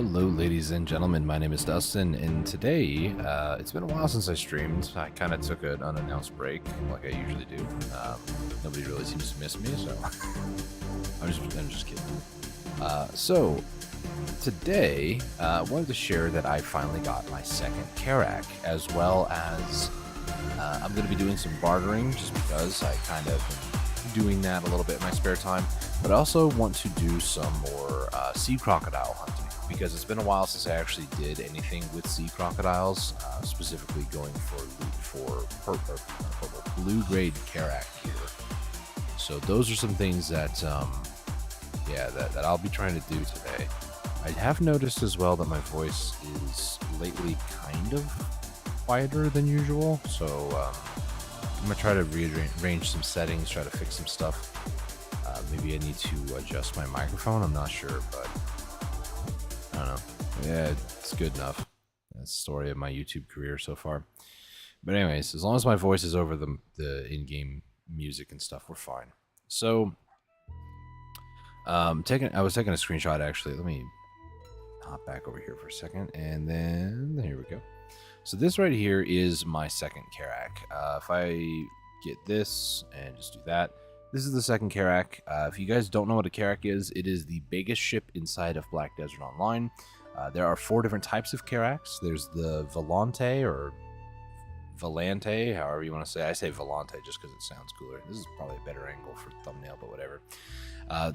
Hello, ladies and gentlemen. My name is Dustin, and today it's been a while since I streamed. I kind of took an unannounced break, like I usually do. Nobody really seems to miss me, so I'm just kidding. So today, I wanted to share that I finally got my second Carrack, as well as I'm going to be doing some bartering, just because I kind of am doing that a little bit in my spare time. But I also want to do some more sea crocodile hunting, because it's been a while since I actually did anything with sea crocodiles, specifically going for loot for blue grade Carrack gear. So those are some things that, that I'll be trying to do today. I have noticed as well that my voice is lately kind of quieter than usual, so I'm gonna try to rearrange some settings, try to fix some stuff. Maybe I need to adjust my microphone. I'm not sure, but I don't know. Yeah, it's good enough. That's the story of my YouTube career so far. But anyways, as long as my voice is over the in-game music and stuff, we're fine. So, I was taking a screenshot actually. Let me hop back over here for a second, and then here we go. So this right here is my second Carrack. If I get this and just do that. This is the second Carrack. If you guys don't know what a Carrack is, it is the biggest ship inside of Black Desert Online. There are 4 different types of Carracks. There's the Volante, or Volante, however you want to say. I say Volante just because it sounds cooler. This is probably a better angle for thumbnail, but whatever.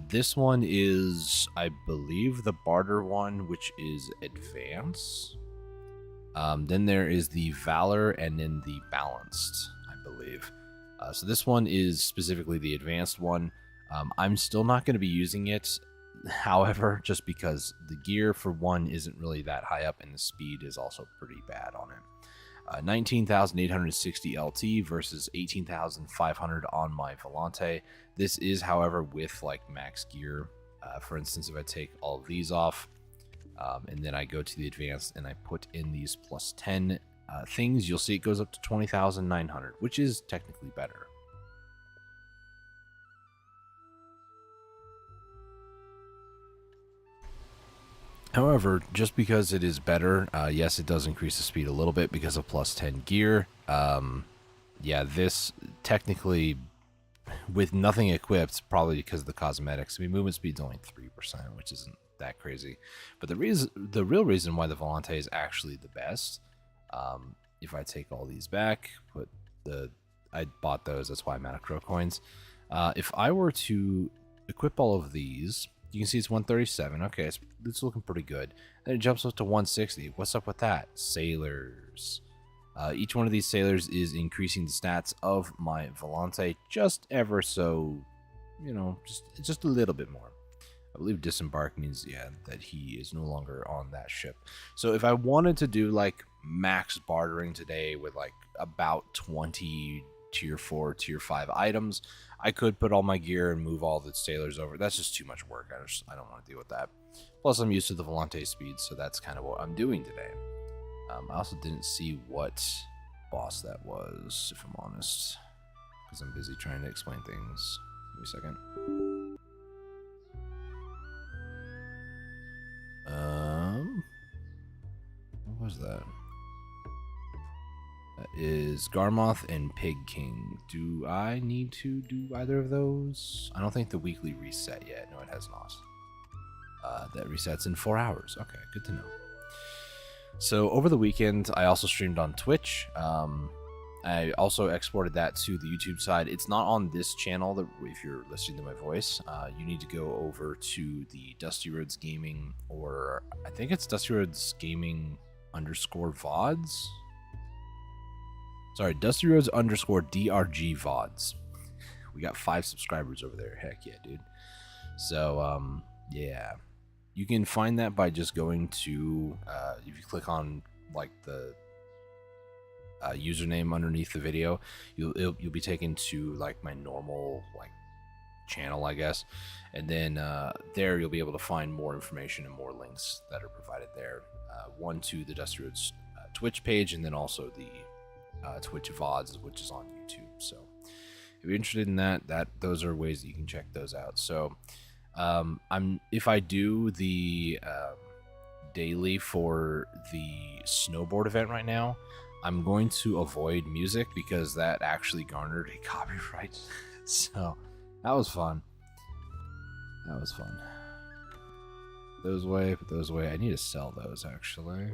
This one is, I believe, the barter one, which is Advance. Then there is the Valor, and then the Balanced, I believe. So this one is specifically the advanced one. I'm still not going to be using it, however, just because the gear for one isn't really that high up, and the speed is also pretty bad on it. 19,860 LT versus 18,500 on my Volante. This is, however, with like max gear. For instance, if I take all of these off, and then I go to the advanced and I put in these plus 10 things, you'll see it goes up to 20,900, which is technically better. However, just because it is better, yes, it does increase the speed a little bit because of plus 10 gear. Yeah, this technically, with nothing equipped, probably because of the cosmetics. I mean, movement speed's only 3%, which isn't that crazy. But the real reason why the Volante is actually the best, if I take all these back, I bought those, that's why I'm out of Crow coins. If I were to equip all of these, you can see it's 137. Okay, it's looking pretty good. Then it jumps up to 160. What's up with that? Sailors. Each one of these sailors is increasing the stats of my Volante just ever so, just a little bit more. I believe disembark means, that he is no longer on that ship. So if I wanted to do like max bartering today with like about 20 tier 4, tier 5 items, I could put all my gear and move all the sailors over. That's just too much work. I don't want to deal with that. Plus, I'm used to the Volante speed, so that's kind of what I'm doing today. I also didn't see what boss that was, if I'm honest, because I'm busy trying to explain things. Give me a second. What was that? That is Garmoth and Pig King. Do I need to do either of those? I don't think the weekly reset yet. No, it has not. That resets in 4 hours. Okay, good to know. So over the weekend, I also streamed on Twitch. I also exported that to the YouTube side. It's not on this channel. If you're listening to my voice, you need to go over to the Dusty Roads Gaming, or I think it's Dusty Roads Gaming _ VODs. Sorry, Dusty Roads _ DRG VODs. We got 5 subscribers over there. Heck yeah, dude. So, yeah. You can find that by just going to, if you click on, like, the username underneath the video, you'll be taken to, like, my normal, like, channel, I guess. And then there you'll be able to find more information and more links that are provided there. One to the Dusty Roads Twitch page, and then also the Twitch VODs, which is on YouTube. So if you're interested in that, those are ways that you can check those out. So if I do the daily for the snowboard event right now. I'm going to avoid music because that actually garnered a copyright. So that was fun. That was fun. Those away, put those away. I need to sell those actually.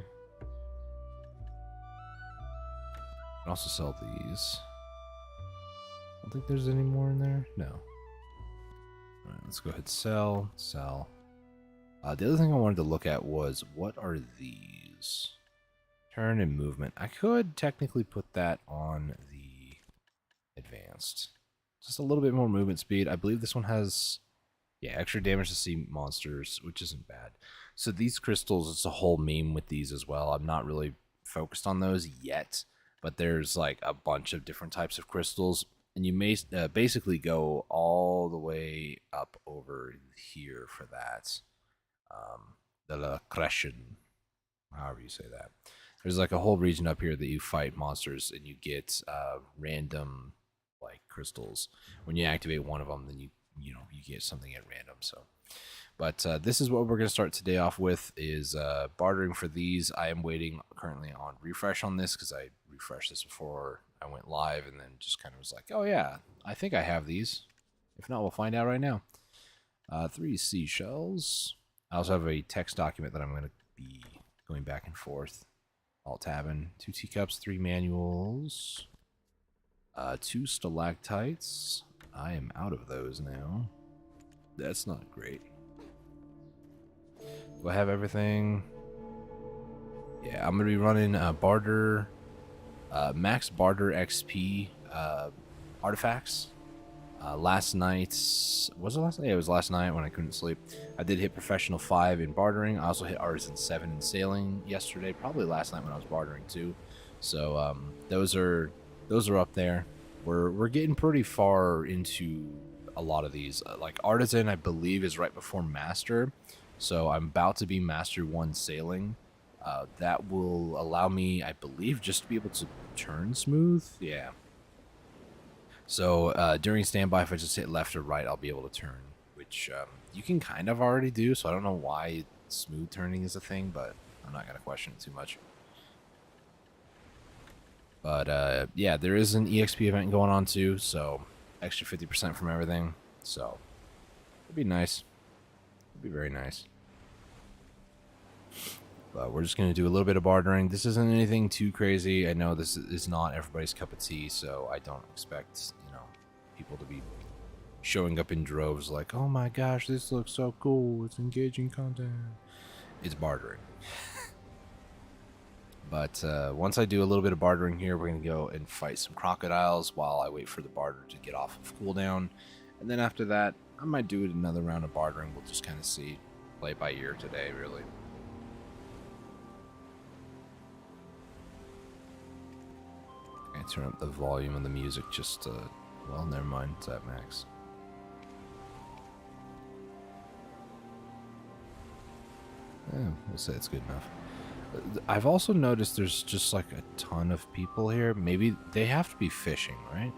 I can also sell these. I don't think there's any more in there. No. All right, let's go ahead and sell. Sell. The other thing I wanted to look at was, what are these? Turn and movement. I could technically put that on the advanced. Just a little bit more movement speed. I believe this one has, yeah, extra damage to sea monsters, which isn't bad. So these crystals, it's a whole meme with these as well. I'm not really focused on those yet, but there's like a bunch of different types of crystals. And you may basically go all the way up over here for that. The Lacression, however you say that. There's like a whole region up here that you fight monsters and you get random like crystals. When you activate one of them, then you get something at random. So, but this is what we're gonna start today off with, is bartering for these. I am waiting currently on refresh on this because I refreshed this before I went live, and then just kind of was like, oh yeah, I think I have these. If not, we'll find out right now. 3 seashells. I also have a text document that I'm going to be going back and forth. Alt-tabbing. 2 teacups, 3 manuals, 2 stalactites. I am out of those now. That's not great. Do I have everything? Yeah, I'm going to be running barter, max barter XP artifacts. Last night, was it last night? Yeah, it was last night when I couldn't sleep. I did hit Professional 5 in bartering. I also hit Artisan 7 in sailing yesterday. Probably last night when I was bartering too. So those are up there. We're getting pretty far into a lot of these. Like Artisan, I believe, is right before Master. So I'm about to be Master 1 sailing. That will allow me, I believe, just to be able to turn smooth. Yeah. So during standby, if I just hit left or right, I'll be able to turn, which you can kind of already do. So I don't know why smooth turning is a thing, but I'm not going to question it too much. But yeah, there is an EXP event going on too, so extra 50% from everything. So it'd be nice. It'd be very nice. But we're just going to do a little bit of bartering. This isn't anything too crazy. I know this is not everybody's cup of tea, so I don't expect, people to be showing up in droves like, oh my gosh, this looks so cool. It's engaging content. It's bartering. But once I do a little bit of bartering here, we're going to go and fight some crocodiles while I wait for the barter to get off of cooldown. And then after that, I might do another round of bartering. We'll just kind of see. Play it by ear today, really. I turn up the volume of the music just well, never mind, it's at max. Yeah, we'll say it's good enough. I've also noticed there's just like a ton of people here. Maybe they have to be fishing, right?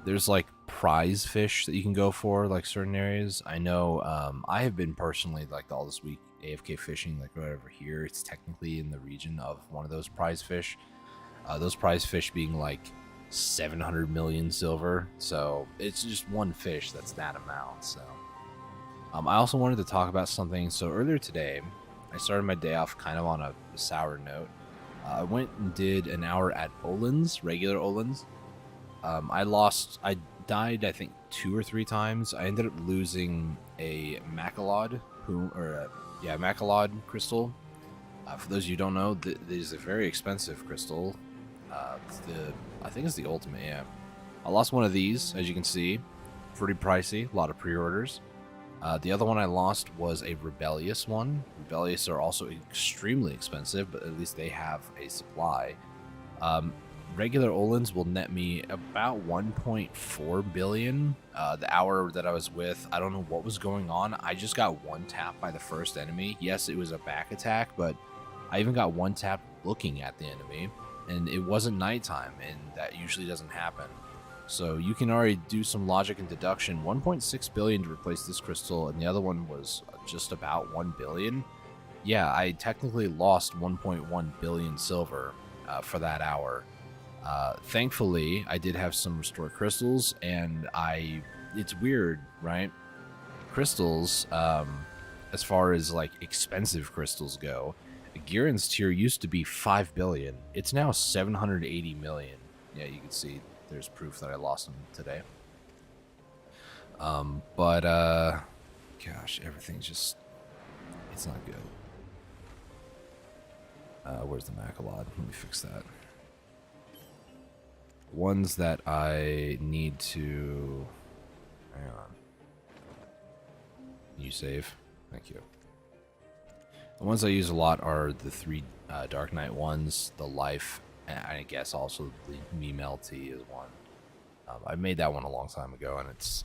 There's like prize fish that you can go for, like certain areas. I know I have been personally like all this week AFK fishing, like right over here. It's technically in the region of one of those prize fish. Those prize fish being like 700 million silver. So it's just one fish that's that amount. So I also wanted to talk about something. So earlier today, I started my day off kind of on a sour note. I went and did an hour at Olin's, regular Olin's. I died, I think, 2 or 3 times. I ended up losing a Macalod, Macalod crystal. For those of you who don't know, this is a very expensive crystal. I think it's the ultimate, yeah. I lost one of these, as you can see. Pretty pricey, a lot of pre-orders. The other one I lost was a Rebellious one. Rebellious are also extremely expensive, but at least they have a supply. Regular Olins will net me about 1.4 billion. The hour that I was with, I don't know what was going on. I just got one tap by the first enemy. Yes, it was a back attack, but I even got one tap looking at the enemy, and it wasn't nighttime, and that usually doesn't happen. So you can already do some logic and deduction. 1.6 billion to replace this crystal, and the other one was just about 1 billion. Yeah, I technically lost 1.1 billion silver for that hour. Thankfully, I did have some restored crystals, and it's weird, right? Crystals, as far as like expensive crystals go, Giron's tier used to be 5 billion. It's now 780 million. Yeah, you can see there's proof that I lost them today. Gosh, everything's just, it's not good. Where's the Macalod? Let me fix that. Ones that I need to, hang on. You save. Thank you. The ones I use a lot are the 3 Dark Knight ones, the Life, and I guess also the Meme LT is one. I made that one a long time ago, and it's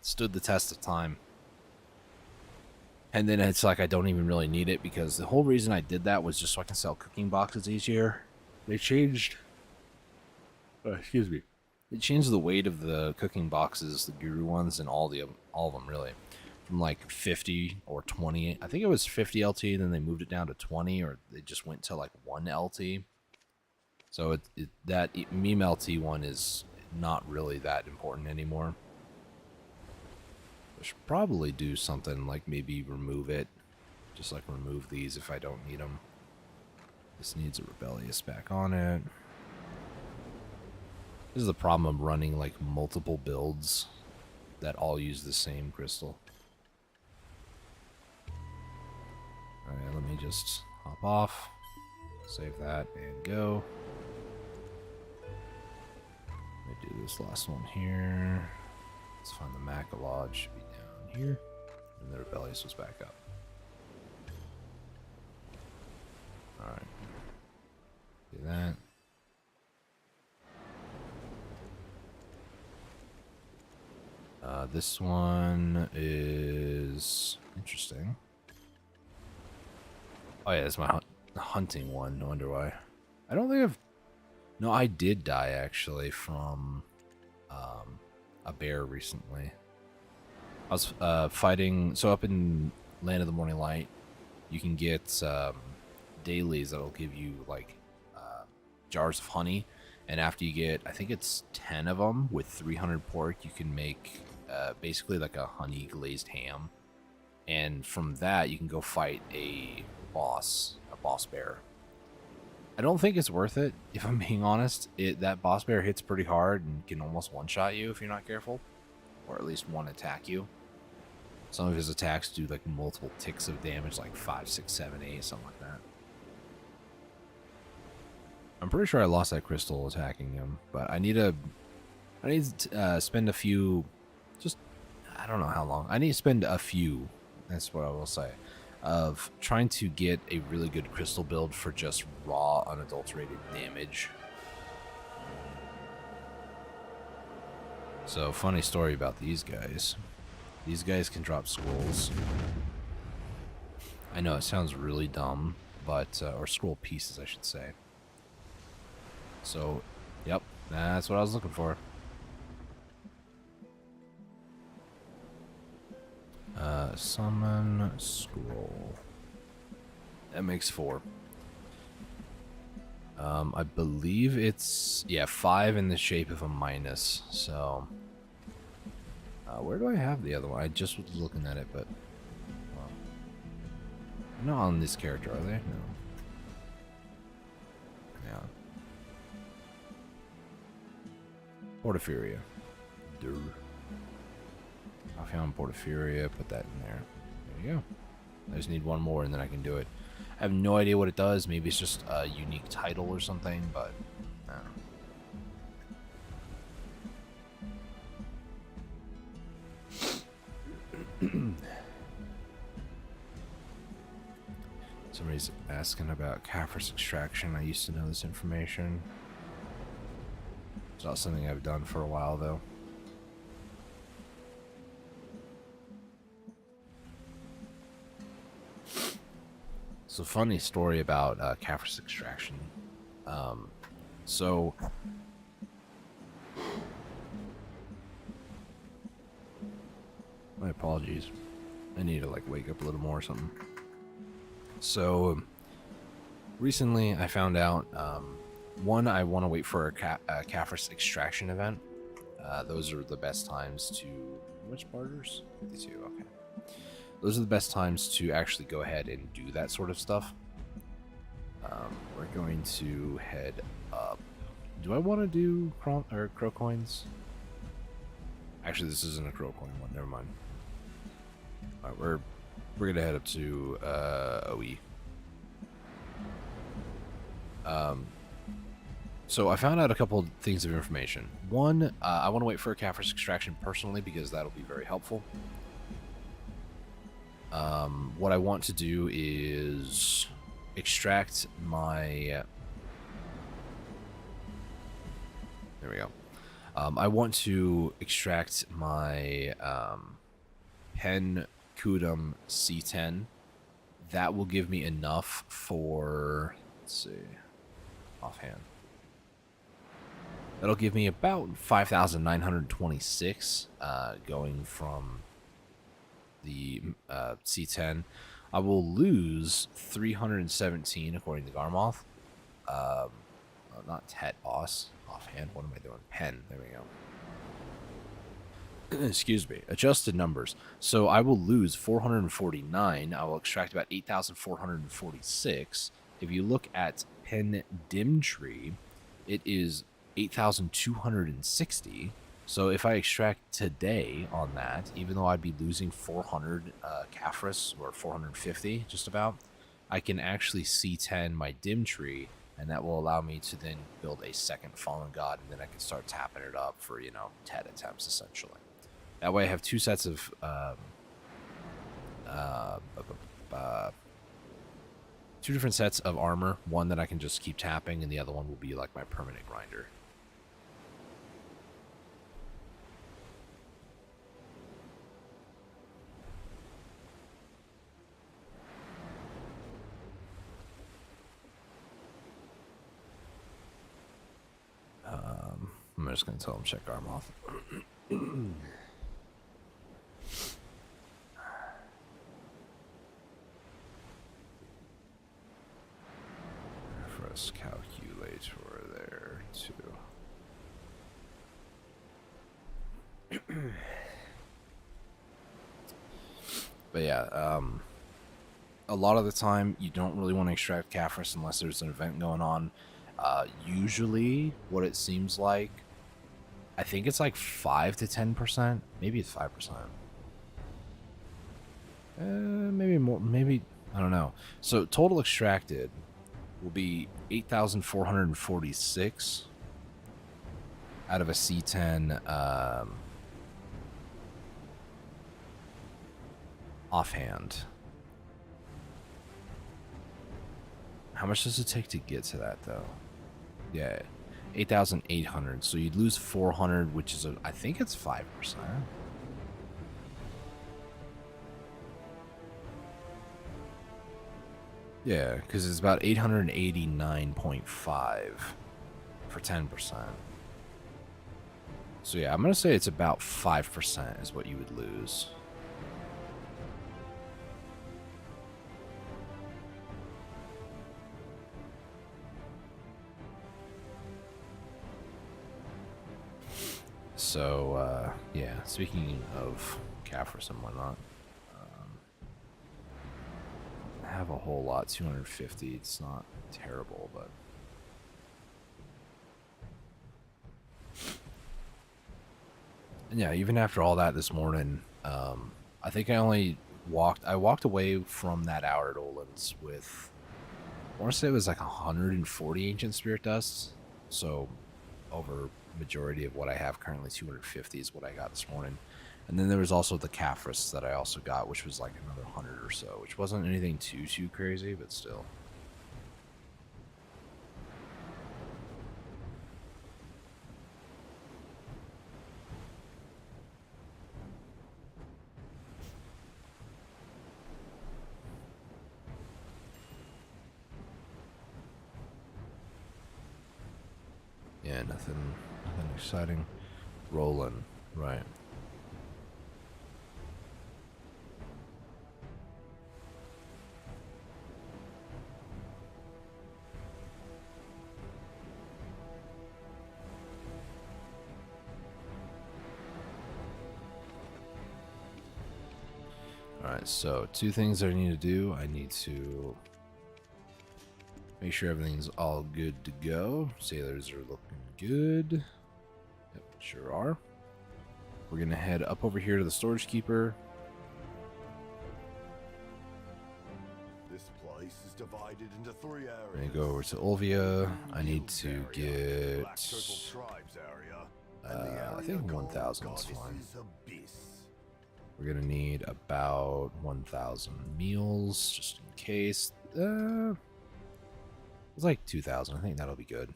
stood the test of time. And then it's like I don't even really need it, because the whole reason I did that was just so I can sell cooking boxes easier. They changed. Excuse me. They changed the weight of the cooking boxes, the Guru ones, and all of them really, from like 50 or 20. I think it was 50 LT, then they moved it down to 20, or they just went to like 1 LT. So that Meme LT one is not really that important anymore. I should probably do something like maybe remove it. Just like remove these if I don't need them. This needs a Rebellious back on it. This is the problem of running like multiple builds that all use the same crystal. Alright, let me just hop off. Save that and go. Let me do this last one here. Let's find the Macalod, should be down here. And the Rebellious was back up. Alright. Do that. This one is interesting. Oh yeah, it's my hunting one. No wonder why. I don't think I've... No, I did die actually from a bear recently. I was fighting... So up in Land of the Morning Light, you can get dailies that'll give you like jars of honey. And after you get, I think it's 10 of them with 300 pork, you can make basically like a honey glazed ham. And from that, you can go fight a boss bear. I don't think it's worth it, if I'm being honest. That boss bear hits pretty hard and can almost one-shot you if you're not careful. Or at least one attack you. Some of his attacks do like multiple ticks of damage, like 5, 6, 7, 8, something like that. I'm pretty sure I lost that crystal attacking him, but I need to spend a few, just, I don't know how long. I need to spend a few, that's what I will say, of trying to get a really good crystal build for just raw, unadulterated damage. So, funny story about these guys. These guys can drop scrolls. I know, it sounds really dumb, but, or scroll pieces, I should say. So, yep, that's what I was looking for. Summon scroll. That makes 4. I believe it's, yeah, 5 in the shape of a minus, so... where do I have the other one? I just was looking at it, but... Well, they're not on this character, are they? No. Yeah. Porphyria. Durr. I found Porphyria, put that in there. There you go. I just need one more and then I can do it. I have no idea what it does. Maybe it's just a unique title or something, but I don't know. Somebody's asking about Carrack's extraction. I used to know this information. It's not something I've done for a while, though. So, funny story about Carrack's extraction. So, My apologies. I need to like wake up a little more or something. So recently I found out, one, I want to wait for a Caphras extraction event. Those are the best times to... Which barters? 52, okay. Those are the best times to actually go ahead and do that sort of stuff. We're going to head up. Do I want to do crow coins? Actually, this isn't a crow coin one. Never mind. All right, we're gonna head up to OE. So I found out a couple things of information. One, I want to wait for a Caphras extraction personally because that'll be very helpful. What I want to do is extract my... There we go. I want to extract my Pen Kudum C10. That will give me enough for... Let's see. Offhand. That'll give me about 5,926 going from the C10. I will lose 317 according to Garmoth. Not Tet Boss. Offhand, what am I doing? Pen. There we go. Excuse me. Adjusted numbers. So I will lose 449. I will extract about 8,446. If you look at Pen Dim Tree, it is 8,260. So if I extract today on that, even though I'd be losing 400 Caphras, or 450 just about, I can actually C10 my Dim Tree, and that will allow me to then build a second Fallen God, and then I can start tapping it up for, you know, Tet attempts, essentially. That way I have two sets of... two different sets of armor. One that I can just keep tapping, and the other one will be like my permanent grinder. I'm just going to tell him check Garmoth. First calculator there, too. But yeah, a lot of the time you don't really want to extract Caphras unless there's an event going on. Usually, what it seems like, I think it's like 5 to 10%. Maybe it's 5%. Maybe more. Maybe, I don't know. So total extracted will be 8,446 out of a C10 offhand. How much does it take to get to that, though? Yeah, 8,800. So you'd lose 400, which is, I think it's 5%. Yeah, because it's about 889.5 for 10%. So yeah, I'm going to say it's about 5% is what you would lose. So, yeah, speaking of Caphras and whatnot, I have a whole lot, 250. It's not terrible, but... And yeah, even after all that this morning, I think I walked away from that hour at Olin's with, I want to say it was like 140 Ancient Spirit Dusts. So, over majority of what I have currently, 250 is what I got this morning. And then there was also the Caphras that I also got, which was like another 100 or so, which wasn't anything too crazy, but still. Yeah, nothing exciting. Rolling, right. Alright, so 2 things I need to do. I need to make sure everything's all good to go. Sailors are looking good. Yep, sure are. We're going to head up over here to the storage keeper. This place is divided into 3 areas. I'm going to go over to Olvia. I need to get... I think 1,000 is fine. We're going to need about 1,000 meals, just in case. It's like 2,000. I think that'll be good.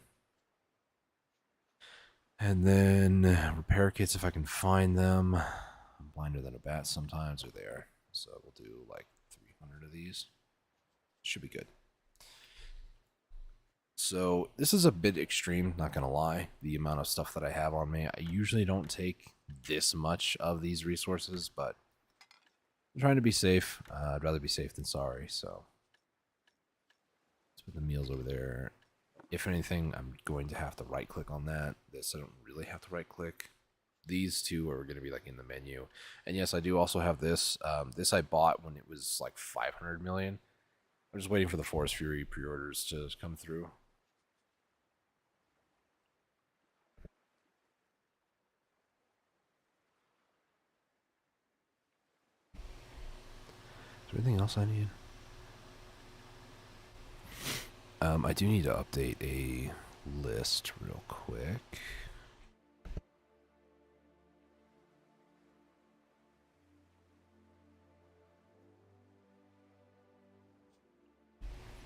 And then repair kits, if I can find them. I'm blinder than a bat sometimes, or there. So we'll do like 300 of these. Should be good. So this is a bit extreme, not gonna lie, the amount of stuff that I have on me. I usually don't take this much of these resources, but I'm trying to be safe. I'd rather be safe than sorry, so let's put the meals over there. If anything, I'm going to have to right click on that. This I don't really have to right click. These two are going to be like in the menu. And yes, I do also have this. This I bought when it was like 500 million. I'm just waiting for the Forest Fury pre-orders to come through. Is there anything else I need? I do need to update a list real quick.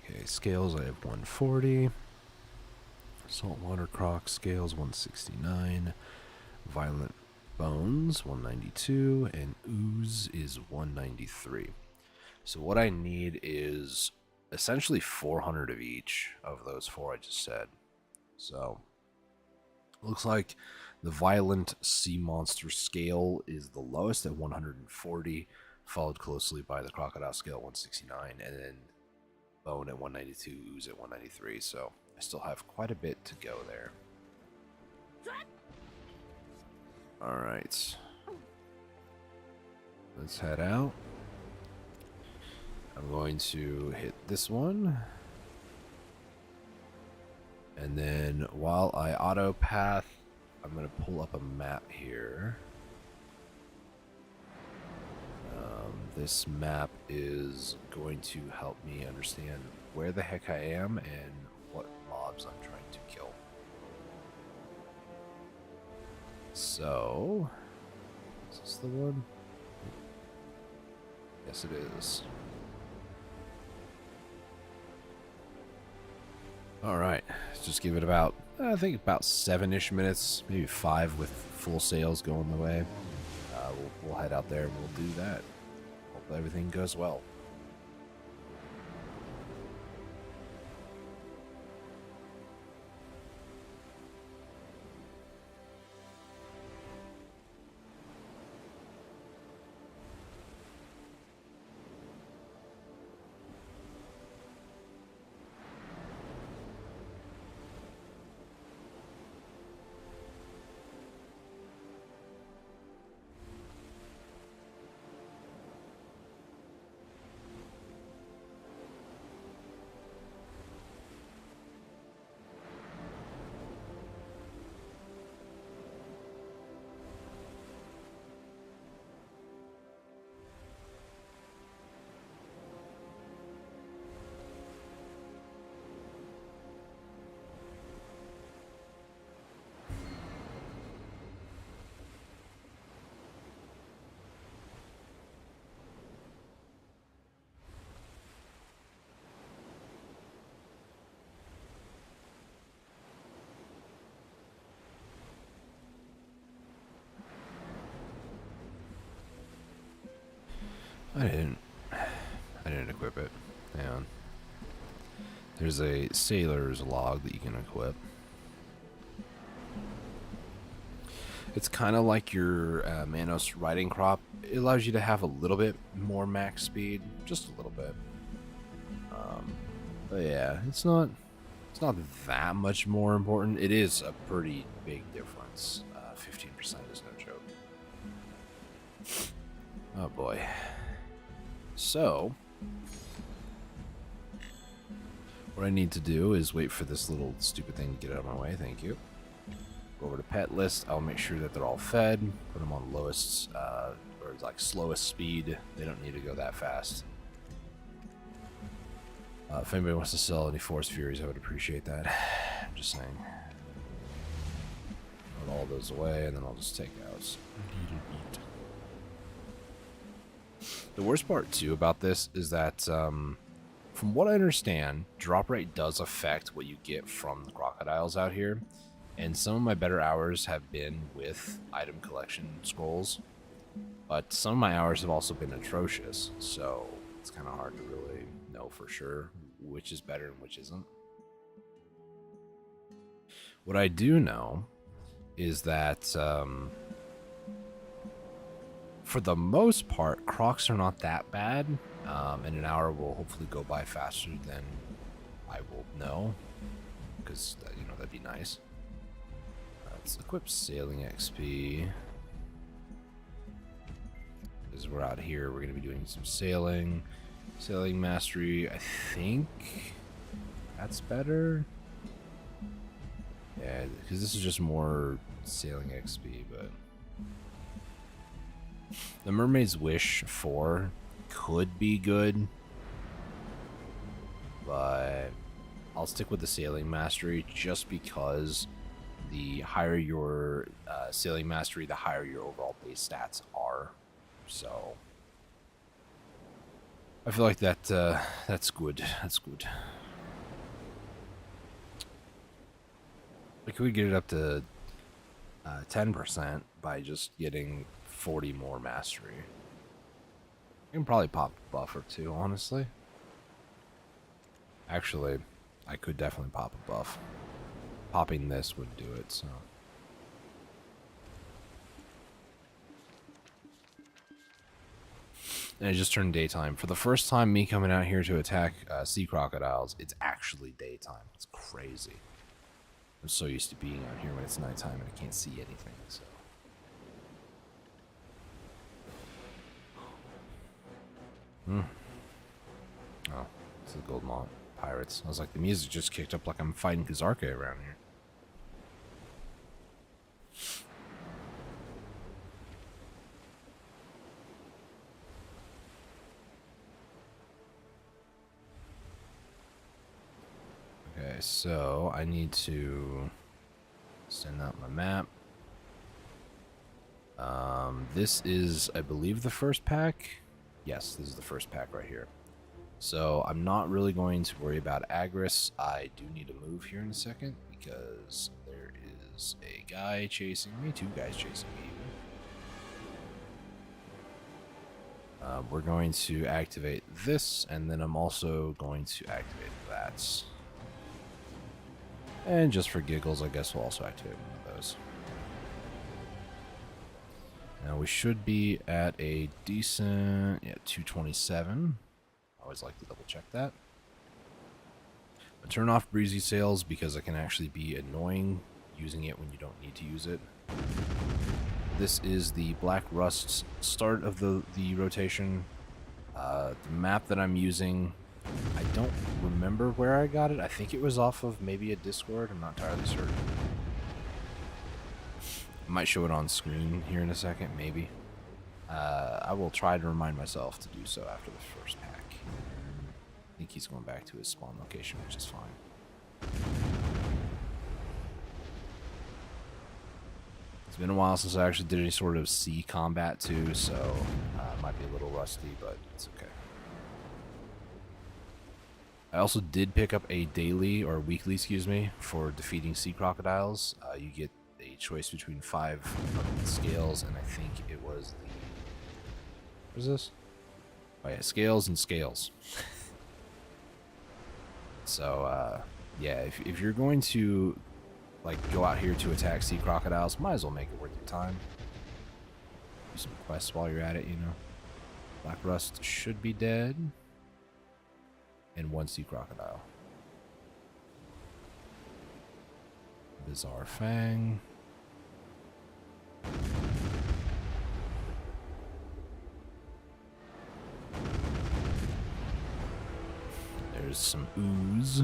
Okay, scales I have 140. Saltwater Crocs scales 169. Violent Bones 192. And Ooze is 193. So what I need is essentially 400 of each of those 4 I just said. So looks like the Violent Sea Monster scale is the lowest at 140, followed closely by the Crocodile scale at 169, and then Bone at 192, Ooze at 193. So I still have quite a bit to go there. Alright. Let's head out. I'm going to hit this one. And then while I auto path, I'm going to pull up a map here. This map is going to help me understand where the heck I am and what mobs I'm trying to kill. So, is this the one? Yes, it is. Alright, just give it about, I think about 7-ish minutes, maybe 5 with full sails going the way. We'll head out there and we'll do that. Hope everything goes well. I didn't equip it. Hang on. There's a sailor's log that you can equip. It's kind of like your Manos riding crop. It allows you to have a little bit more max speed, just a little bit. But yeah, it's not that much more important. It is a pretty big difference. 15% is no joke. Oh boy. So, what I need to do is wait for this little stupid thing to get out of my way. Thank you. Go over to pet list. I'll make sure that they're all fed. Put them on the lowest, or like slowest speed. They don't need to go that fast. If anybody wants to sell any Forest Furies, I would appreciate that. Just saying. Put all those away, and then I'll just take out a little bit. The worst part, too, about this is that, from what I understand, drop rate does affect what you get from the crocodiles out here. And some of my better hours have been with item collection scrolls. But some of my hours have also been atrocious. So it's kind of hard to really know for sure which is better and which isn't. What I do know is that for the most part, Crocs are not that bad. And an hour will hopefully go by faster than I will know. Because, you know, that'd be nice. Let's equip Sailing XP. As we're out here, we're going to be doing some sailing. Sailing Mastery, I think that's better. Yeah, because this is just more Sailing XP, but... The Mermaid's Wish 4 could be good, but I'll stick with the Sailing Mastery just because the higher your Sailing Mastery, the higher your overall base stats are. So I feel like that's good. That's good. Like we could get it up to 10% by just getting 40 more mastery. I can probably pop a buff or two, honestly. Actually, I could definitely pop a buff. Popping this would do it, so. And it just turned daytime. For the first time, me coming out here to attack sea crocodiles, it's actually daytime. It's crazy. I'm so used to being out here when it's nighttime and I can't see anything, so. Oh, it's the Gold Mont Pirates. I was like, the music just kicked up like I'm fighting Kazarka around here. Okay, so I need to send out my map. This is, I believe, the first pack. Yes, this is the first pack right here. So I'm not really going to worry about Agris. I do need to move here in a second because there is a guy chasing me, two guys chasing me even. We're going to activate this, and then I'm also going to activate that. And just for giggles, I guess we'll also activate one of those. Now we should be at a decent, 227. I always like to double check that. I turn off breezy sails because it can actually be annoying using it when you don't need to use it. This is the Black Rust start of the rotation. The map that I'm using, I don't remember where I got it. I think it was off of maybe a Discord. I'm not entirely certain. I might show it on screen here in a second, maybe. I will try to remind myself to do so after the first pack. I think he's going back to his spawn location, which is fine. It's been a while since I actually did any sort of sea combat too, so it might be a little rusty, but it's okay. I also did pick up a daily, or weekly, excuse me, for defeating sea crocodiles. You get a choice between 5 scales, and I think it was the... What is this? Oh yeah, scales and scales. So, yeah, if you're going to, like, go out here to attack sea crocodiles, might as well make it worth your time. Do some quests while you're at it, you know. Black Rust should be dead. And 1 sea crocodile. Bizarre Fang. There's some ooze.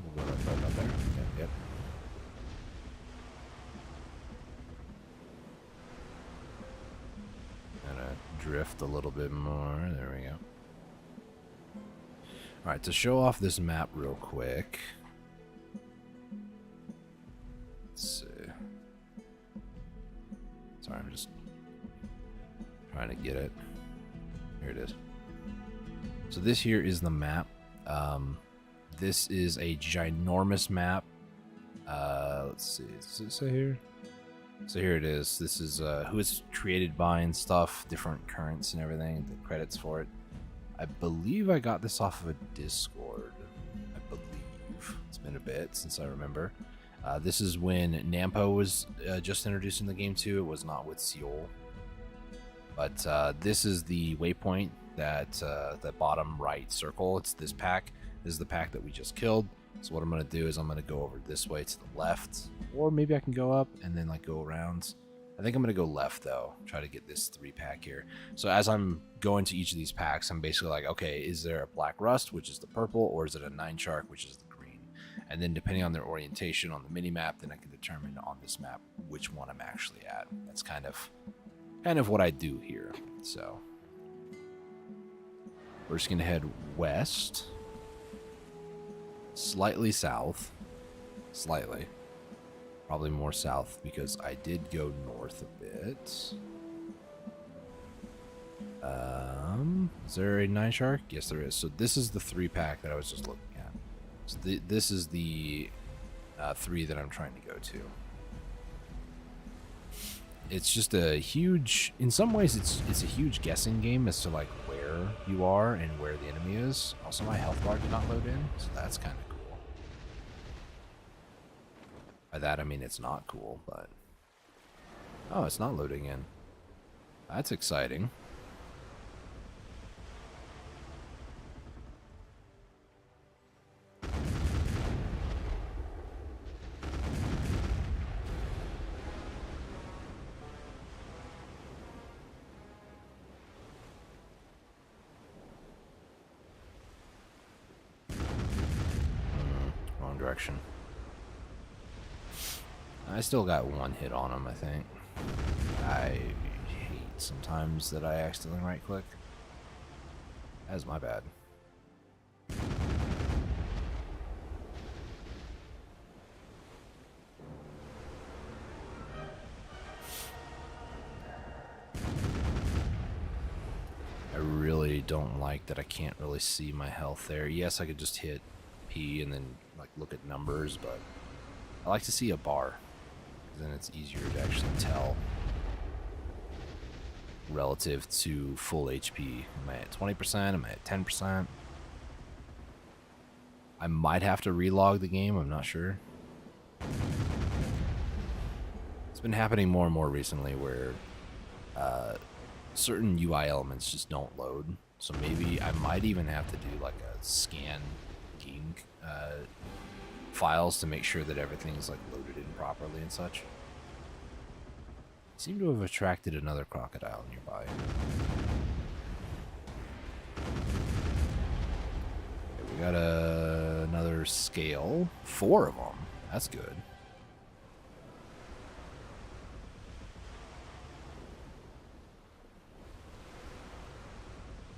We'll go right up there. Yep. Gonna drift a little bit more. There we go. Alright, to show off this map real quick. Let's see. Sorry, I'm just trying to get it. Here it is. So this here is the map. This is a ginormous map. Let's see. Does it say here? So here it is. This is who it's created by and stuff, different currents and everything, the credits for it. I believe I got this off of a Discord. I believe. It's been a bit since I remember. This is when Nampo was just introduced in the game too. It was not with Seoul. But this is the waypoint, that bottom right circle. It's this pack. This is the pack that we just killed. So what I'm going to do is I'm going to go over this way to the left. Or maybe I can go up and then like go around. I think I'm going to go left though. Try to get this 3-pack here. So as I'm going to each of these packs, I'm basically like, okay, is there a black rust, which is the purple, or is it a 9 shark, which is the green? And then depending on their orientation on the mini map, then I can determine on this map which one I'm actually at. That's kind of what I do here. So we're just going to head west, slightly south, slightly. Probably more south because I did go north a bit. Is there a 9 shark? Yes, there is. So this is the 3-pack that I was just looking at. So this is the 3 that I'm trying to go to. It's just a huge, in some ways it's a huge guessing game as to like where you are and where the enemy is. Also, my health bar did not load in, so that's kind of cool. By that I mean it's not cool, but oh, it's not loading in. That's exciting. Wrong direction. I still got 1 hit on him, I think. I hate sometimes that I accidentally right click. That's my bad. I really don't like that I can't really see my health there. Yes, I could just hit P and then like look at numbers, but I like to see a bar. Then it's easier to actually tell relative to full HP. Am I at 20%? Am I at 10%? I might have to relog the game, I'm not sure. It's been happening more and more recently where certain UI elements just don't load. So maybe I might even have to do like a scan game files to make sure that everything's like loaded in properly and such. Seem to have attracted another crocodile nearby. Okay, we got another scale. 4 of them. That's good.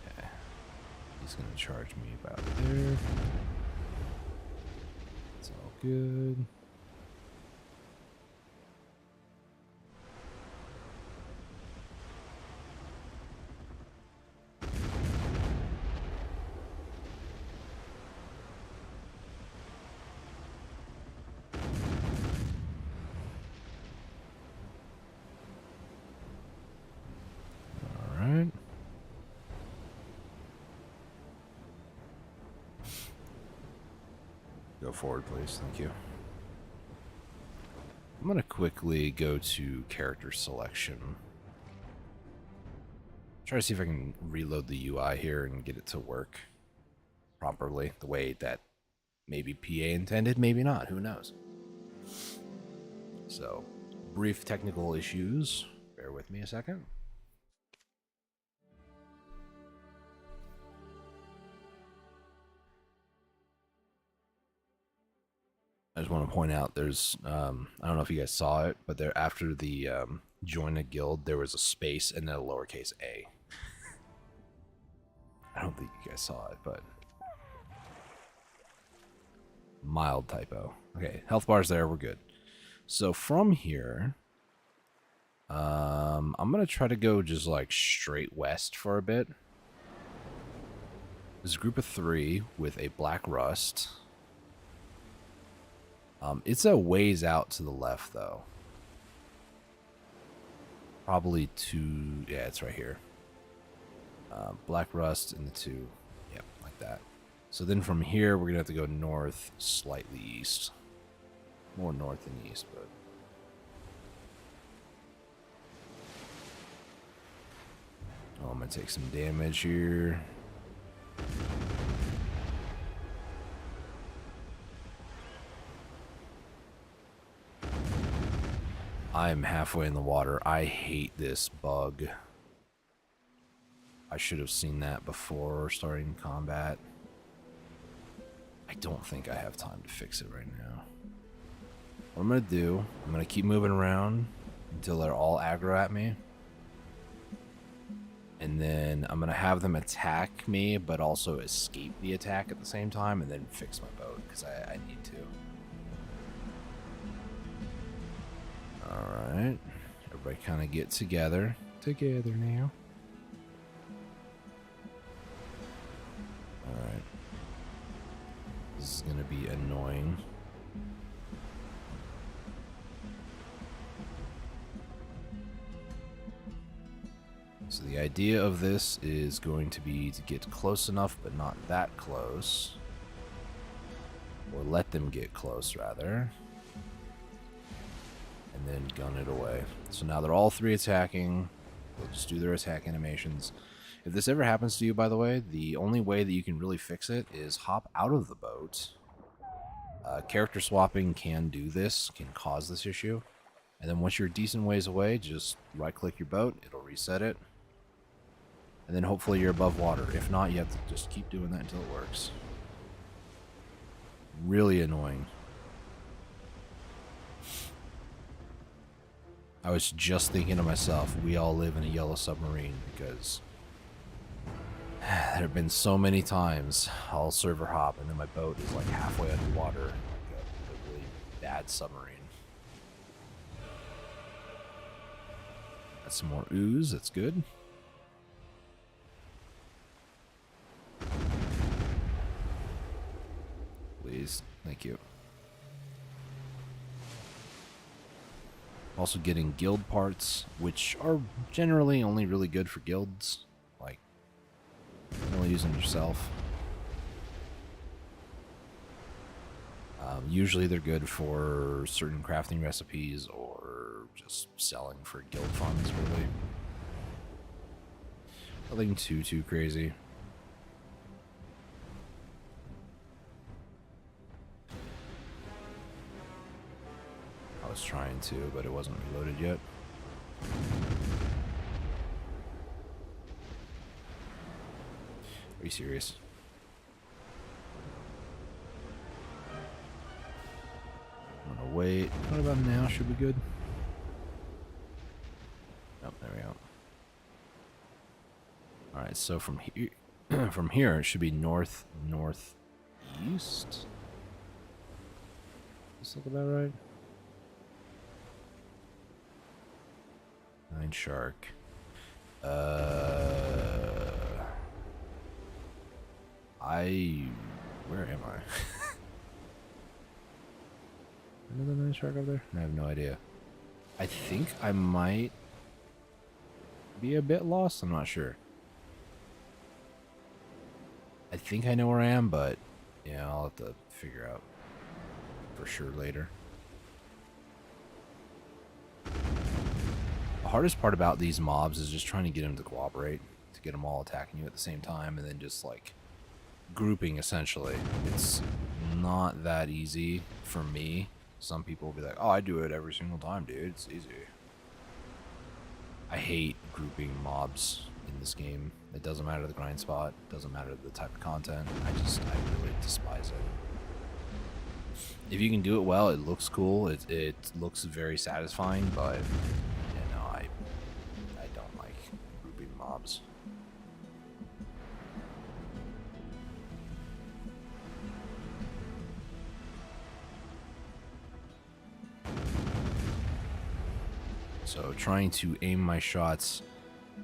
Okay. He's gonna charge me about there. It's all good. Alright. Go forward, please. Thank you. I'm going to quickly go to character selection. Try to see if I can reload the UI here and get it to work properly the way that maybe PA intended, maybe not. Who knows? So, brief technical issues. Bear with me a second. I just want to point out there's, I don't know if you guys saw it, but there after the join a guild, there was a space and then a lowercase a. I don't think you guys saw it, but mild typo. Okay, health bar's there, we're good. So from here, I'm going to try to go just like straight west for a bit. There's a group of 3 with a black rust. It's a ways out to the left, though. Probably 2... Yeah, it's right here. Black rust and the 2. Yep, like that. So then from here, we're going to have to go north, slightly east. More north than east, but... Oh, I'm going to take some damage here. I'm halfway in the water. I hate this bug. I should have seen that before starting combat. I don't think I have time to fix it right now. What I'm going to do, I'm going to keep moving around until they're all aggro at me. And then I'm going to have them attack me, but also escape the attack at the same time, and then fix my boat, because I need to. Alright. Everybody kind of get together now. Alright. This is going to be annoying. So the idea of this is going to be to get close enough, but not that close. Or let them get close, rather. And then gun it away. So now they're all 3 attacking. They'll just do their attack animations. If this ever happens to you, by the way, the only way that you can really fix it is hop out of the boat. Character swapping can do this, can cause this issue. And then once you're a decent ways away, just right-click your boat. It'll reset it. And then hopefully you're above water. If not, you have to just keep doing that until it works. Really annoying. I was just thinking to myself, we all live in a yellow submarine, because there have been so many times I'll server hop and then my boat is like halfway underwater, like a really bad submarine. Got some more ooze, that's good. Please, thank you. Also getting guild parts, which are generally only really good for guilds. Like, only using yourself. Usually they're good for certain crafting recipes or just selling for guild funds, really. Nothing too crazy. I was trying to, but it wasn't reloaded yet. Are you serious? I'm gonna wait. What about now? Should be good. Oh, there we go. Alright, so from here from here it should be northeast. Does this look about right? 9 shark. Where am I? Another 9 shark up there? I have no idea. I think I might be a bit lost. I'm not sure. I think I know where I am, but yeah, I'll have to figure out for sure later. The hardest part about these mobs is just trying to get them to cooperate, to get them all attacking you at the same time, and then just like grouping essentially. It's not that easy for me. Some people will be like, oh, I do it every single time, dude. It's easy. I hate grouping mobs in this game. It doesn't matter the grind spot, doesn't matter the type of content. I really despise it. If you can do it well, it looks cool. It looks very satisfying, but you know, I don't like grouping mobs. So trying to aim my shots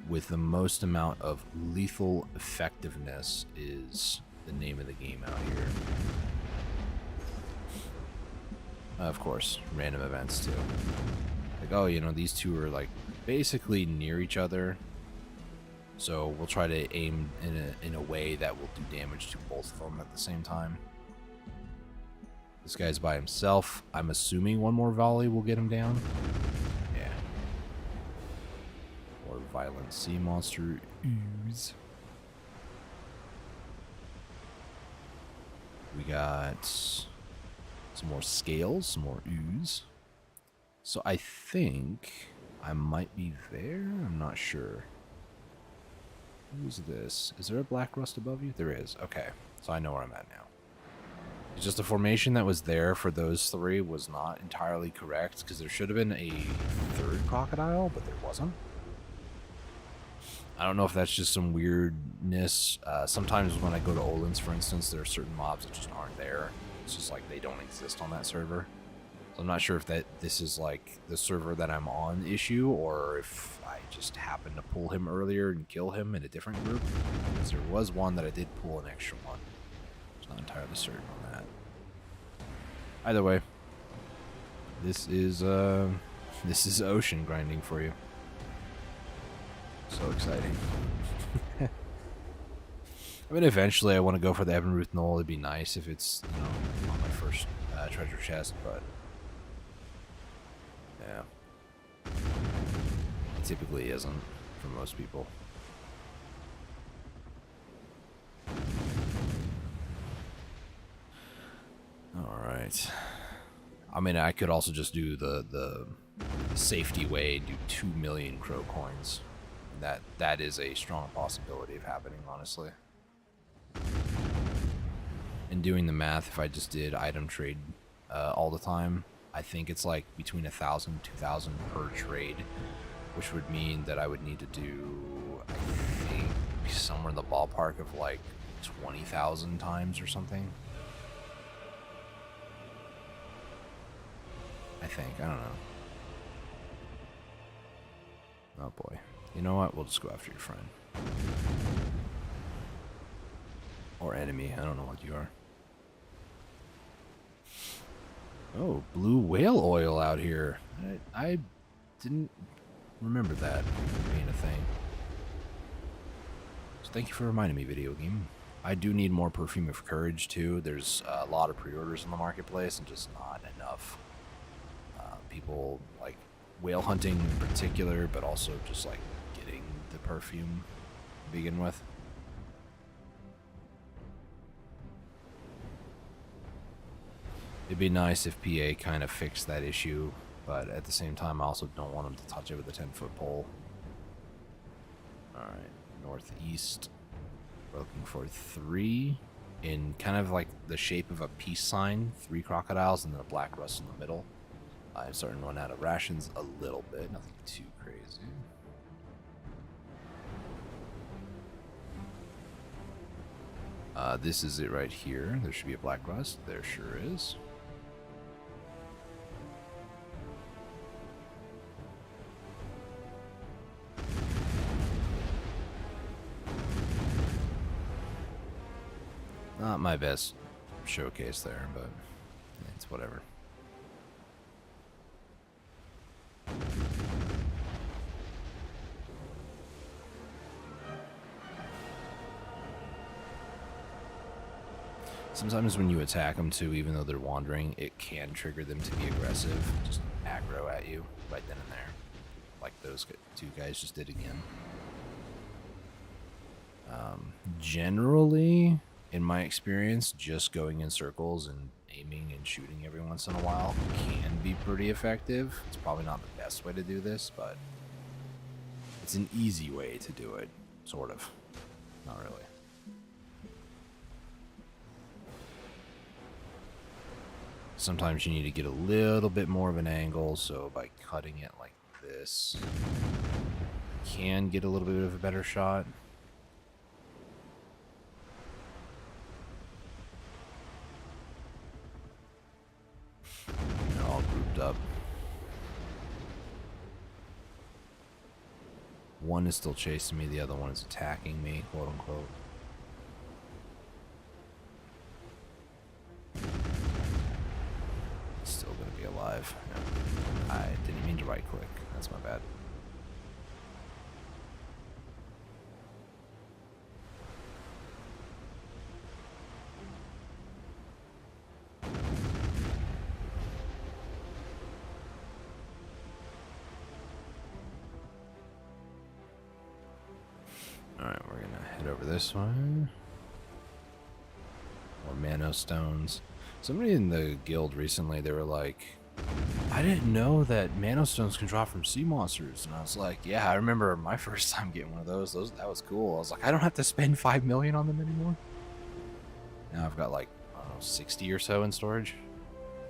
with the most amount of lethal effectiveness is the name of the game out here. Of course, random events too. Like, oh, you know, these two are like basically near each other. So we'll try to aim in a way that will do damage to both of them at the same time. This guy's by himself. I'm assuming one more volley will get him down. Yeah. Or violent sea monster ooze. We got some more scales, some more ooze. So I think I might be there. I'm not sure. Who's this? Is there a black rust above you? There is. Okay. So I know where I'm at now. It's just the formation that was there for those three was not entirely correct, because there should have been a third crocodile, but there wasn't. I don't know if that's just some weirdness. Sometimes when I go to Olin's, for instance, there are certain mobs that just aren't there. It's just like they don't exist on that server. So I'm not sure if this is like the server that I'm on issue, or if I just happened to pull him earlier and kill him in a different group. Because there was one that I did pull an extra one. I'm not entirely certain on that. Either way, this is ocean grinding for you. So exciting. I mean, eventually I want to go for the Ebenruth Knoll. It'd be nice if it's, you know, on my first treasure chest, but yeah, it typically isn't for most people. Alright. I mean, I could also just do the safety way, do 2 million crow coins. That is a strong possibility of happening, honestly. And doing the math, if I just did item trade all the time, I think it's like between 1,000 2,000 per trade, which would mean that I would need to do, I think, somewhere in the ballpark of like 20,000 times or something. I think. I don't know. Oh boy. You know what? We'll just go after your friend. Or enemy. I don't know what you are. Oh, blue whale oil out here. I didn't remember that being a thing. So thank you for reminding me, video game. I do need more Perfume of Courage too. There's a lot of pre-orders in the marketplace and just not enough. People like whale hunting in particular, but also just like getting the perfume to begin with. It'd be nice if PA kind of fixed that issue, but at the same time I also don't want them to touch it with a 10-foot pole. Alright, northeast. We're looking for 3 in kind of like the shape of a peace sign, 3 crocodiles and then a black rust in the middle. I'm starting to run out of rations a little bit, nothing too crazy. This is it right here. There should be a black rust. There sure is. Not my best showcase there, but it's whatever. Sometimes when you attack them too, even though they're wandering, it can trigger them to be aggressive. Just aggro at you right then and there. Like those 2 guys just did again. Generally, in my experience, just going in circles and aiming and shooting every once in a while can be pretty effective. It's probably not the best way to do this, but It's an easy way to do it, sort of. Not really. Sometimes you need to get a little bit more of an angle, so by cutting it like this, you can get a little bit of a better shot. They're all grouped up. One is still chasing me, the other one is attacking me, quote unquote. Still gonna be alive. Yeah. I didn't mean to right click. That's my bad. Alright, we're gonna head over this way. More Mano Stones. Somebody in the guild recently, they were like, I didn't know that Mano Stones can drop from sea monsters. And I was like, yeah, I remember my first time getting one of those. That was cool. I was like, I don't have to spend 5 million on them anymore. Now I've got like, I don't know, 60 or so in storage.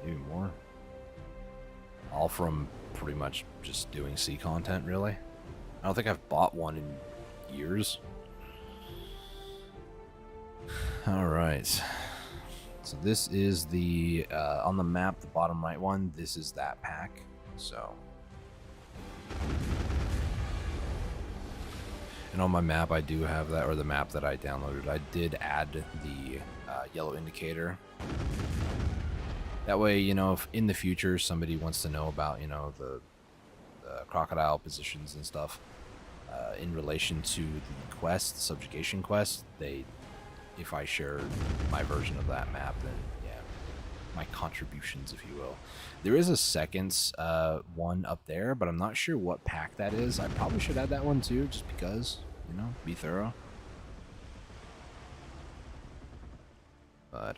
Maybe more. All from pretty much just doing sea content, really. I don't think I've bought one in years. Alright. So this is the, on the map, the bottom right one, this is that pack. So. And on my map, I do have that, or the map that I downloaded, I did add the yellow indicator. That way, you know, if in the future somebody wants to know about, you know, the crocodile positions and stuff, in relation to the quest, the subjugation quest, if I share my version of that map, then yeah, my contributions, if you will. There is a second one up there, but I'm not sure what pack that is. I probably should add that one too, just because, you know, be thorough. But,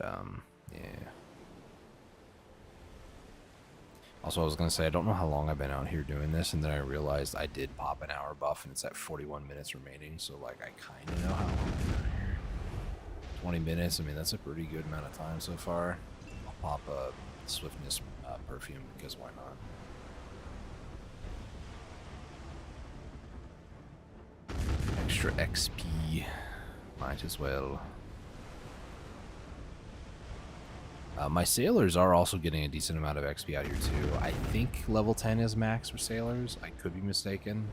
yeah. Also, I was going to say, I don't know how long I've been out here doing this, and then I realized I did pop an hour buff, and it's at 41 minutes remaining, so, like, I kind of know how long I've been out here. 20 minutes, I mean, that's a pretty good amount of time so far. I'll pop a Swiftness perfume, because why not? Extra XP. Might as well. My sailors are also getting a decent amount of XP out here too. I think level 10 is max for sailors. I could be mistaken.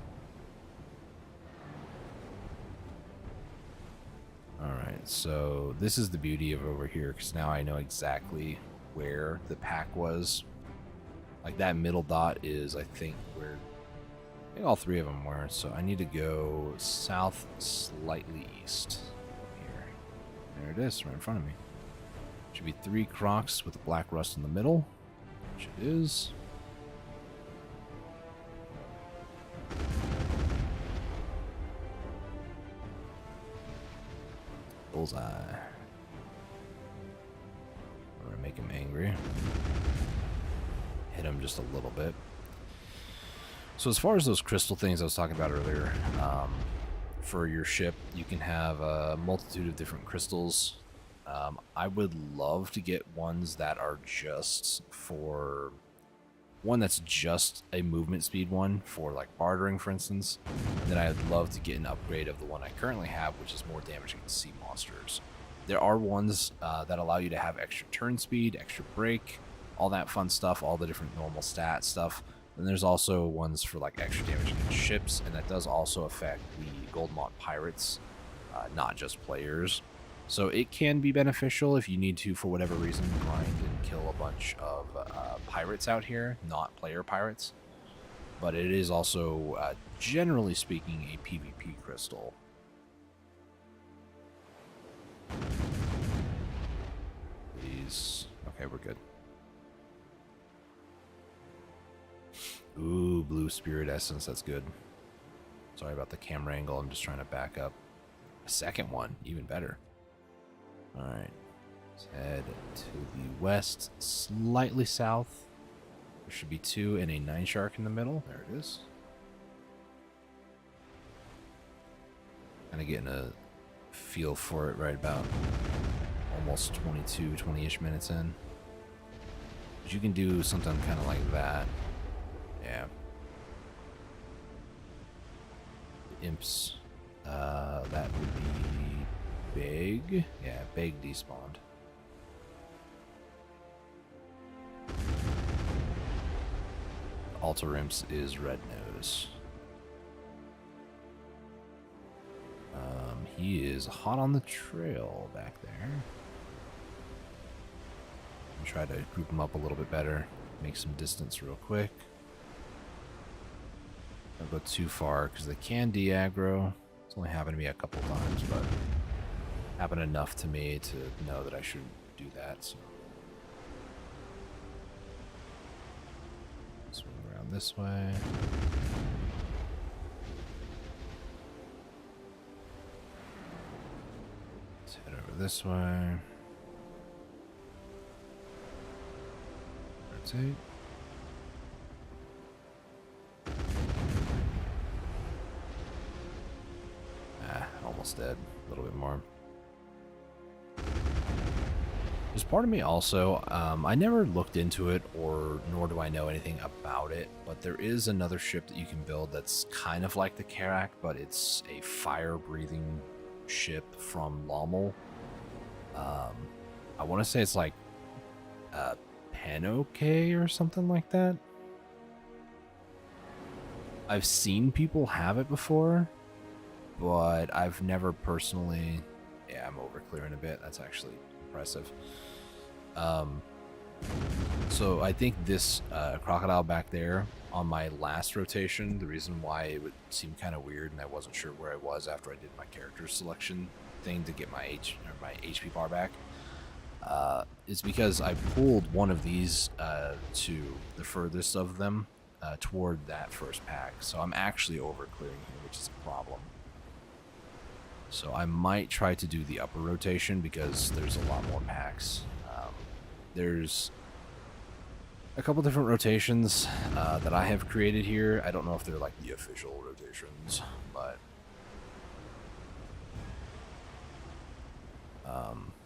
Alright, so this is the beauty of over here, because now I know exactly where the pack was. Like that middle dot is, I think, where I think all three of them were. So I need to go south, slightly east. Here. There it is, right in front of me. Should be 3 Crocs with the black rust in the middle, which it is. Bullseye. I'm gonna make him angry. Hit him just a little bit. So as far as those crystal things I was talking about earlier, for your ship, you can have a multitude of different crystals. I would love to get ones that are just for one that's just a movement speed one for like bartering, for instance. And then I'd love to get an upgrade of the one I currently have, which is more damage against sea monsters. There are ones that allow you to have extra turn speed, extra break, all that fun stuff, all the different normal stat stuff. And there's also ones for like extra damage against ships, and that does also affect the Goldmont pirates, not just players. So it can be beneficial if you need to, for whatever reason, grind and kill a bunch of pirates out here, not player pirates. But it is also, generally speaking, a PvP crystal. Please. Okay, we're good. Ooh, blue spirit essence, that's good. Sorry about the camera angle, I'm just trying to back up. A second one, even better. Alright, let's head to the west, slightly south. There should be 2 and a 9 shark in the middle. There it is. Kind of getting a feel for it right about almost 20-ish minutes in. But you can do something kind of like that. Yeah. Imps. That would be big. Yeah, big despawned. Altar Imps is Red Nose. He is hot on the trail back there. I'll try to group him up a little bit better, make some distance real quick. Don't go too far because they can de-aggro. It's only happened to me a couple times, but happened enough to me to know that I should do that. So swing around this way. Let's head over this way. Rotate. Almost dead. A little bit more. There's part of me also, I never looked into it, or nor do I know anything about it, but there is another ship that you can build that's kind of like the Carrack, but it's a fire-breathing ship from Lommel. I want to say it's like Panoke or something like that. I've seen people have it before, but I've never personally... Yeah, I'm over clearing a bit. That's actually impressive. So I think this crocodile back there on my last rotation, the reason why it would seem kind of weird and I wasn't sure where I was after I did my character selection thing to get my HP bar back, is because I pulled one of these to the furthest of them toward that first pack. So I'm actually over clearing here, which is a problem. So I might try to do the upper rotation because there's a lot more packs. There's a couple different rotations that I have created here. I don't know if they're like the official rotations, but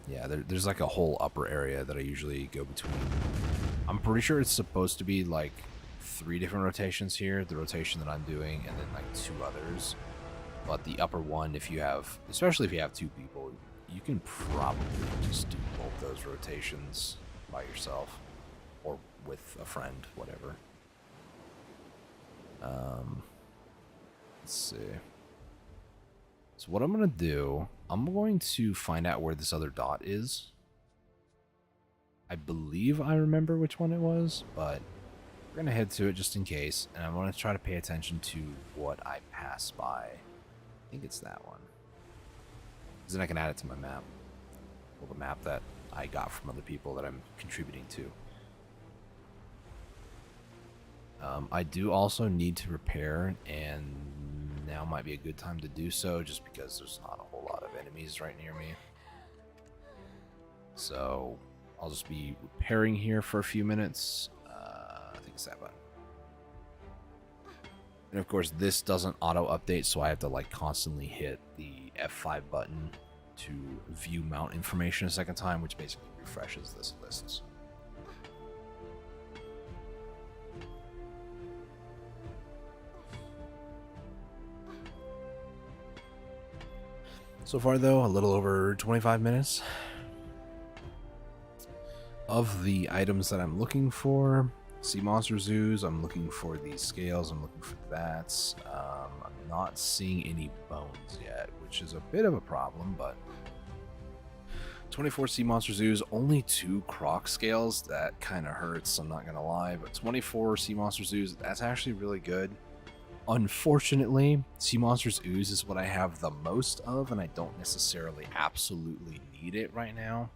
yeah, there's like a whole upper area that I usually go between. I'm pretty sure it's supposed to be like 3 different rotations here, the rotation that I'm doing, and then like 2 others. But the upper one, if you have, especially if you have 2 people, you can probably just do both those rotations by yourself or with a friend, whatever. Let's see. So what I'm going to do, I'm going to find out where this other dot is. I believe I remember which one it was, but we're going to head to it just in case. And I'm going to try to pay attention to what I pass by. I think it's that one. Because then I can add it to my map. Well, the map that I got from other people that I'm contributing to. I do also need to repair, and now might be a good time to do so, just because there's not a whole lot of enemies right near me. So I'll just be repairing here for a few minutes. I think it's that button. And of course, this doesn't auto-update, so I have to like constantly hit the F5 button to view mount information a second time, which basically refreshes this list. So far, though, a little over 25 minutes. Of the items that I'm looking for, sea monster zoos, I'm looking for these scales, I'm looking for that. I'm not seeing any bones yet, which is a bit of a problem, but 24 sea monster zoos, only 2 Crocs scales. That kind of hurts, I'm not gonna lie, but 24 sea monster zoos, that's actually really good. Unfortunately, Sea Monsters Ooze is what I have the most of, and I don't necessarily absolutely need it right now.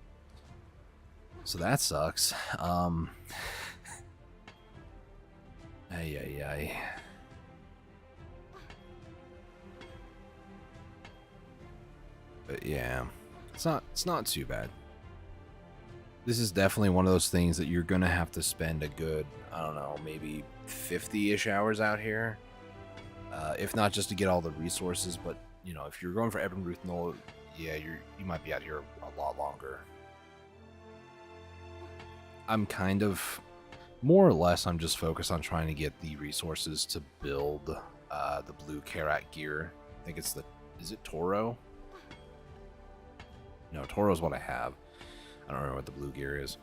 So that sucks. Ay. But yeah, it's not too bad. This is definitely one of those things that you're gonna have to spend a good, I don't know, maybe 50-ish hours out here. If not just to get all the resources, but you know, if you're going for Ebon Ruthnol, yeah, you might be out here a lot longer. I'm kind of, more or less, I'm just focused on trying to get the resources to build the blue Carrack gear. I think it's the, is it Toro? No, Toro's what I have. I don't remember what the blue gear is.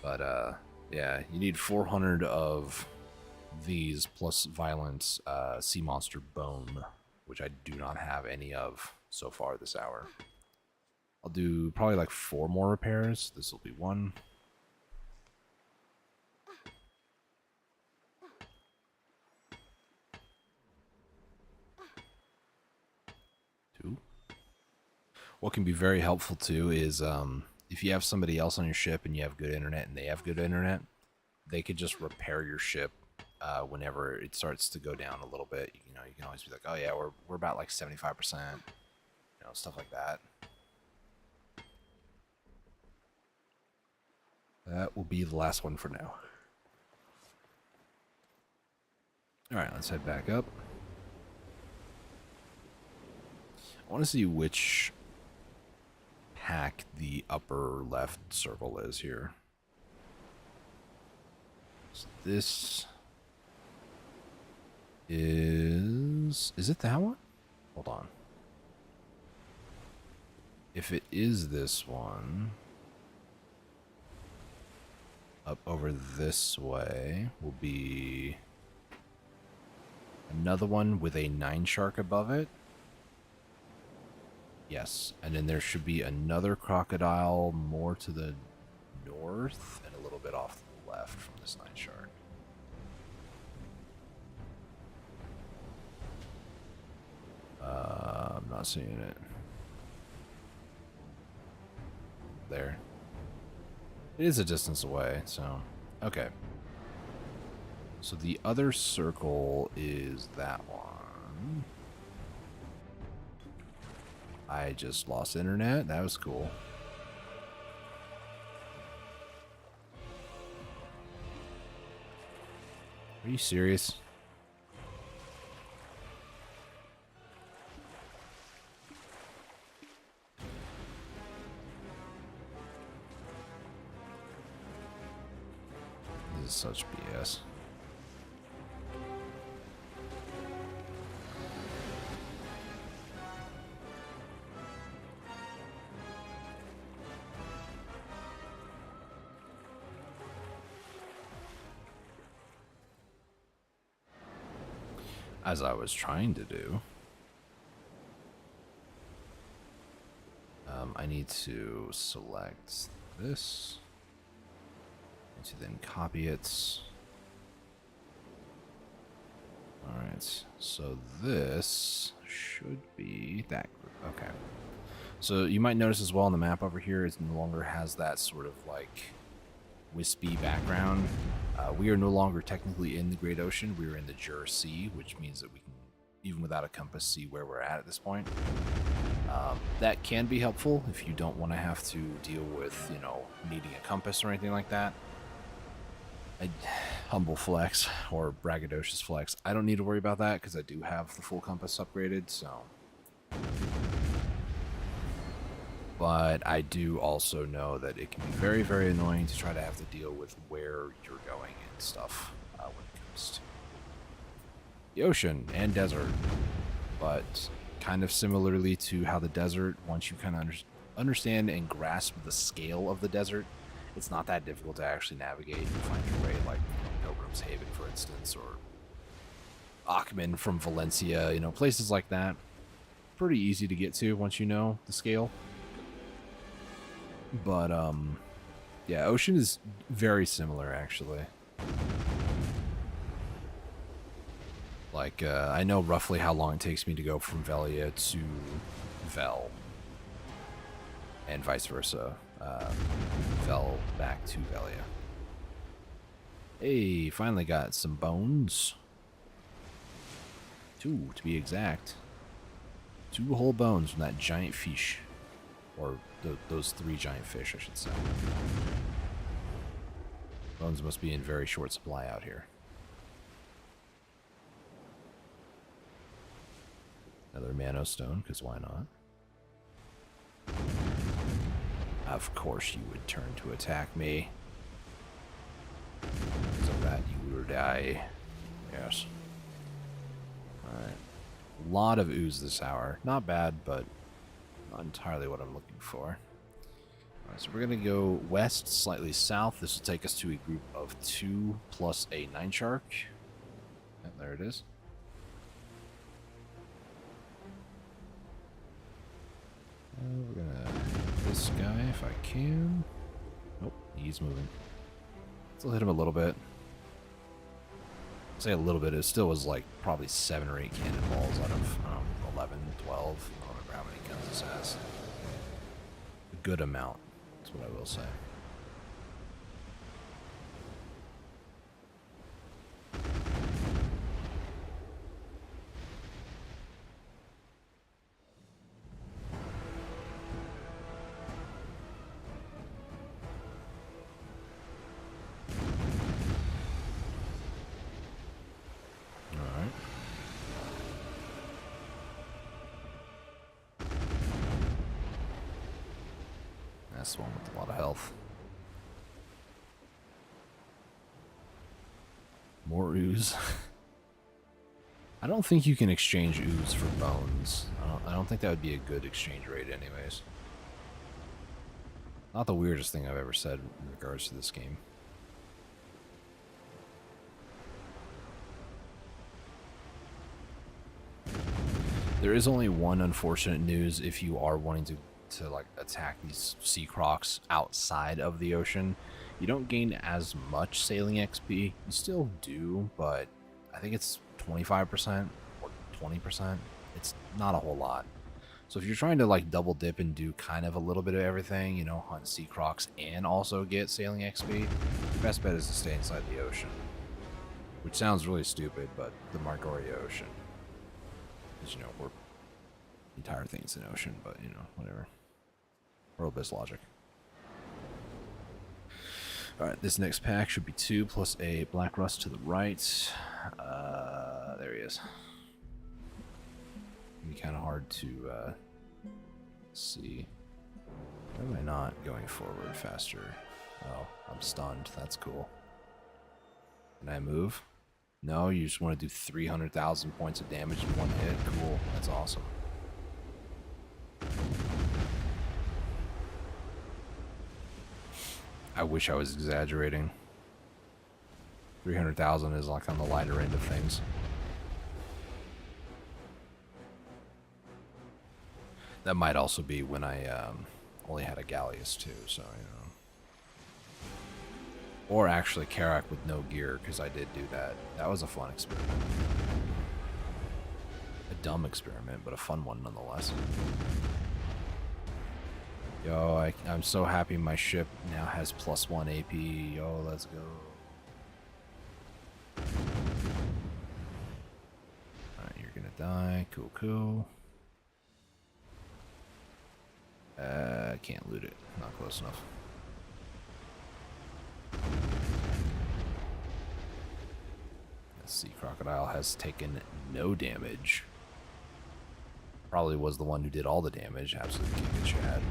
But, yeah, you need 400 of these plus Violent Sea Monster Bone, which I do not have any of so far this hour. I'll do probably like 4 more repairs. This will be 1. 2. What can be very helpful too is if you have somebody else on your ship and you have good internet and they have good internet, they could just repair your ship whenever it starts to go down a little bit. You know, you can always be like, oh yeah, we're about like 75%, you know, stuff like that. That will be the last one for now. All right, let's head back up. I want to see which pack the upper left circle is here. So this is it that one? Hold on. If it is this one, up over this way will be another one with a 9 shark above it. Yes, and then there should be another crocodile more to the north and a little bit off to the left from this 9 shark. I'm not seeing it. There. It is a distance away, so okay. So the other circle is that one. I just lost internet. That was cool. Are you serious? This is such BS. As I was trying to do. I need to select this. I need to then copy it. Alright, so this should be that group. Okay. So you might notice as well on the map over here, it no longer has that sort of like wispy background. We are no longer technically in the Great Ocean. We are in the Jura Sea, which means that we can, even without a compass, see where we're at this point. That can be helpful if you don't want to have to deal with, you know, needing a compass or anything like that. Humble flex or braggadocious flex. I don't need to worry about that because I do have the full compass upgraded, so. But I do also know that it can be very, very annoying to try to have to deal with where you're going and stuff when it comes to the ocean and desert. But kind of similarly to how the desert, once you kind of understand and grasp the scale of the desert, it's not that difficult to actually navigate and find your way, like Pilgrim's Haven, for instance, or Ackman from Valencia, you know, places like that. Pretty easy to get to once you know the scale. But, yeah, ocean is very similar, actually. Like, I know roughly how long it takes me to go from Velia to Vel. And vice versa. Vel back to Velia. Hey, finally got some bones. 2, to be exact. 2 whole bones from that giant fish. Or those 3 giant fish, I should say. Bones must be in very short supply out here. Another Mano Stone, because why not? Of course you would turn to attack me. Because of that, you would die. Yes. Alright. A lot of ooze this hour. Not bad, but not entirely what I'm looking for. Alright, so we're going to go west, slightly south. This will take us to a group of 2 plus a 9 shark. And there it is. We're going to hit this guy if I can. Nope, he's moving. Still hit him a little bit. Say a little bit, it still was like probably 7 or 8 cannonballs out of 11, 12. I don't remember how many guns this has. A good amount, that's what I will say. That's the one with a lot of health. More ooze. I don't think you can exchange ooze for bones. I don't think that would be a good exchange rate anyways. Not the weirdest thing I've ever said in regards to this game. There is only one unfortunate news if you are wanting to like attack these sea crocs outside of the ocean. You don't gain as much sailing XP. You still do, but I think it's 25% or 20%. It's not a whole lot. So if you're trying to like double dip and do kind of a little bit of everything, you know, hunt sea crocs and also get sailing XP, your best bet is to stay inside the ocean. Which sounds really stupid, but the Margoria Ocean. Because, you know, the entire thing's an ocean, but, you know, whatever. World-based logic. Alright, this next pack should be 2 plus a black rust to the right. There he is. It'd be kind of hard to see. Why am I not going forward faster? Oh, I'm stunned. That's cool. Can I move? No, you just want to do 300,000 points of damage in one hit? Cool. That's awesome. I wish I was exaggerating. 300,000 is like on the lighter end of things. That might also be when I only had a Galleus too, so, you know. Or actually Carrack with no gear, because I did do that. That was a fun experiment. A dumb experiment, but a fun one nonetheless. Yo, I'm so happy my ship now has +1 AP. Yo, let's go. Alright, you're gonna die. Cool, cool. Can't loot it. Not close enough. The sea crocodile has taken no damage. Probably was the one who did all the damage. Absolute king of Chad.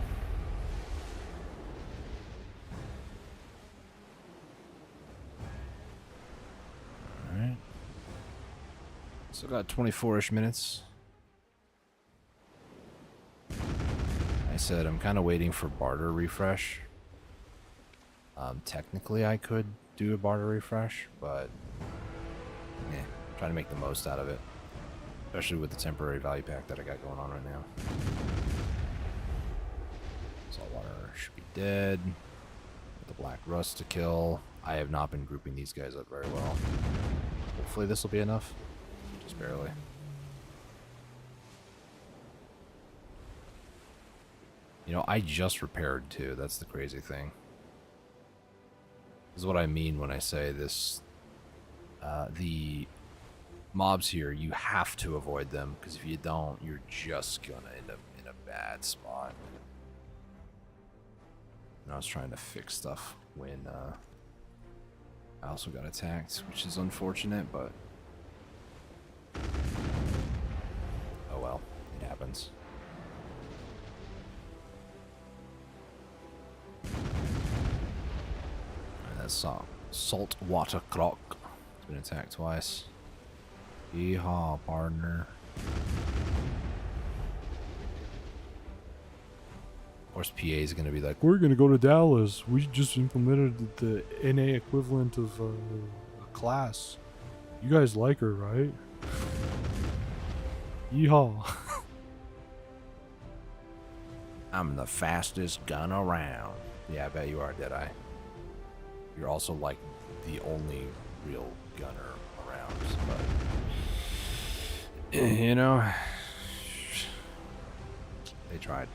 Alright. Still got 24-ish minutes. I said I'm kind of waiting for barter refresh. Technically I could do a barter refresh, but yeah, trying to make the most out of it. Especially with the temporary value pack that I got going on right now. Saltwater should be dead. With the black rust to kill. I have not been grouping these guys up very well. Hopefully this will be enough. Just barely. You know, I just repaired too. That's the crazy thing. This is what I mean when I say this. The mobs here, you have to avoid them, because if you don't, you're just gonna end up in a bad spot. And I was trying to fix stuff when I also got attacked, which is unfortunate, but oh well. happens. And that's saltwater croc. It's been attacked twice. Yeehaw, partner. Of course, PA is going to be like, we're going to go to Dallas. We just implemented the NA equivalent of a class. You guys like her, right? Yeehaw. I'm the fastest gun around. Yeah, I bet you are, Deadeye. You're also like the only real gunner around, but you know, they tried.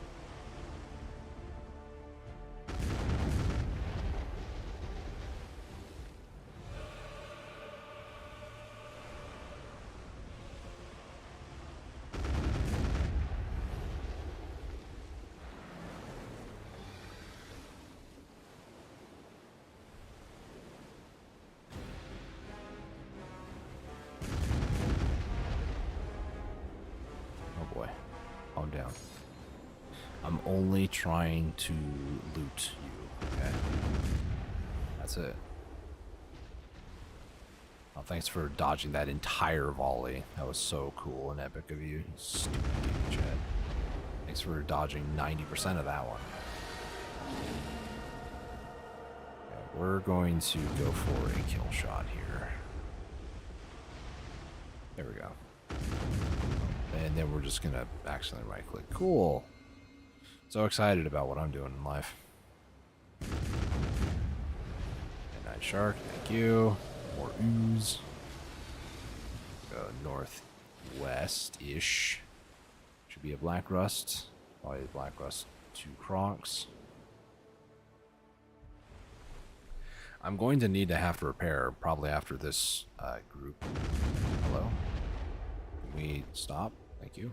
Calm down. I'm only trying to loot you, okay? That's it. Oh, thanks for dodging that entire volley. That was so cool and epic of you. Stupid Chat. Thanks for dodging 90% of that one. Okay, we're going to go for a kill shot here. There we go. And then we're just gonna accidentally right click. Cool. So excited about what I'm doing in life. And Night Shark, thank you. More ooze. Go northwest-ish. Should be a black rust. Probably black rust 2 Crocs. I'm going to need to have to repair probably after this group. Hello? Can we stop? Thank you.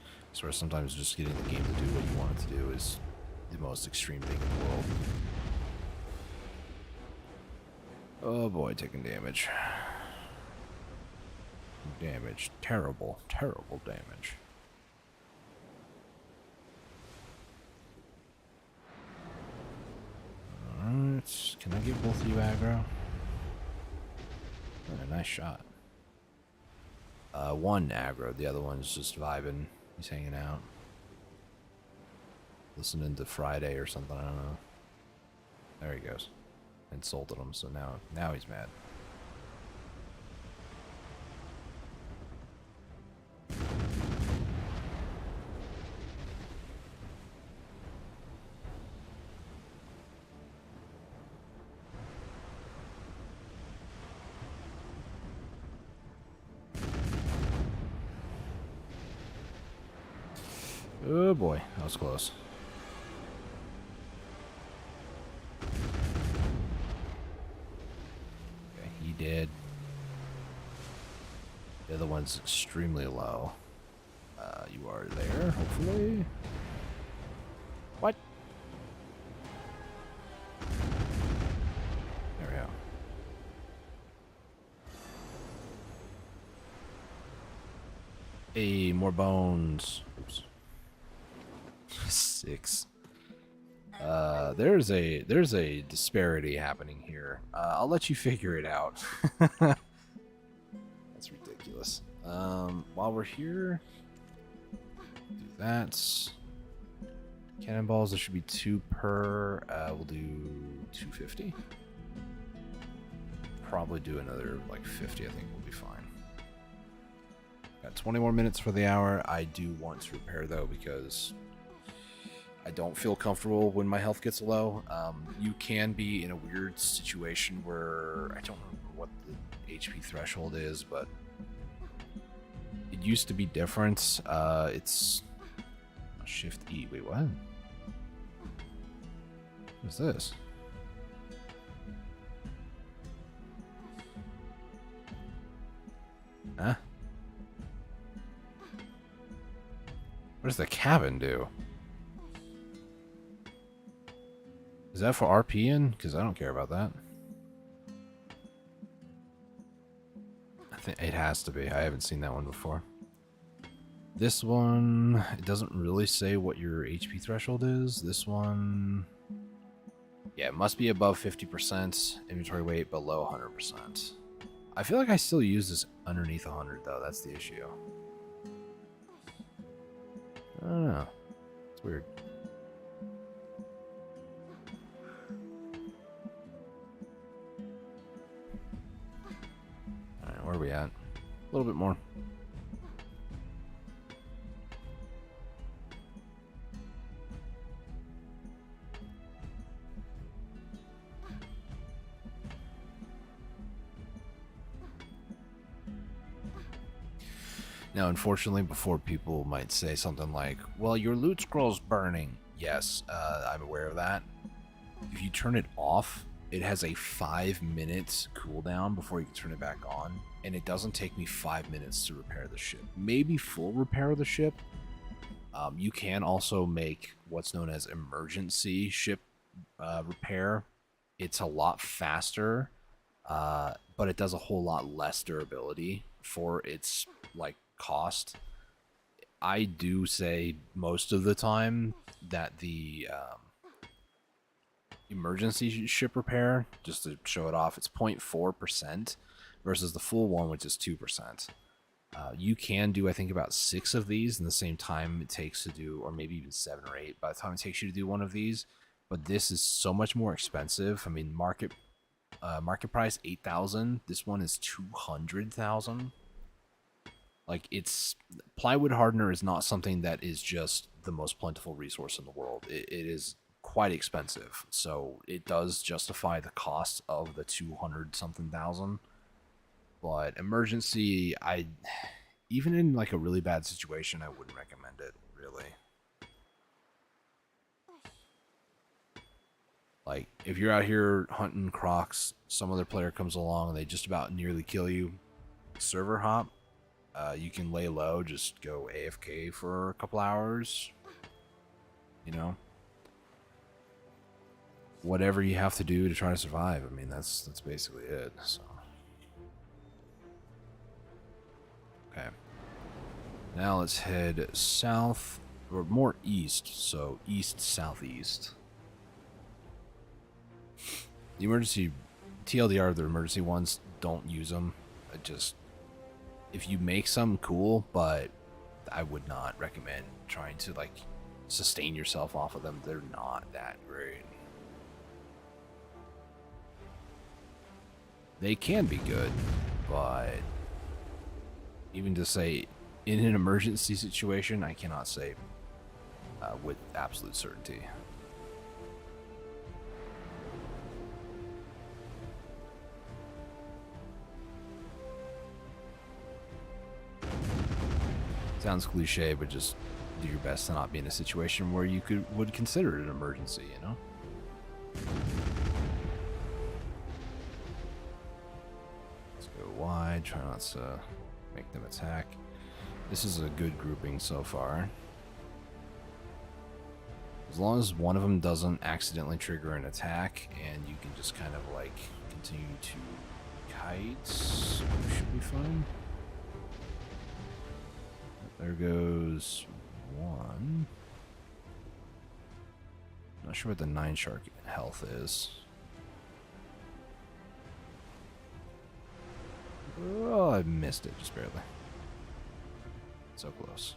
I swear sometimes just getting the game to do what you want it to do is the most extreme thing in the world. Oh boy, taking damage. Damage. Terrible, terrible damage. Alright, can I get both of you aggro? Oh, nice shot. One aggro, the other one's just vibing. He's hanging out. Listening to Friday or something, I don't know. There he goes. Insulted him, so now he's mad. Oh boy, that was close. Okay, he did. The other one's extremely low. You are there, hopefully. What? There we go. Hey, more bones. Oops. 6. There's a disparity happening here. I'll let you figure it out. That's ridiculous. While we're here, do that. Cannonballs, there should be 2 per. We'll do 250. Probably do another like 50. I think we'll be fine. Got 20 more minutes for the hour. I do want to repair though because I don't feel comfortable when my health gets low. You can be in a weird situation where I don't remember what the HP threshold is, but it used to be different. It's Shift E. Wait, what? What is this? Huh? What does the cabin do? Is that for RPing? Because I don't care about that. I think it has to be. I haven't seen that one before. This one, it doesn't really say what your HP threshold is. This one, yeah, it must be above 50%. Inventory weight below 100%. I feel like I still use this underneath 100 though. That's the issue. I don't know. It's weird. Alright, where are we at? A little bit more. Now, unfortunately, before people might say something like, well, your loot scroll's burning. Yes, I'm aware of that. If you turn it off, it has a 5-minute cooldown before you can turn it back on, and it doesn't take me 5 minutes to repair the ship. Maybe full repair of the ship. You can also make what's known as emergency ship repair. It's a lot faster, but it does a whole lot less durability for its like cost. I do say most of the time that the emergency ship repair, just to show it off, it's 0.4% versus the full one, which is 2%. You can do, I think, about 6 of these in the same time it takes to do, or maybe even 7 or 8 by the time it takes you to do one of these. But this is so much more expensive. I mean, market price 8,000. This one is 200,000. Like, it's plywood hardener is not something that is just the most plentiful resource in the world. It is quite expensive, so it does justify the cost of the 200 something thousand. But emergency, even in like a really bad situation, I wouldn't recommend it, really. Like, if you're out here hunting Crocs, some other player comes along and they just about nearly kill you, server hop. You can lay low, just go AFK for a couple hours. You know? Whatever you have to do to try to survive. I mean, that's basically it, so. Okay. Now let's head south, or more east, so east-southeast. The emergency, TLDR, the emergency ones, don't use them. If you make some, cool, but I would not recommend trying to, like, sustain yourself off of them. They're not that great. They can be good, but even to say in an emergency situation, I cannot say with absolute certainty. Sounds cliche, but just do your best to not be in a situation where you would consider it an emergency, you know? Let's go wide, try not to make them attack. This is a good grouping so far. As long as one of them doesn't accidentally trigger an attack and you can just kind of like continue to kite, you should be fine. There goes one. Not sure what the 9 shark health is. Oh, I missed it just barely. So close.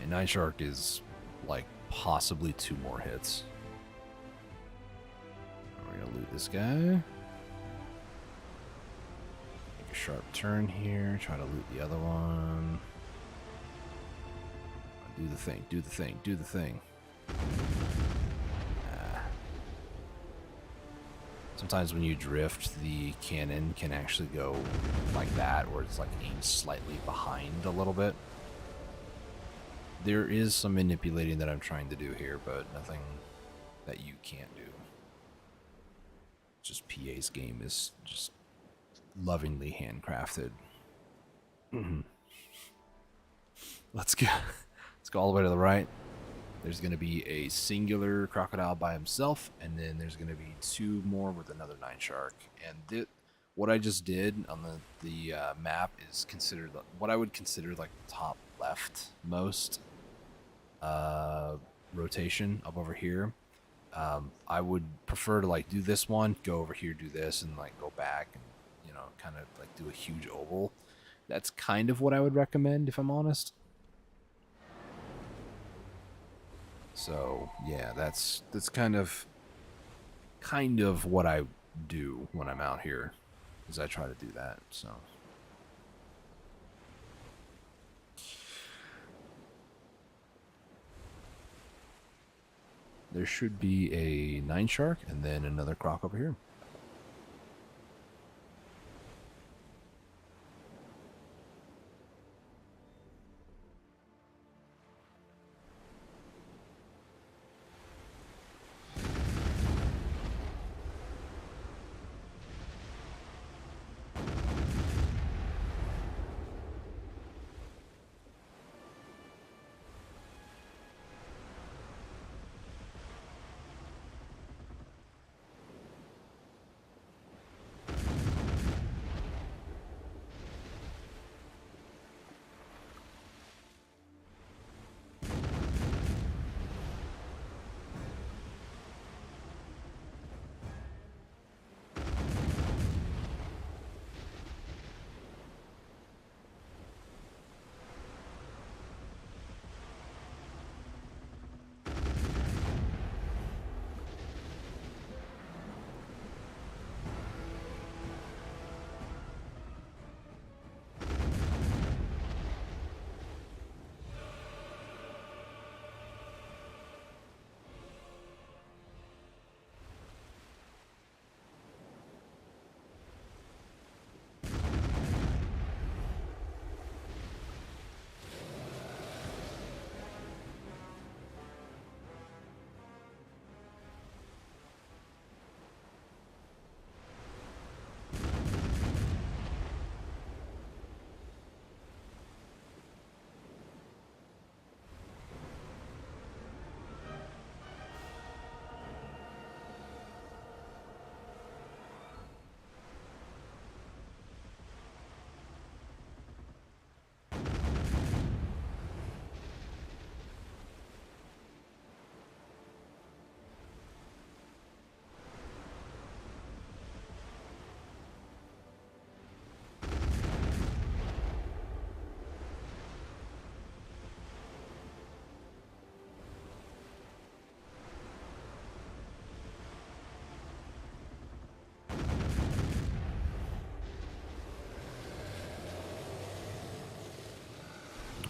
And 9 shark is like possibly 2 more hits. We're gonna loot this guy. Sharp turn here, try to loot the other one. Do the thing, do the thing, do the thing. Sometimes when you drift, the cannon can actually go like that, or it's like aimed slightly behind a little bit. There is some manipulating that I'm trying to do here, but nothing that you can't do. Just PA's game is just lovingly handcrafted. Let's go all the way to the right. There's going to be a singular crocodile by himself, and then there's going to be 2 more with another 9 shark. And what I just did on the map is considered what I would consider like top left most rotation up over here. I would prefer to like do this one, go over here, do this, and like go back and kind of like do a huge oval. That's kind of what I would recommend if I'm honest. So yeah, that's kind of what I do when I'm out here, is I try to do that. So there should be a 9 shark and then another croc over here.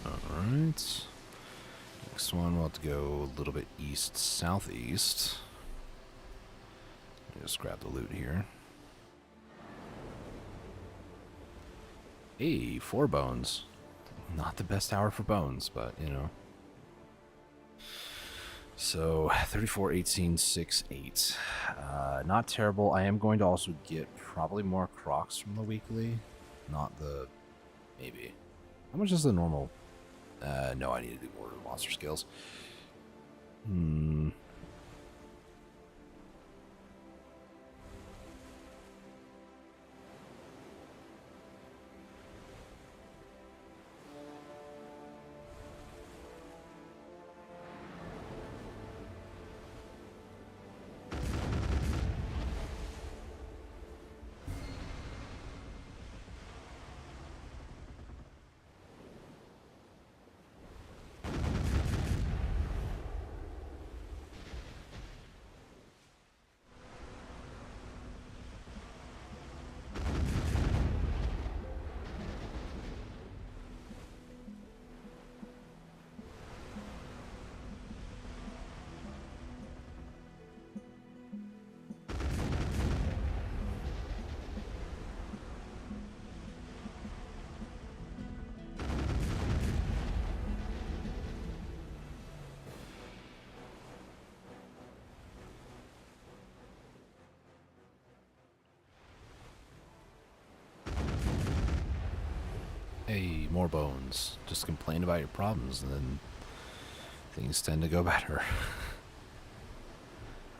Alright. Next one, we'll have to go a little bit east-southeast. Just grab the loot here. Hey, 4 bones. Not the best tower for bones, but, So, 34, 18, 6, 8. Not terrible. I am going to also get probably more Crocs from the weekly. Not the... maybe. How much is the normal... no, I need to do more monster skills. Hey, more bones. Just complain about your problems and then things tend to go better.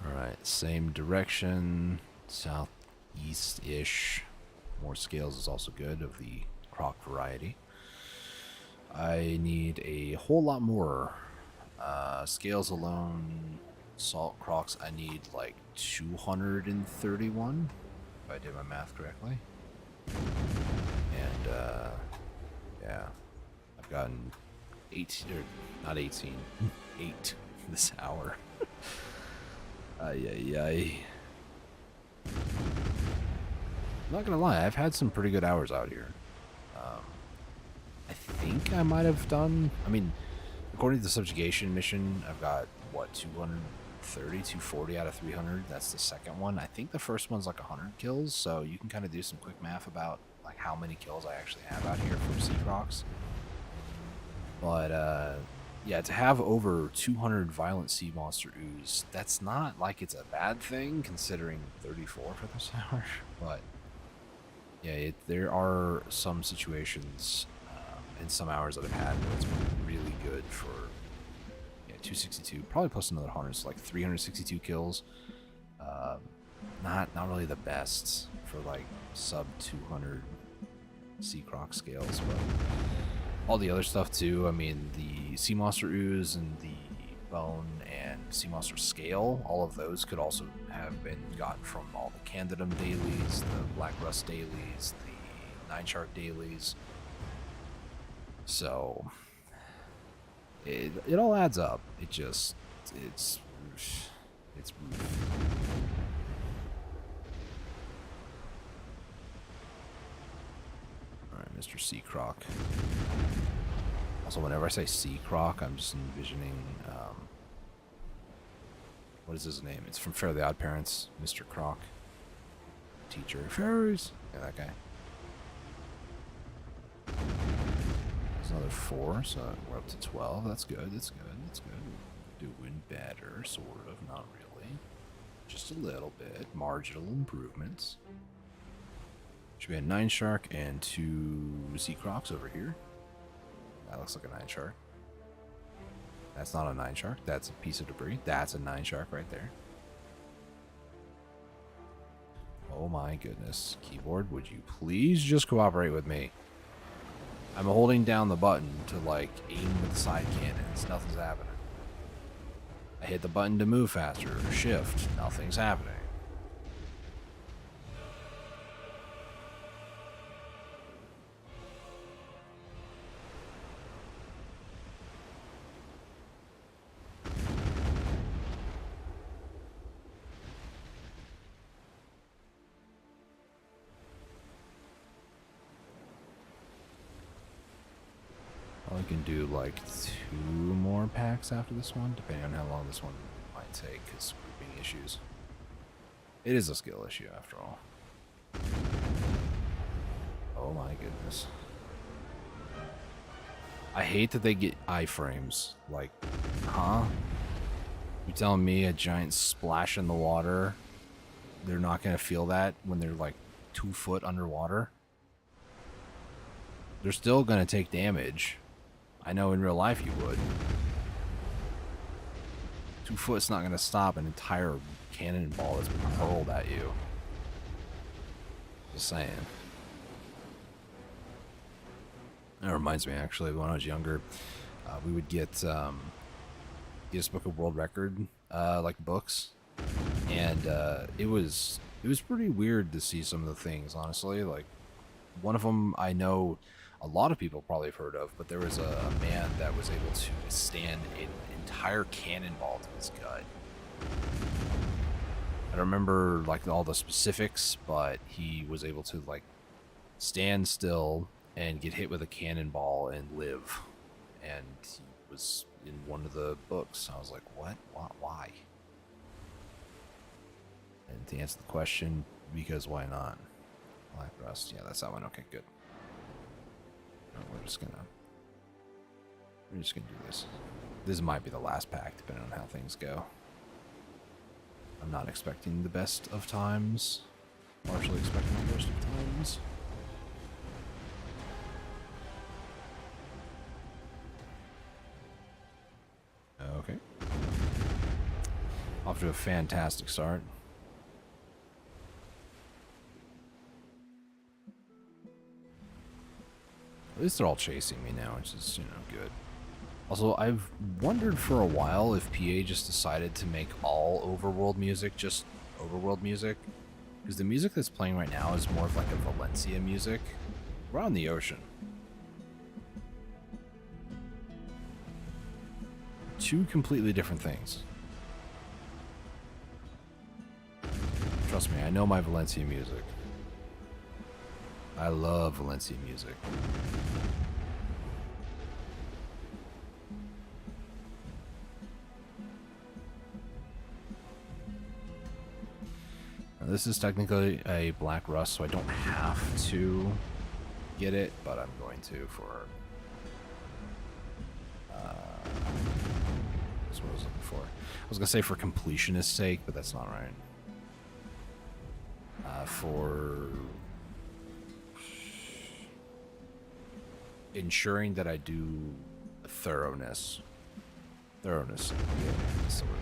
Alright, same direction, southeast-ish. More scales is also good of the Croc variety. I need a whole lot more. Scales alone, salt Crocs, I need like 231, if I did my math correctly. And, yeah, I've gotten 18, or not 18, 8 this hour. Ay. Not gonna lie, I've had some pretty good hours out here. I think I might have done, I mean, according to the subjugation mission, I've got, what, 230, 240 out of 300. That's the second one. I think the first one's like 100 kills, so you can kind of do some quick math about like how many kills I actually have out here from Sea Crocs. But, yeah, to have over 200 violent sea monster ooze, that's not like it's a bad thing, considering 34 for this hour. But, yeah, there are some situations in some hours that I've had where it's been really good for, yeah, 262, probably plus another 100, so like 362 kills. Not really the best for like sub 200 Sea Croc scales, but all the other stuff too. I mean, the Sea Monster Ooze and the Bone and Sea Monster Scale, all of those could also have been gotten from all the Candidum dailies, the Black Rust dailies, the Nine Shark dailies. So it all adds up. It's Alright, Mr. Sea Croc. Also, whenever I say Sea Croc, I'm just envisioning, what is his name? It's from Fairly Odd Parents, Mr. Croc. Teacher. Fairies! Yeah, that guy. There's another 4, so we're up to 12. That's good, that's good, that's good. Doing better, sort of, not really. Just a little bit. Marginal improvements. Should be a 9 Shark and 2 Sea Crocs over here. That looks like a 9 Shark. That's not a 9 Shark. That's a piece of debris. That's a 9 Shark right there. Oh my goodness. Keyboard, would you please just cooperate with me? I'm holding down the button to, like, aim with the side cannons. Nothing's happening. I hit the button to move faster. Shift. Nothing's happening. I can do like 2 more packs after this one, depending on how long this one might take, because grouping issues. It is a skill issue after all. Oh my goodness. I hate that they get iframes. Like, huh? You telling me a giant splash in the water, they're not going to feel that when they're like 2 foot underwater? They're still going to take damage. I know in real life you would. 2 foot's not going to stop an entire cannonball that's been hurled at you. Just saying. That reminds me, actually, when I was younger, we would get Guinness Book of World Record like books, and it was pretty weird to see some of the things. Honestly, like one of them I know a lot of people probably have heard of, but there was a man that was able to withstand an entire cannonball to his gut. I don't remember like all the specifics, but he was able to like stand still and get hit with a cannonball and live. And he was in one of the books. I was like, what? Why? And to answer the question, because why not? Black Rust. Yeah, that's that one. Okay, good. We're just gonna do this. This might be the last pack, depending on how things go. I'm not expecting the best of times. Partially expecting the worst of times. Off to a fantastic start. At least they're all chasing me now, which is, good. Also, I've wondered for a while if PA just decided to make all overworld music just overworld music. Because the music that's playing right now is more of like a Valencia music. We're on the ocean. Two completely different things. Trust me, I know my Valencia music. I love Valencia music. Now, this is technically a black rust, so I don't have to get it, but I'm going to for... that's what I was looking for. I was going to say for completionist sake, but that's not right. For ensuring that I do thoroughness. Thoroughness. Yeah, that's the word.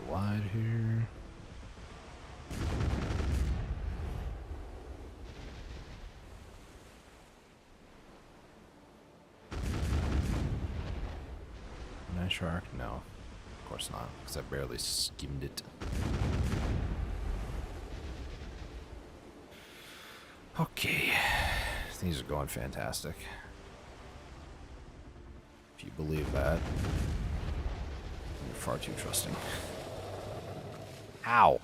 Wide here. Night shark? No, of course not, because I barely skimmed it. Okay, things are going fantastic. If you believe that, you're far too trusting. Ow.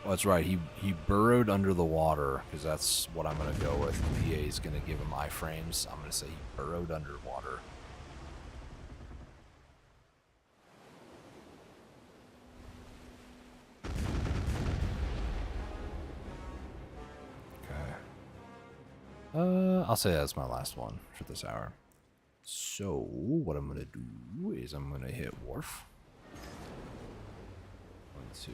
Well, that's right. He burrowed under the water, because that's what I'm going to go with. The PA is going to give him iframes. I'm going to say he burrowed underwater. Okay. I'll say that's my last one for this hour. So, what I'm going to do is I'm going to hit Wharf. 1, 2.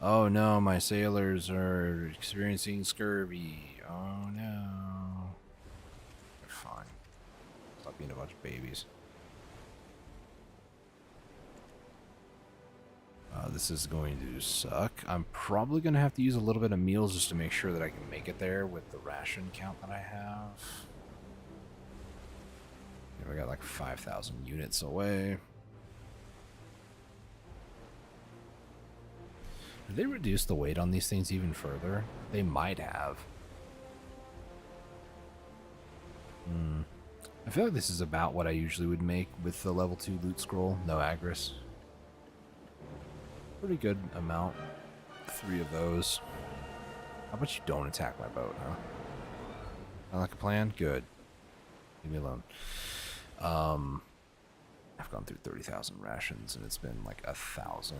Oh no, my sailors are experiencing scurvy. Oh no. They're fine. Stop being a bunch of babies. This is going to suck. I'm probably going to have to use a little bit of meals just to make sure that I can make it there with the ration count that I have. I got like 5,000 units away. Did they reduce the weight on these things even further? They might have. I feel like this is about what I usually would make with the level 2 loot scroll. No Agris. Pretty good amount. 3 of those. How about you don't attack my boat, huh? Sound like a plan? Good. Leave me alone. I've gone through 30,000 rations and it's been like 1,000.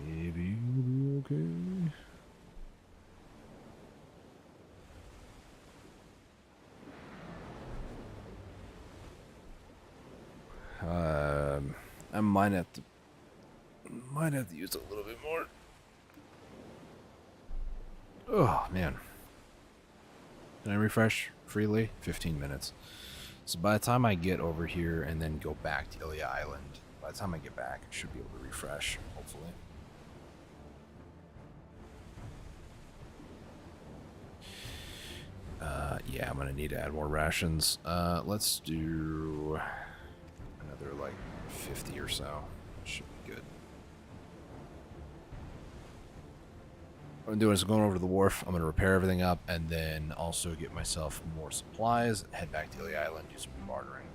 Maybe we'll be okay. I might have to use a little bit more. Oh man. Can I refresh freely? 15 minutes. So by the time I get over here and then go back to Ilya Island, by the time I get back, I should be able to refresh, hopefully. Yeah, I'm gonna need to add more rations. Let's do another like 50 or so. Should be good. What I'm doing is going over to the wharf. I'm going to repair everything up and then also get myself more supplies, head back to Ilya Island, do some bartering.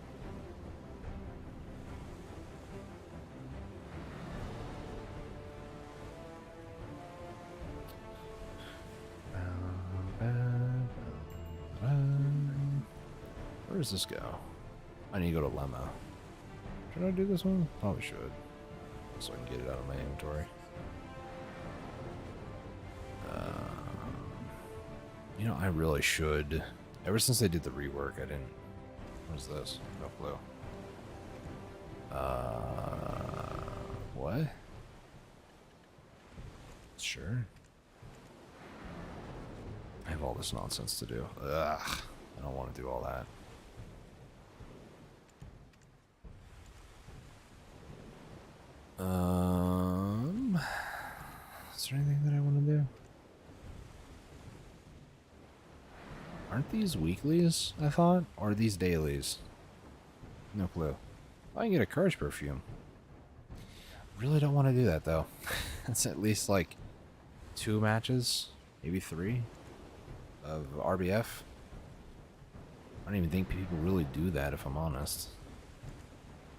Where does this go? I need to go to Lemma. Should I do this one? Probably should. So I can get it out of my inventory. You know, I really should. Ever since they did the rework, I didn't. What is this? No clue. What? Sure. I have all this nonsense to do. Ugh. I don't want to do all that. Is there anything that I want to do? Aren't these weeklies, I thought? Or are these dailies? No clue. I can get a Courage perfume. Really don't want to do that, though. That's at least, like, 2 matches, maybe 3, of RBF. I don't even think people really do that, if I'm honest.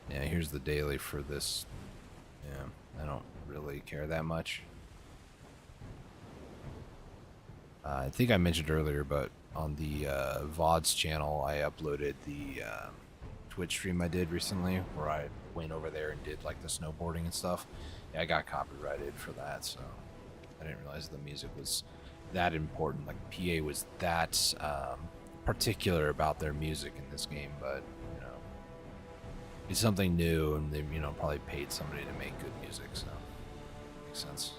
Yeah, here's the daily for this. Yeah, I don't really care that much. I think I mentioned earlier, but on the VODs channel, I uploaded the Twitch stream I did recently, where I went over there and did like the snowboarding and stuff. Yeah, I got copyrighted for that, so I didn't realize the music was that important. Like PA was that particular about their music in this game, but you know, it's something new, and they probably paid somebody to make good music, so makes sense.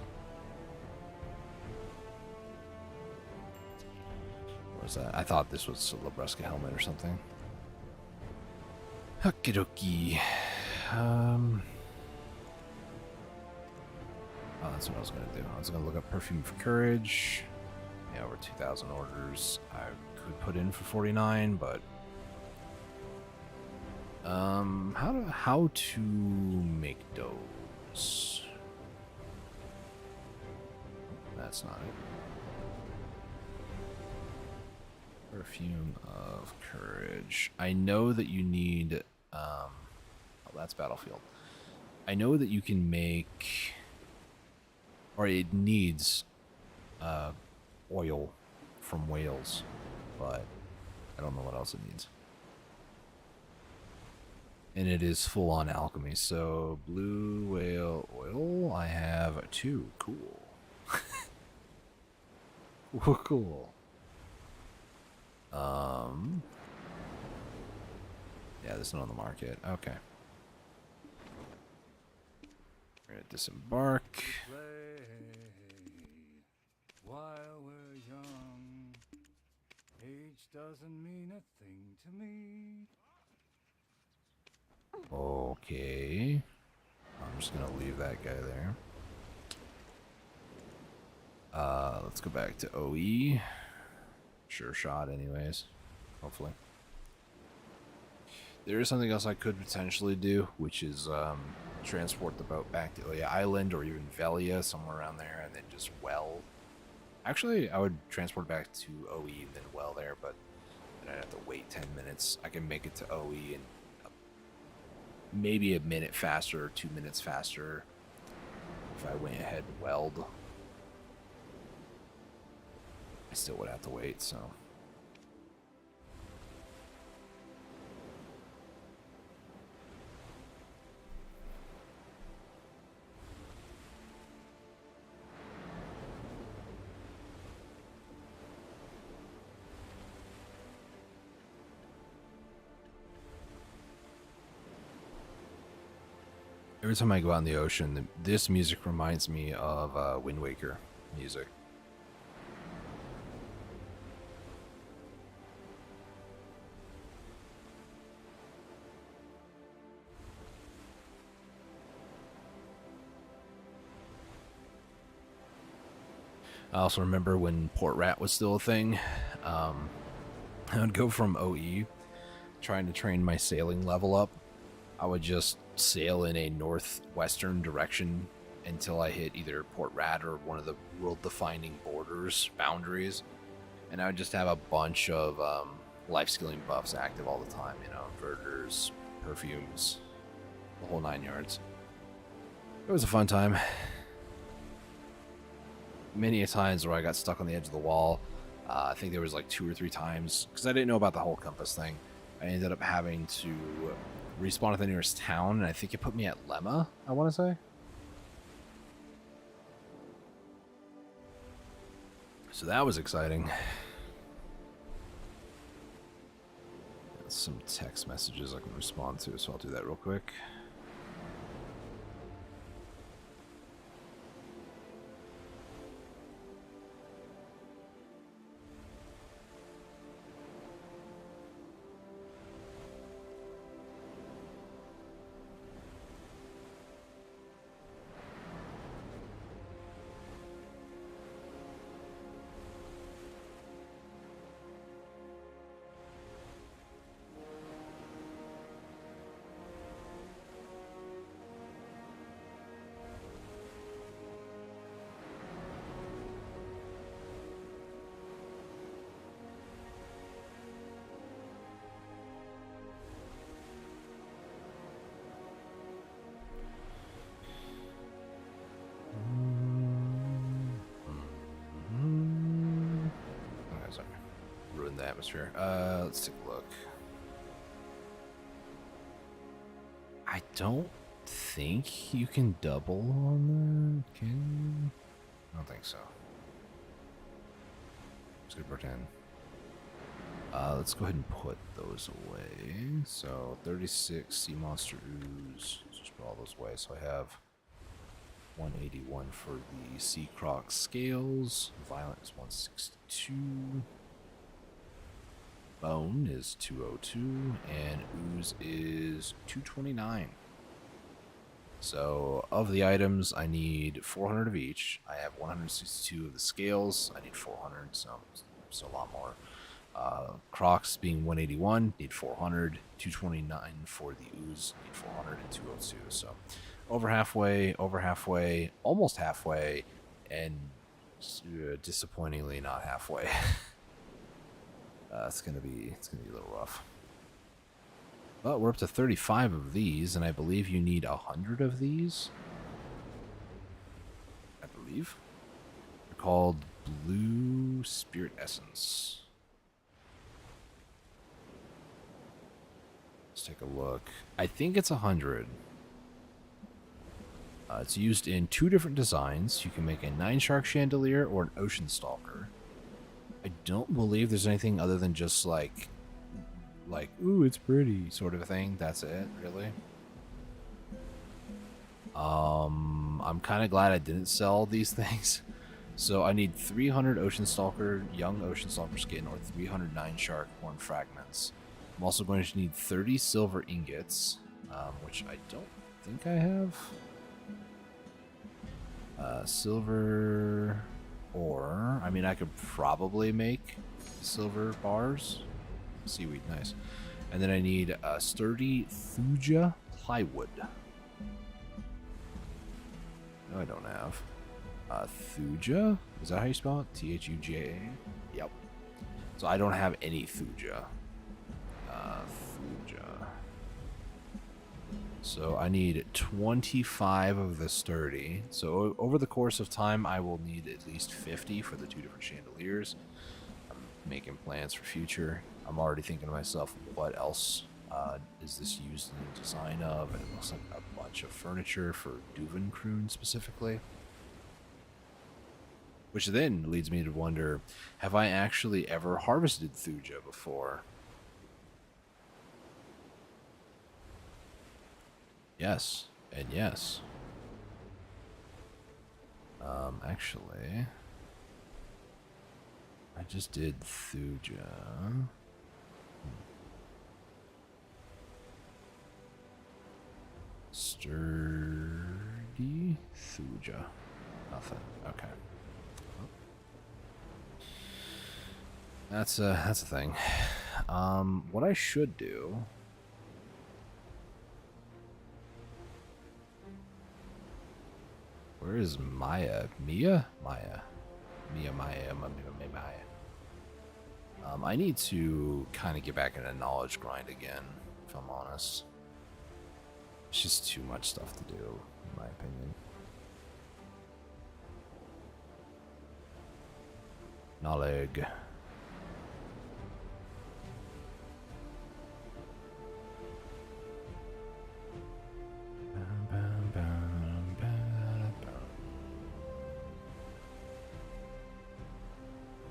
What was that? I thought this was a Labreska helmet or something. Okie dokie. Oh, that's what I was gonna do. I was gonna look up perfume for courage. Yeah, over 2,000 orders. I could put in for 49, but how to make those? That's not it. Perfume of courage. I know that you need. Oh, that's Battlefield. I know that you can make, or it needs, oil from whales, but I don't know what else it needs. And it is full on alchemy. So blue whale oil. I have 2. Cool. Cool. Yeah, this is not on the market. Okay. We're gonna disembark. While we're young, age doesn't mean a thing to me. Okay. I'm just gonna leave that guy there. Let's go back to OE. Sure shot anyways. Hopefully. There is something else I could potentially do, which is transport the boat back to Ilya Island or even Velia, somewhere around there, and then just well. Actually, I would transport back to OE and then well there, but then I'd have to wait 10 minutes. I can make it to OE in maybe a minute faster or 2 minutes faster if I went ahead and weld. I still would have to wait, so. Every time I go out in the ocean, this music reminds me of Wind Waker music. I also remember when Port Rat was still a thing. I would go from OE, trying to train my sailing level up. I would just sail in a northwestern direction until I hit either Port Rat or one of the world-defining boundaries, and I would just have a bunch of life skilling buffs active all the time. You know, inverters, perfumes, the whole 9 yards. It was a fun time. Many a times where I got stuck on the edge of the wall. I think there was like 2 or 3 times, because I didn't know about the whole compass thing. I ended up having to respawn at the nearest town, and I think it put me at Lemma, I want to say. So that was exciting. Some text messages I can respond to, so I'll do that real quick. Okay, sorry. Ruined the atmosphere. Let's take a look. I don't think you can double on that. Can you? I don't think so. Let's go pretend. Let's go ahead and put those away. So 36 Sea Monster Ooze. Let's just put all those away. So I have 181 for the Sea Crocs scales. Violent is 162. Bone is 202. And Ooze is 229. So of the items, I need 400 of each. I have 162 of the scales. I need 400, so it's a lot more. Crocs being 181, need 400. 229 for the Ooze, need 400, and 202. So over halfway, almost halfway, and disappointingly not halfway. It's gonna be a little rough. But we're up to 35 of these, and I believe you need 100 of these. I believe. They're called Blue Spirit Essence. Let's take a look. I think it's 100. It's used in 2 different designs. You can make a 9-shark chandelier or an ocean stalker. I don't believe there's anything other than just like, ooh, it's pretty sort of a thing. That's it, really. I'm kind of glad I didn't sell these things. So I need 300 ocean stalker, young ocean stalker skin, or 300 9-shark horn fragments. I'm also going to need 30 silver ingots, which I don't think I have. Silver ore. I mean, I could probably make silver bars. Seaweed, nice. And then I need sturdy thuja plywood. No, I don't have. Thuja? Is that how you spell it? Thuja? Yep. So I don't have any thuja. Thuja. So I need 25 of the sturdy. So over the course of time, I will need at least 50 for the 2 different chandeliers. I'm making plans for future. I'm already thinking to myself, what else is this used in the design of? And it looks like a bunch of furniture for Duvenkroon specifically. Which then leads me to wonder, have I actually ever harvested thuja before? Yes, and yes. Actually, I just did thuja. Sturdy thuja. Nothing. Okay. That's a thing. What I should do. Where is Maya? Mia? Maya. Mia. I need to kind of get back into knowledge grind again, if I'm honest. It's just too much stuff to do, in my opinion. Knowledge.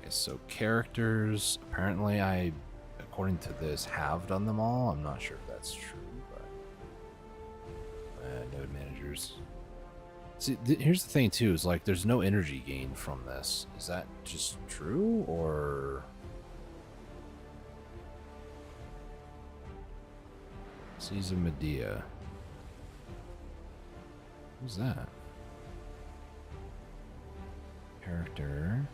Okay, so characters. Apparently, I, according to this, have done them all. I'm not sure if that's true, but node managers. See, here's the thing too: is like there's no energy gain from this. Is that just true, or? Seas of Medea. Who's that? Character.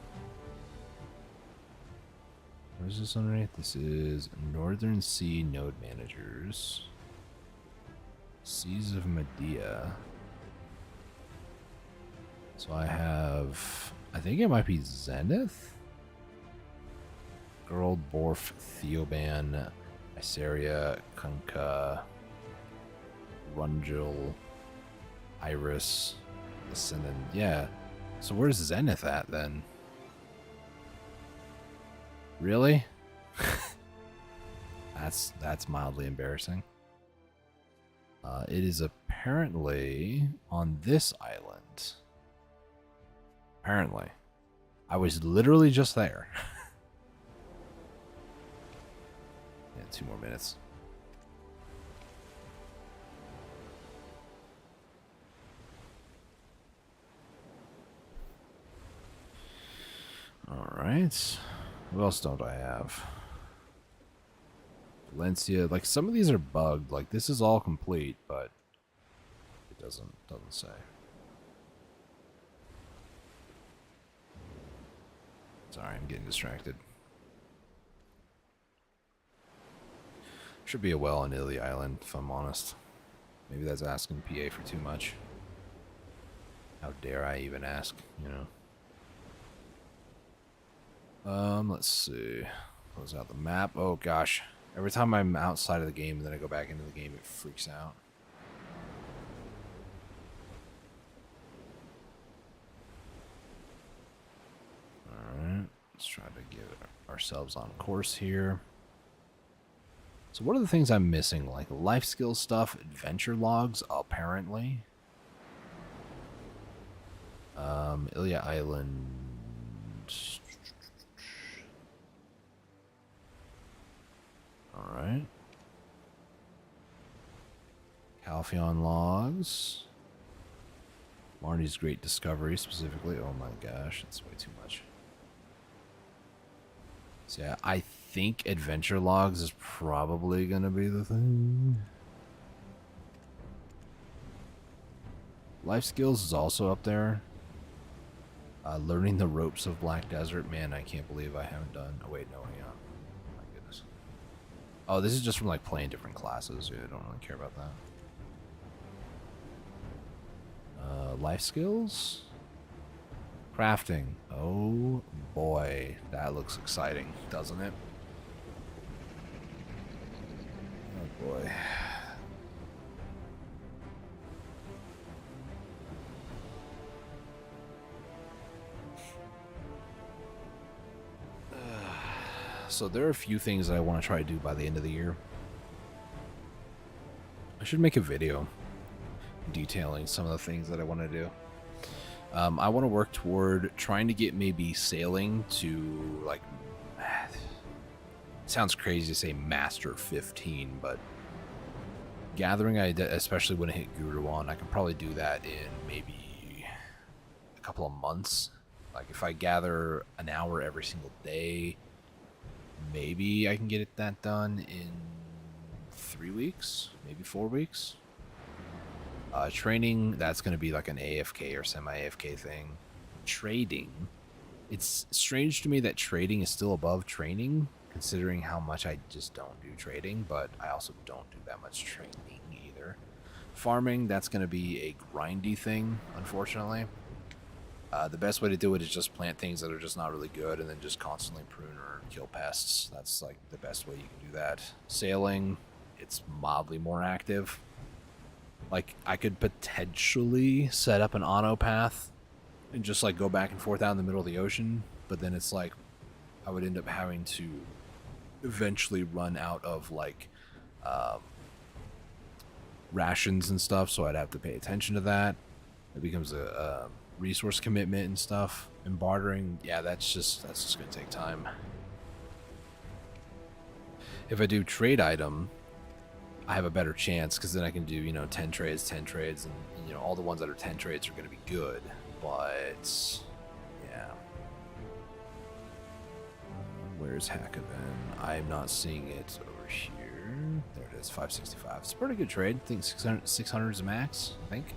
What is this underneath? This is Northern Sea Node Managers. Seas of Medea. So I have, I think it might be Zenith? Gerald, Borf, Theoban, Iseria, Kunkka, Rungil, Iris, Ascendant. Yeah. So where's Zenith at then? Really? That's mildly embarrassing. It is apparently on this island. Apparently. I was literally just there. Yeah, 2 more minutes. Alright. What else don't I have? Valencia. Like, some of these are bugged. Like, this is all complete, but it doesn't say. Sorry, I'm getting distracted. Should be a well on Italy Island, if I'm honest. Maybe that's asking PA for too much. How dare I even ask, you know? Let's see. Close out the map. Oh gosh. Every time I'm outside of the game and then I go back into the game, it freaks out. Alright. Let's try to get ourselves on course here. So what are the things I'm missing? Like life skill stuff, adventure logs, apparently. Ilia Island. Alright. Calpheon logs. Marnie's Great Discovery specifically. Oh my gosh, that's way too much. So yeah, I think adventure logs is probably gonna be the thing. Life skills is also up there. Learning the ropes of Black Desert. Man, I can't believe I haven't done. Oh wait, no, hang on. My goodness. Oh, this is just from like playing different classes. Yeah, I don't really care about that. Life skills. Crafting. Oh boy, that looks exciting, doesn't it? Oh boy. So there are a few things that I want to try to do by the end of the year. I should make a video detailing some of the things that I want to do. I want to work toward trying to get maybe sailing to, like, it sounds crazy to say Master 15, but gathering, especially when I hit Guru on, I can probably do that in maybe a couple of months. Like, if I gather an hour every single day, maybe I can get that done in 3 weeks, maybe 4 weeks. Training, that's going to be like an AFK or semi-AFK thing. Trading, it's strange to me that trading is still above training, considering how much I just don't do trading, but I also don't do that much training either. Farming, that's going to be a grindy thing, unfortunately. The best way to do it is just plant things that are just not really good and then just constantly prune or kill pests. That's like the best way you can do that. Sailing, it's mildly more active. Like, I could potentially set up an auto path and just like go back and forth out in the middle of the ocean, but then it's like I would end up having to eventually run out of like rations and stuff, so I'd have to pay attention to that. It becomes a resource commitment and stuff and bartering, yeah, that's just gonna take time. If I do trade item, I have a better chance because then I can do, you know, 10 trades, and you know, all the ones that are 10 trades are gonna be good. But yeah. Where's Hackavin? I'm not seeing it over here. There it is, 565. It's a pretty good trade. I think 600 is max, I think.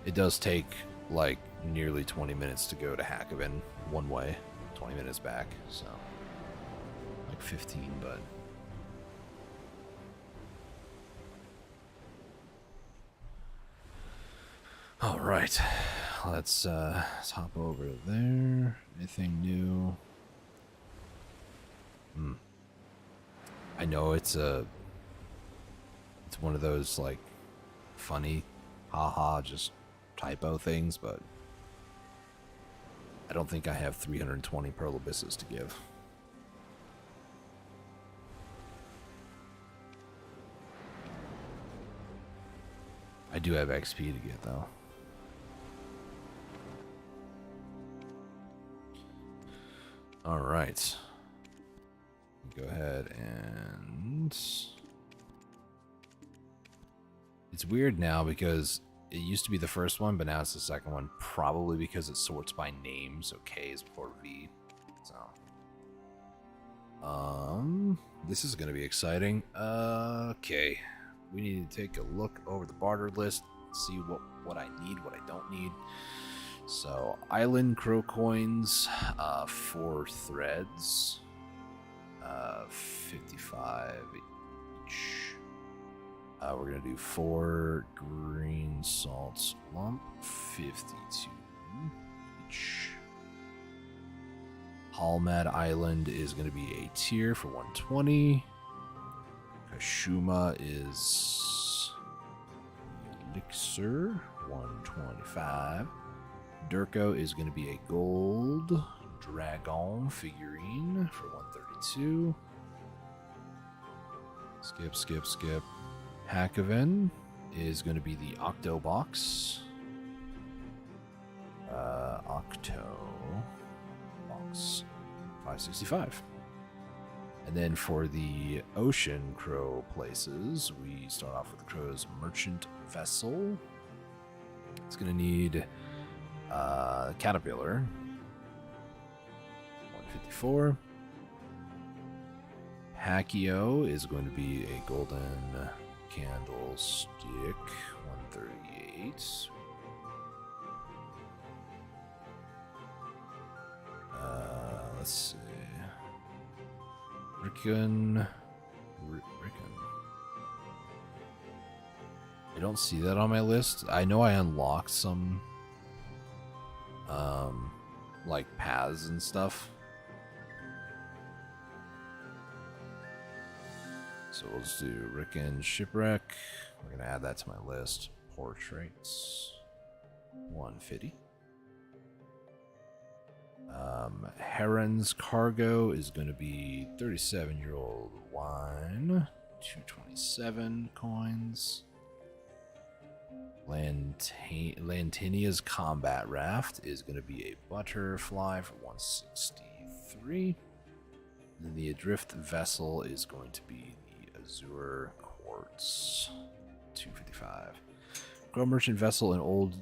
It does take like nearly 20 minutes to go to Hackavin one way, 20 minutes back, so like 15, but all right, let's hop over there. Anything new? I know it's one of those like funny, haha, just typo things, but I don't think I have 320 pearl abysses to give. I do have XP to get though. All right. Go ahead and it's weird now because it used to be the first one, but now it's the second one, probably because it sorts by name, so K is before V. So this is gonna be exciting. Okay. We need to take a look over the barter list, see what I need, what I don't need. So island crow coins, 4 threads, 55 each. We're gonna do 4 green salt lump, 52 each. Halmad Island is gonna be a tier for 120. Kashuma is elixir, 125. Durko is going to be a gold dragon figurine for 132. Skip. Hackavin is going to be the Octo Box. Octo Box, 565. And then for the ocean crow places, we start off with the crow's merchant vessel. It's going to need caterpillar, 154. Hakio is going to be a golden candlestick, 138. Let's see. Rickon. I don't see that on my list. I know I unlocked some like paths and stuff. So we'll just do Rickon Shipwreck. We're gonna add that to my list. Portraits, 150. Heron's Cargo is going to be 37-year-old wine, 227 coins. Lantinia's Combat Raft is going to be a butterfly for 163. Then the Adrift Vessel is going to be the Azure Quartz, 255. Grow Merchant Vessel and Old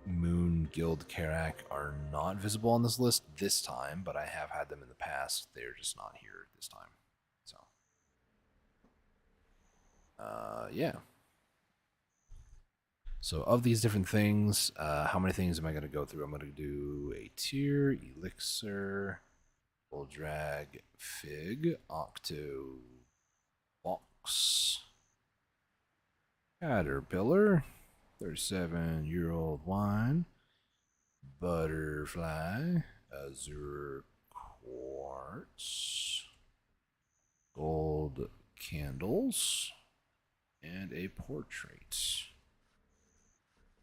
Moon Guild Carrack are not visible on this list this time, but I have had them in the past. They're just not here this time. So, yeah. So of these different things, how many things am I going to go through? I'm going to do a tier, elixir, bull drag, fig, octo, box, caterpillar, 37-year-old wine, butterfly, azure quartz, gold candles, and a portrait.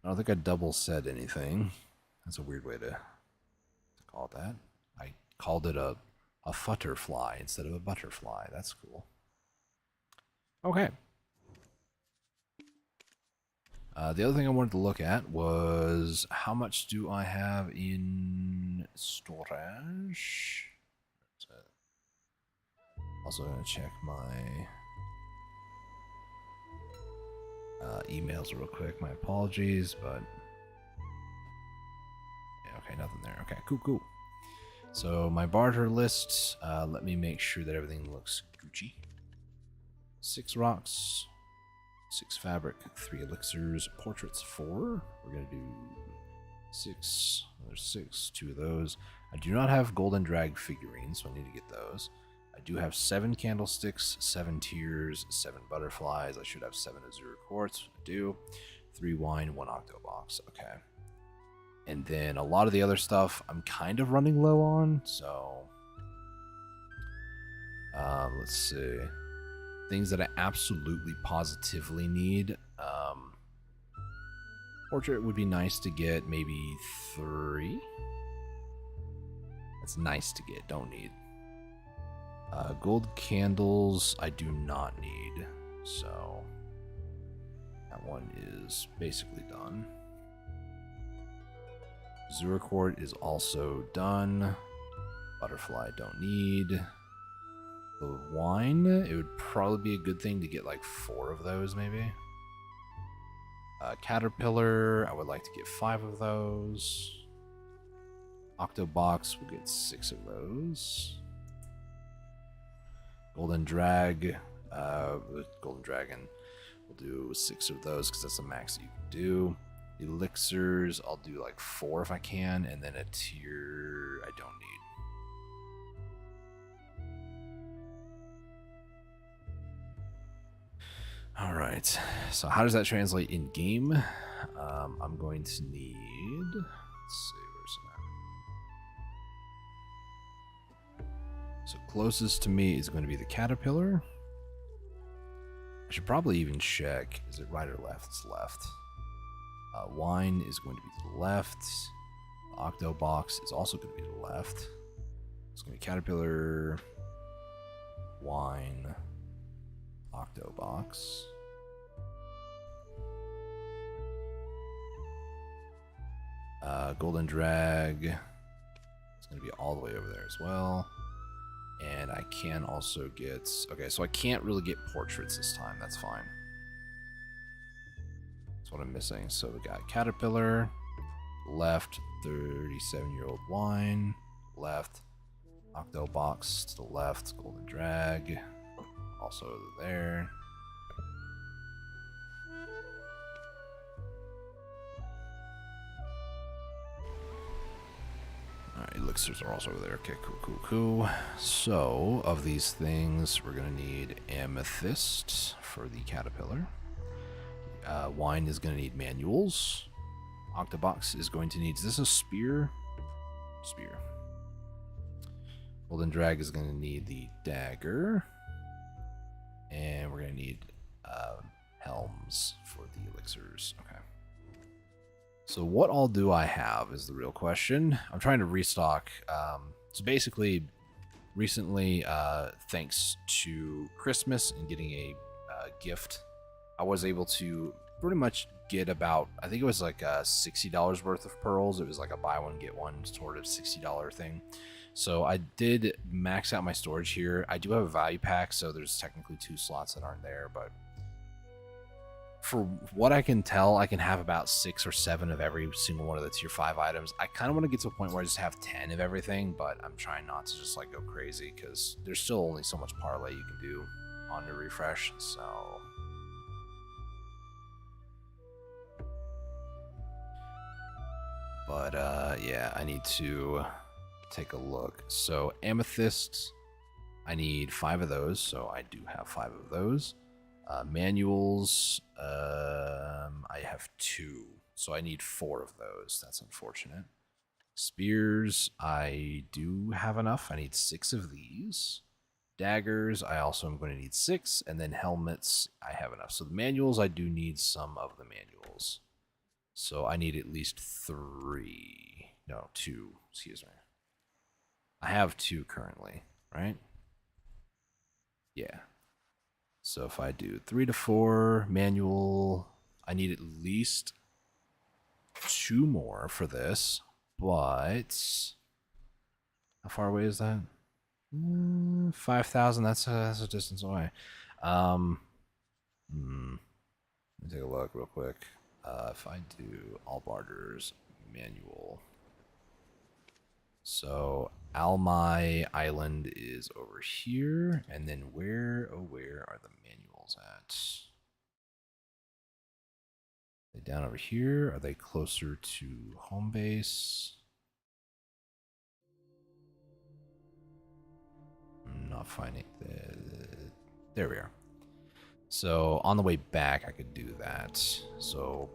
I don't think I double said anything. That's a weird way to call it that. I called it a futterfly instead of a butterfly. That's cool. Okay. The other thing I wanted to look at was how much do I have in storage? Also going to check my emails real quick. My apologies, but yeah, okay, nothing there. Okay, cool. So my barter list, let me make sure that everything looks Gucci. 6 rocks, 6 fabric, 3 elixirs, portraits 4. We're gonna do 6. There's 6, 2 of those. I do not have golden drag figurines, so I need to get those. I do have 7 candlesticks, 7 tears, 7 butterflies. I should have 7 azure quartz. I do. 3 wine, 1 octo box. Okay. And then a lot of the other stuff I'm kind of running low on, so let's see. Things that I absolutely positively need. Portrait would be nice to get, maybe 3. That's nice to get, don't need. Gold candles I do not need, so that one is basically done. Zurachort is also done. Butterfly don't need. The wine, it would probably be a good thing to get like 4 of those maybe. Caterpillar, I would like to get 5 of those. Octobox, we'll get 6 of those. Golden Drag, Golden Dragon, we'll do 6 of those because that's the max that you can do. Elixirs, I'll do like 4 if I can, and then a tier I don't need. All right, so how does that translate in game? I'm going to need, let's see, where's it at? So closest to me is going to be the Caterpillar. I should probably even check, is it right or left? It's left. Wine is going to be to the left. The Octo box is also going to be to the left. It's going to be Caterpillar, Wine, Octo box. Golden Drag. It's going to be all the way over there as well. And I can also get... Okay, so I can't really get portraits this time. That's fine. That's what I'm missing. So we got Caterpillar, left, 37-year-old wine, left, Octo box to the left, Golden Drag, also there. Alright, elixirs are also over there. Okay, cool. So, of these things, we're going to need amethyst for the Caterpillar. Wine is going to need manuals. Octobox is going to need... Is this a spear? Spear. Golden Drag is going to need the dagger. And we're going to need helms for the elixirs. Okay. So what all do I have is the real question. I'm trying to restock. So basically, recently, thanks to Christmas and getting a gift, I was able to pretty much get about, I think it was like $60 worth of pearls. It was like a buy one, get one sort of $60 thing. So I did max out my storage here. I do have a value pack, so there's technically 2 slots that aren't there, but for what I can tell, I can have about 6 or 7 of every single one of the tier 5 items. I kind of want to get to a point where I just have 10 of everything, but I'm trying not to just like go crazy because there's still only so much parlay you can do on the refresh. So but yeah, I need to take a look. So amethyst, I need 5 of those, so I do have 5 of those. Manuals, I have 2, so I need 4 of those. That's unfortunate. Spears, I do have enough. I need 6 of these. Daggers, I also am going to need 6, and then helmets, I have enough. So the manuals, I do need some of the manuals. So I need at least 3. No, 2, excuse me. I have 2 currently, right? Yeah. So if I do 3 to 4 manual, I need at least 2 more for this, but how far away is that? 5,000. That's a distance away. Let me take a look real quick. If I do all barters manual, so Almai Island is over here, and then where are the manuals at? Are they down over here? Are they closer to home base? I'm not finding there we are. So on the way back, I could do that. So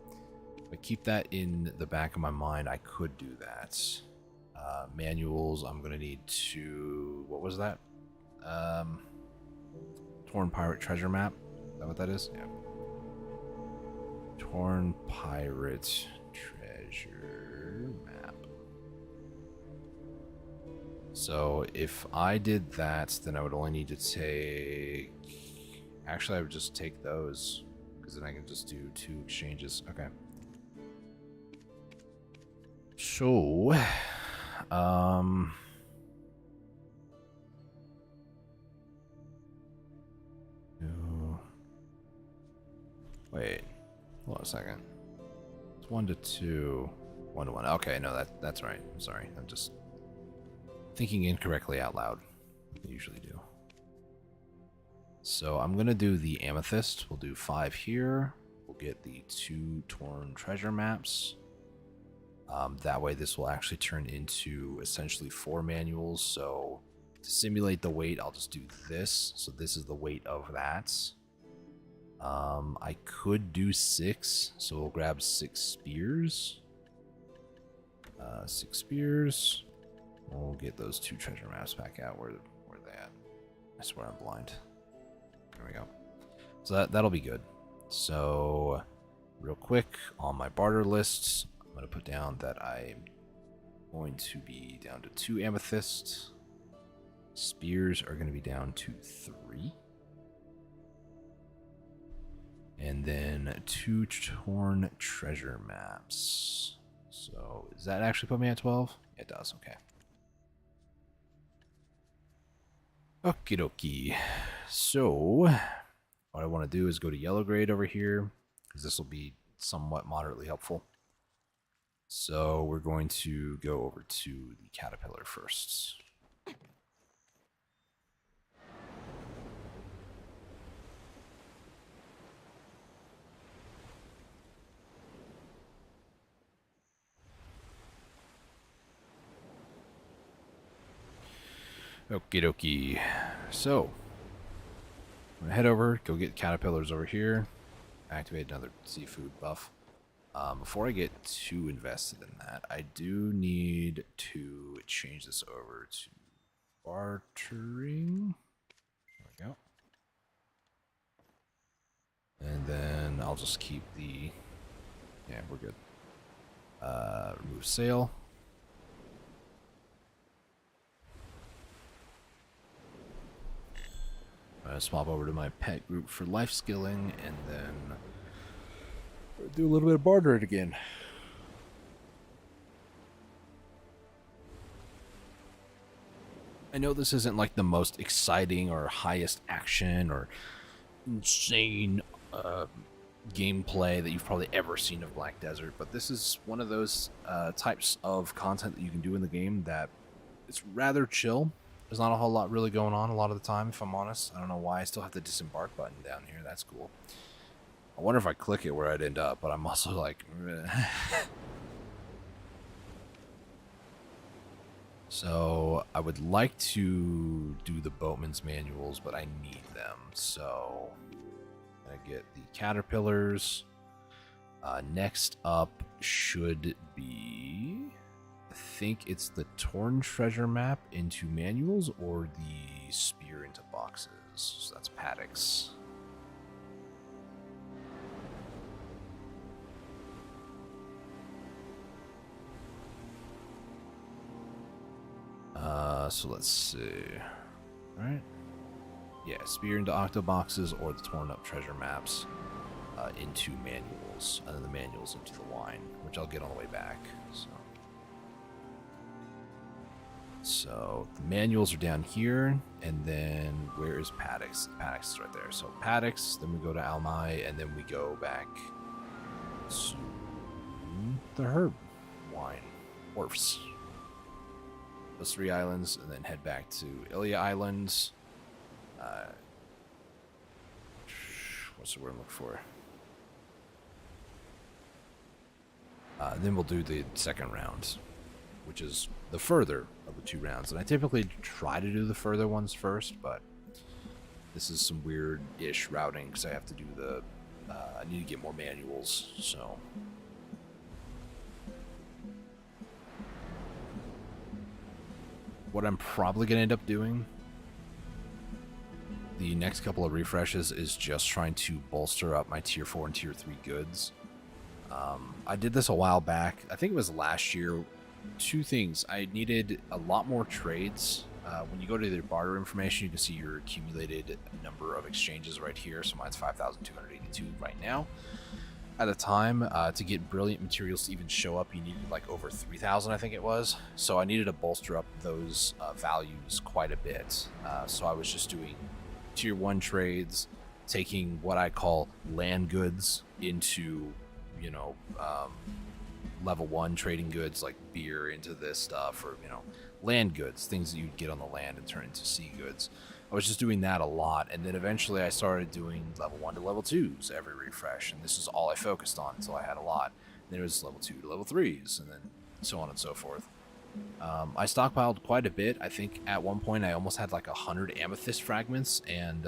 if I keep that in the back of my mind, I could do that. Manuals, I'm going to need to... What was that? Torn Pirate Treasure Map. Is that what that is? Yeah. Torn Pirate Treasure Map. So if I did that, then I would only need to take... Actually, I would just take those, because then I can just do 2 exchanges. Okay. So, wait, hold on a second. It's 1 to 2, 1 to 1. Okay, no, that's right. I'm sorry. I'm just thinking incorrectly out loud. I usually do. So I'm going to do the amethyst. We'll do 5 here. We'll get the 2 torn treasure maps. That way this will actually turn into essentially 4 manuals. So to simulate the weight, I'll just do this. So this is the weight of that. I could do 6. So we'll grab 6 spears. 6 spears. We'll get those 2 treasure maps back out. Where are they at? I swear I'm blind. There we go. So that'll be good. So real quick on my barter lists, I'm going to put down that I'm going to be down to 2 amethyst. Spears are going to be down to 3. And then 2 torn treasure maps. So does that actually put me at 12? It does, okay. Okie dokie. So, what I want to do is go to yellow grade over here, because this will be somewhat moderately helpful. So, we're going to go over to the caterpillar first. Okie dokie. So, I'm going to head over, go get caterpillars over here, activate another seafood buff. Before I get too invested in that, I do need to change this over to bartering. There we go. And then I'll just keep the... Yeah, we're good. Remove sail. Swap over to my pet group for life skilling, and then do a little bit of bartering again. I know this isn't like the most exciting or highest action or insane gameplay that you've probably ever seen of Black Desert, but this is one of those types of content that you can do in the game that it's rather chill. There's not a whole lot really going on a lot of the time, if I'm honest. I don't know why I still have the disembark button down here. That's cool. I wonder if I click it where I'd end up, but I'm also like... So, I would like to do the boatman's manuals, but I need them. So, I'm going to get the caterpillars. Next up should be... I think it's the torn treasure map into manuals or the spear into boxes. So that's paddocks. So let's see. All right. Yeah, spear into octo boxes or the torn up treasure maps. into manuals, and then the manuals into the wine, which I'll get on the way back. So the manuals are down here, and then where is Paddocks? Paddocks is right there. So Paddocks, then we go to Almai, and then we go back to the Herb wine wharfs. Those 3 islands, and then head back to Ilya Islands. What's the word I'm looking for? Then we'll do the second round, which is the further of the 2 rounds. And I typically try to do the further ones first, but this is some weird-ish routing because I have to do the... I need to get more manuals, so... What I'm probably going to end up doing the next couple of refreshes is just trying to bolster up my tier 4 and tier 3 goods. I did this a while back. I think it was last year. 2 things. I needed a lot more trades. When you go to the barter information, you can see your accumulated number of exchanges right here. So mine's 5,282 right now. At the time, to get brilliant materials to even show up, you needed like over 3,000, I think it was. So I needed to bolster up those values quite a bit. So I was just doing tier 1 trades, taking what I call land goods into, you know, level 1 trading goods like beer into this stuff, or, you know, land goods, things that you'd get on the land and turn into sea goods. I was just doing that a lot, and then eventually I started doing level 1 to level 2s every refresh, and this is all I focused on until I had a lot. Then it was level 2 to level 3s, and then so on and so forth. I stockpiled quite a bit. I think at one point I almost had like 100 amethyst fragments, and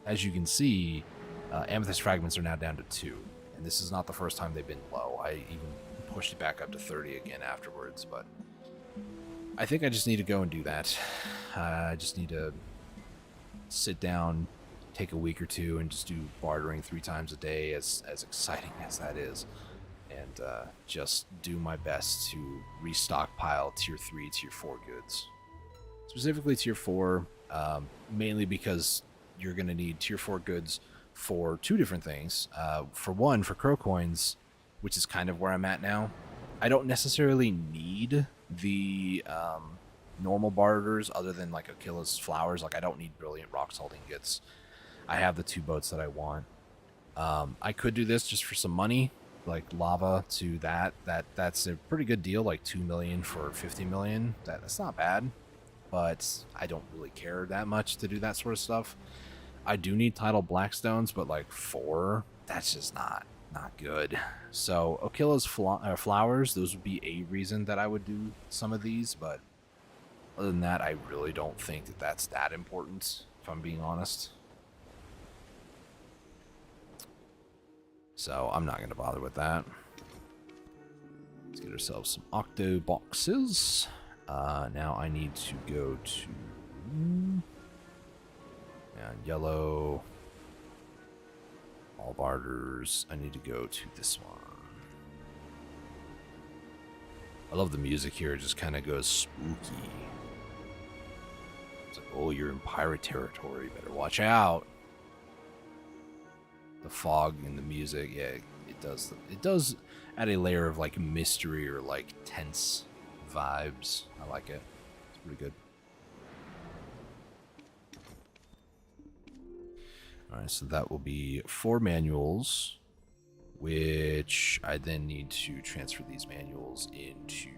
as you can see, amethyst fragments are now down to 2, and this is not the first time they've been low. I even pushed it back up to 30 again afterwards, but I think I just need to go and do that. I just need to sit down, take a week or 2, and just do bartering 3 times a day, as exciting as that is, and just do my best to restockpile tier 3, tier 4 goods. Specifically tier 4, mainly because you're going to need tier 4 goods for 2 different things. For one, for crow coins, which is kind of where I'm at now. I don't necessarily need the normal barters other than like Achilles flowers. Like, I don't need brilliant rock salt ingots. I have the 2 boats that I want. I could do this just for some money, like lava to that's a pretty good deal, like 2 million for 50 million. That's not bad, but I don't really care that much to do that sort of stuff. I do need tidal blackstones, but like 4, that's just not good. So Achilles flowers, those would be a reason that I would do some of these, but other than that, I really don't think that that's that important, if I'm being honest. So I'm not going to bother with that. Let's get ourselves some octo boxes. Now I need to go to yellow. All barters. I need to go to this one. I love the music here. It just kind of goes spooky. It's like, oh, you're in pirate territory. Better watch out. The fog and the music, yeah, it does add a layer of like mystery or like tense vibes. I like it. It's pretty good. Alright, so that will be 4 manuals, which I then need to transfer these manuals into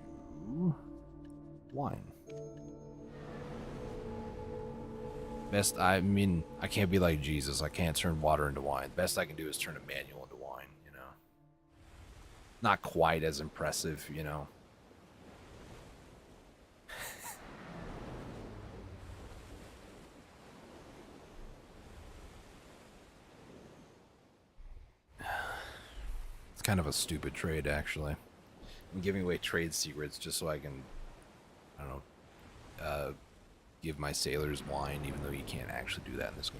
wine. Best, I mean, I can't be like Jesus. I can't turn water into wine. Best I can do is turn a manual into wine, you know. Not quite as impressive, you know. It's kind of a stupid trade, actually. I'm giving away trade secrets just so I can, I don't know, give my sailors wine, even though you can't actually do that in this game.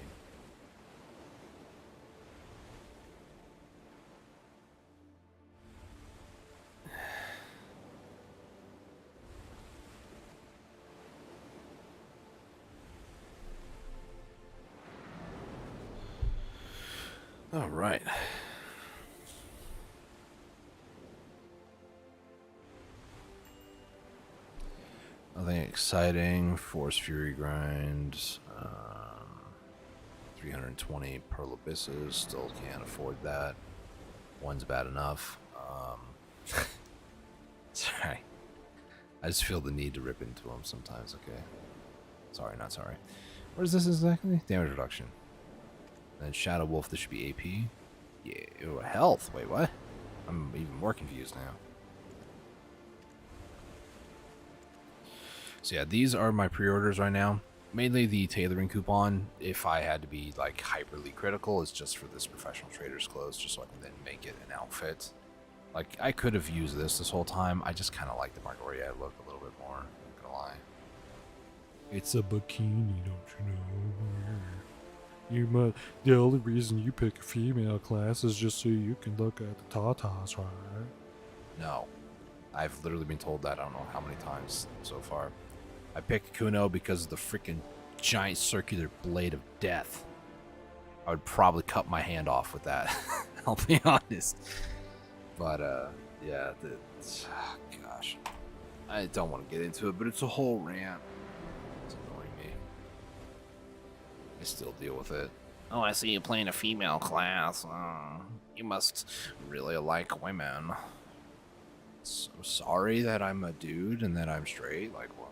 All right. Nothing exciting. Force Fury grind. 320 Pearl Abysses. Still can't afford that. One's bad enough. Sorry. I just feel the need to rip into them sometimes, okay? Sorry, not sorry. What is this exactly? Damage reduction. Then Shadow Wolf, this should be AP. Yeah, ew, health. Wait, what? I'm even more confused now. So yeah, these are my pre-orders right now. Mainly the tailoring coupon, if I had to be like hyperly critical, is just for this professional trader's clothes, just so I can then make it an outfit. Like, I could have used this whole time. I just kind of like the Margoria look a little bit more, I'm not gonna lie. It's a bikini, don't you know? You must. The only reason you pick a female class is just so you can look at the tatas, right? No. I've literally been told that I don't know how many times so far. I picked Kuno because of the freaking giant circular blade of death. I would probably cut my hand off with that. I'll be honest. But, yeah, gosh. I don't want to get into it, but it's a whole rant. It's annoying me. I still deal with it. Oh, I see you playing a female class. You must really like women. So sorry that I'm a dude and that I'm straight. Like, what?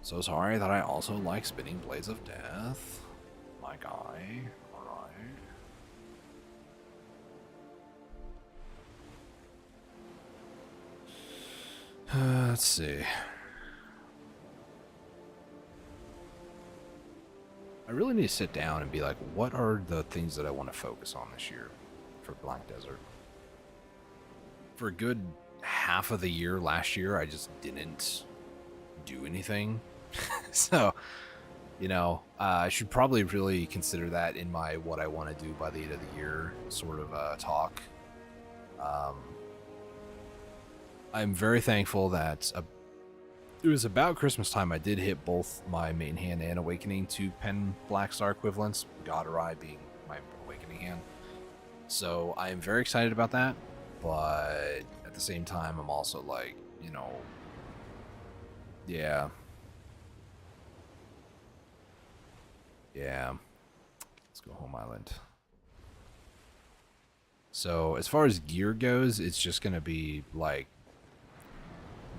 So sorry that I also like spinning blades of death. My guy. Alright. Let's see. I really need to sit down and be like, what are the things that I want to focus on this year for Black Desert? For a good half of the year last year, I just didn't do anything. So, you know, I should probably really consider that in my what I want to do by the end of the year sort of talk. I'm very thankful that it was about Christmas time I did hit both my main hand and Awakening 2 Pen Black Star equivalents, God or I being my Awakening hand. So I am very excited about that, but at the same time, I'm also like, you know, yeah. Let's go Home Island. So as far as gear goes, it's just gonna be like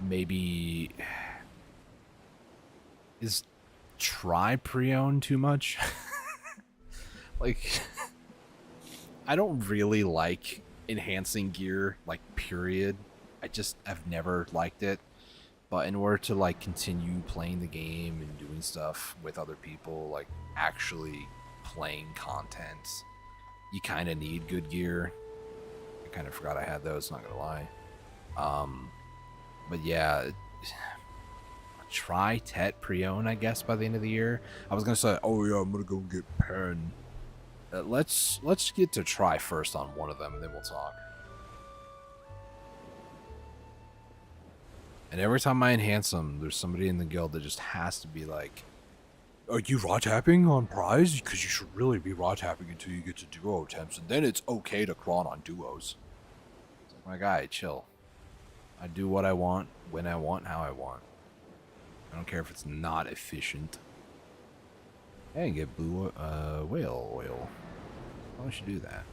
maybe is try pre-owned too much? Like, I don't really like enhancing gear, like, period. I've never liked it. But in order to, like, continue playing the game and doing stuff with other people, like, actually playing content, you kind of need good gear. I kind of forgot I had those, not gonna lie. But yeah, try Tet pre-owned, I guess, by the end of the year. I was gonna say, oh yeah, I'm gonna go get Pen. Let's get to try first on one of them, and then we'll talk. And every time I enhance them, there's somebody in the guild that just has to be like, are you raw tapping on prize? Because you should really be raw tapping until you get to duo attempts, and then it's okay to crawl on duos. It's like, my guy, chill. I do what I want, when I want, how I want. I don't care if it's not efficient. Hey, get blue whale oil. Why don't you do that?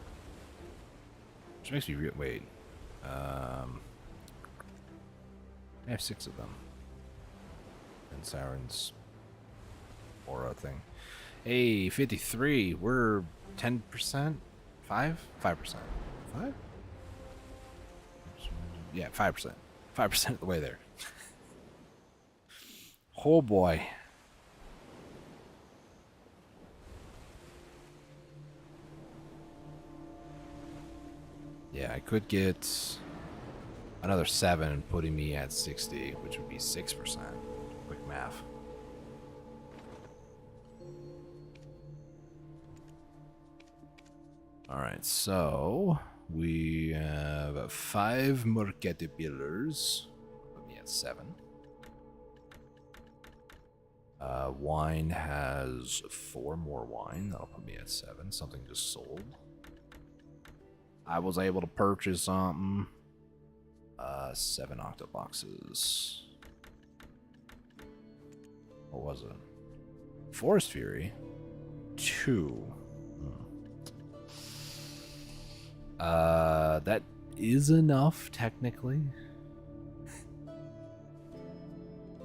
Which makes me wait. I have 6 of them. And Siren's aura thing. Hey, 53. We're 10%? 5%? 5%. 5? Yeah, 5%. 5% of the way there. Oh boy. Yeah, I could get another 7 putting me at 60, which would be 6%. Quick math. Alright, so we have 5 more caterpillars. Put me at 7. Wine has 4 more wine. That'll put me at 7. Something just sold. I was able to purchase something. 7 octoboxes. What was it? Forest Fury. 2. That is enough, technically.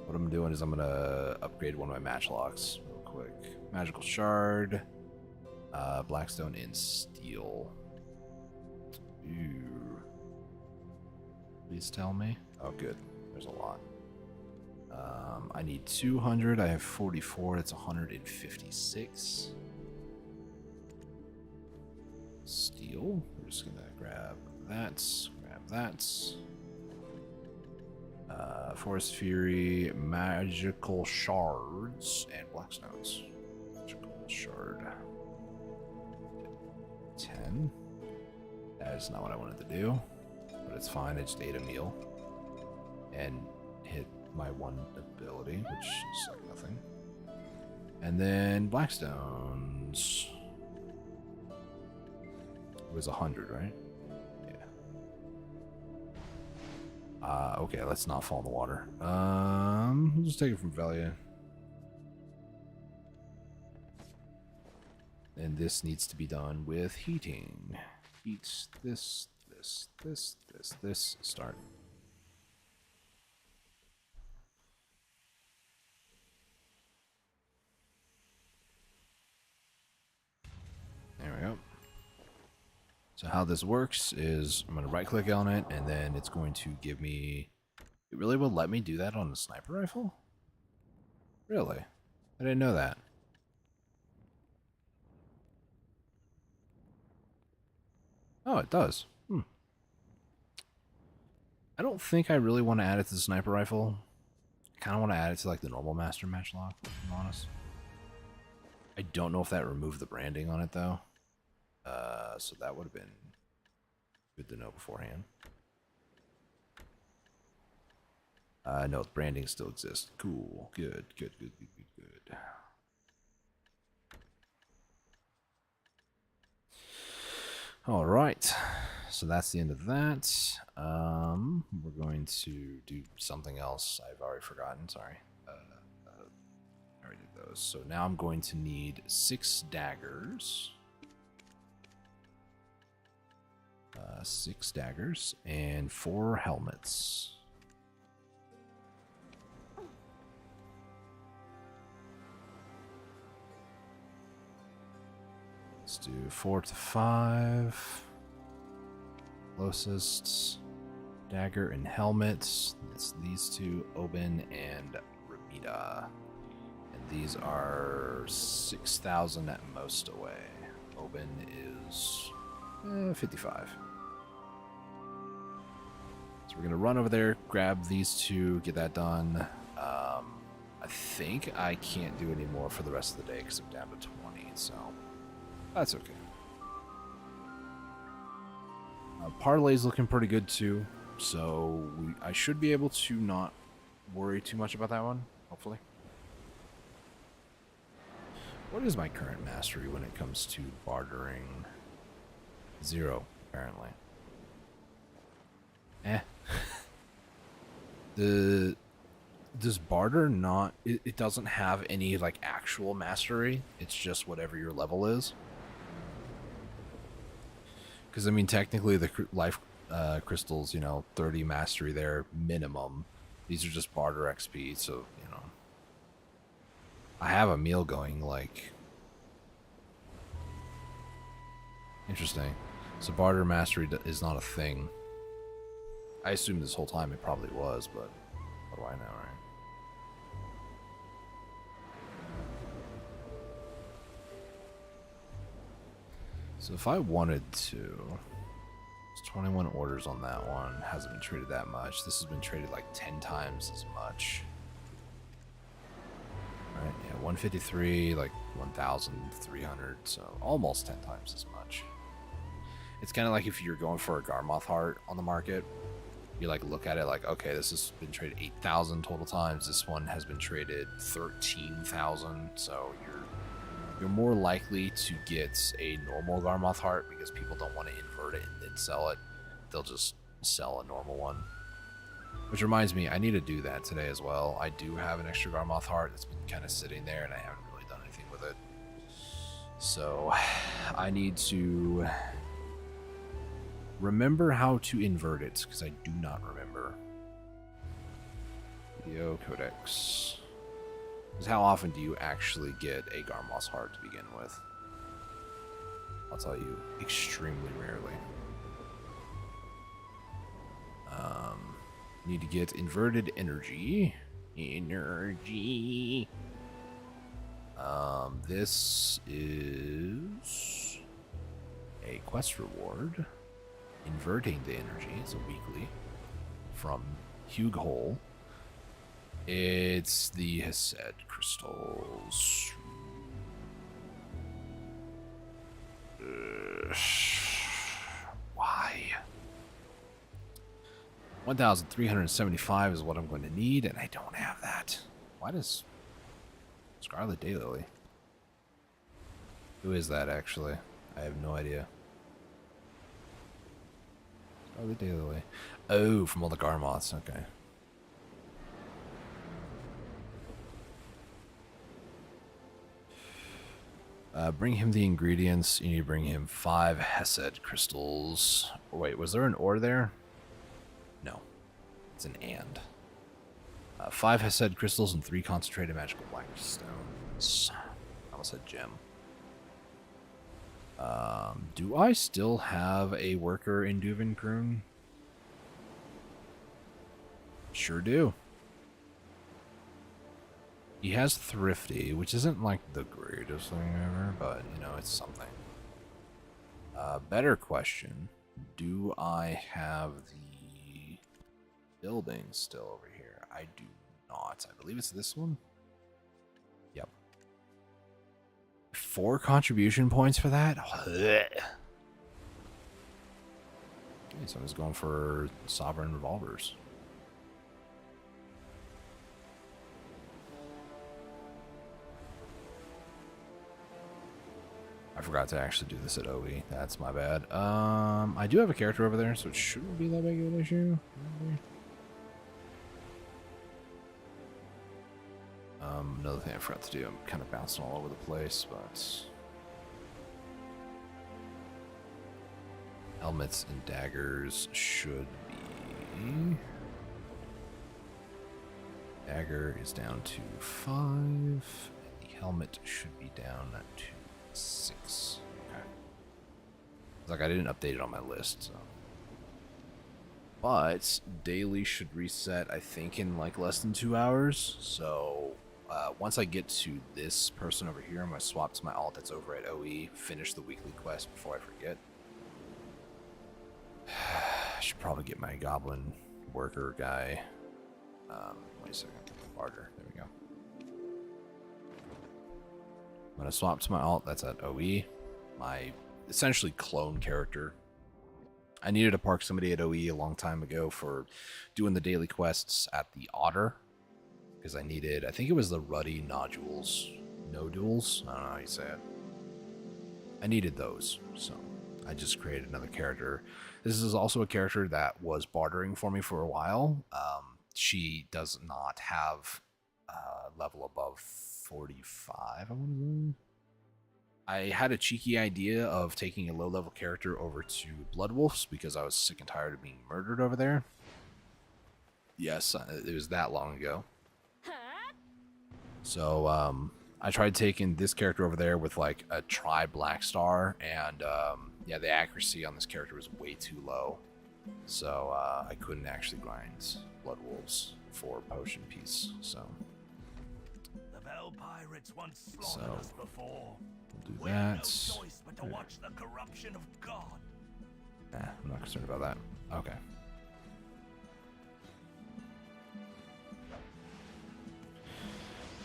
What I'm doing is I'm gonna upgrade one of my matchlocks real quick. Magical Shard, Blackstone and Steel. Ooh. Please tell me. Oh, good. There's a lot. I need 200. I have 44. That's 156. Steel. We're just gonna grab that. Grab that. Forest Fury, Magical Shards, and Blackstones. Magical Shard. 10. That is not what I wanted to do, but it's fine. I just ate a meal and hit my 1 ability, which is like nothing. And then Blackstones. It was 100, right? Okay, let's not fall in the water. We'll just take it from value. And this needs to be done with heating. Heat this, start. There we go. So how this works is I'm going to right click on it and then it's going to give me... It really will let me do that on a sniper rifle? Really? I didn't know that. Oh, it does. I don't think I really want to add it to the sniper rifle. I kind of want to add it to like the normal master matchlock, if I'm honest. I don't know if that removed the branding on it though. So that would have been good to know beforehand. No, the branding still exists. Cool. Good. All right. So that's the end of that. We're going to do something else. I've already forgotten. Sorry. I already did those. So now I'm going to need 6 daggers. 6 daggers and 4 helmets. Let's do 4 to 5. Closest dagger and helmets. It's these 2, Oben and Ramita. And these are 6,000 at most away. Oben is 55. So we're gonna run over there, grab these 2, get that done. I think I can't do any more for the rest of the day because I'm down to 20, so that's okay. Parlay's looking pretty good too, so I should be able to not worry too much about that one, hopefully. What is my current mastery when it comes to bartering? 0, apparently. Does barter not... It doesn't have any, like, actual mastery. It's just whatever your level is. Because, I mean, technically the life crystals, you know, 30 mastery there, minimum. These are just barter XP, so, you know. I have a meal going, like... Interesting. So barter mastery is not a thing. I assumed this whole time it probably was, but what do I know, right? So if I wanted to... There's 21 orders on that one. Hasn't been traded that much. This has been traded like 10 times as much. Right, yeah, 153, like 1,300, so almost 10 times as much. It's kind of like if you're going for a Garmoth heart on the market, you like look at it like, okay, this has been traded 8,000 total times. This one has been traded 13,000. So you're more likely to get a normal Garmoth heart because people don't want to invert it and then sell it. They'll just sell a normal one. Which reminds me, I need to do that today as well. I do have an extra Garmoth heart that's been kind of sitting there and I haven't really done anything with it. So I need to remember how to invert it because I do not remember. Video Codex. Because how often do you actually get a Garmoth's heart to begin with? I'll tell you, extremely rarely. Need to get inverted energy. Energy. This is a quest reward. Inverting the energy. It's a weekly from Hugh Hole. It's the Hesed crystals. Why? 1,375 is what I'm going to need, and I don't have that. Why does Scarlet Daylily? Who is that, actually? I have no idea. Scarlet Daylily. Oh, from all the Garmoths. Okay. Bring him the ingredients. You need to bring him 5 Hesed crystals. Wait, was there an or there? No. It's an and. 5 Hesed crystals and 3 concentrated magical black stones. I almost said gem. Do I still have a worker in Duvenkroon? Sure do. He has Thrifty, which isn't like the greatest thing ever, but you know, it's something. Better question. Do I have the building still over here? I do not. I believe it's this one. Yep. 4 contribution points for that? Okay, so I was going for Sovereign Revolvers. I forgot to actually do this at OE. That's my bad. I do have a character over there, so it shouldn't be that big of an issue. Another thing I forgot to do, I'm kind of bouncing all over the place, but... Helmets and daggers should be... Dagger is down to 5, and the helmet should be down to 6. Okay. It's like I didn't update it on my list, so. But daily should reset, I think, in like less than 2 hours. So once I get to this person over here, I'm gonna swap to my alt that's over at OE, finish the weekly quest before I forget. I should probably get my goblin worker guy. Wait a second. Barter. There we go. I'm going to swap to my alt. That's at OE. My essentially clone character. I needed to park somebody at OE a long time ago for doing the daily quests at the Otter. Because I needed, I think it was the Ruddy Nodules. Nodules? I don't know how you say it. I needed those. So I just created another character. This is also a character that was bartering for me for a while. She does not have level above 45, I want to say. I had a cheeky idea of taking a low-level character over to Bloodwolves because I was sick and tired of being murdered over there. Yes, it was that long ago. So, I tried taking this character over there with like a Black Star, and yeah, the accuracy on this character was way too low. So, I couldn't actually grind Bloodwolves for potion piece, so... The Bell Pirates once slaughtered us before. We'll do We have no that. choice but to watch the corruption of God. Nah, I'm not concerned about that. Okay.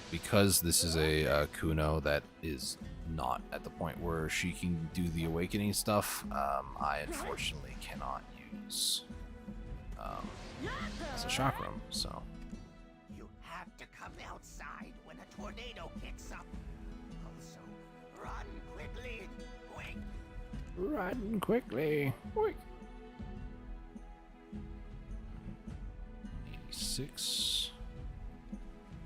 Because this is a Kuno that is not at the point where she can do the awakening stuff, I unfortunately cannot use It's a shock room, so. You have to come outside when a tornado kicks up. Also, run quickly. Quick. Run quickly. Quick. 86.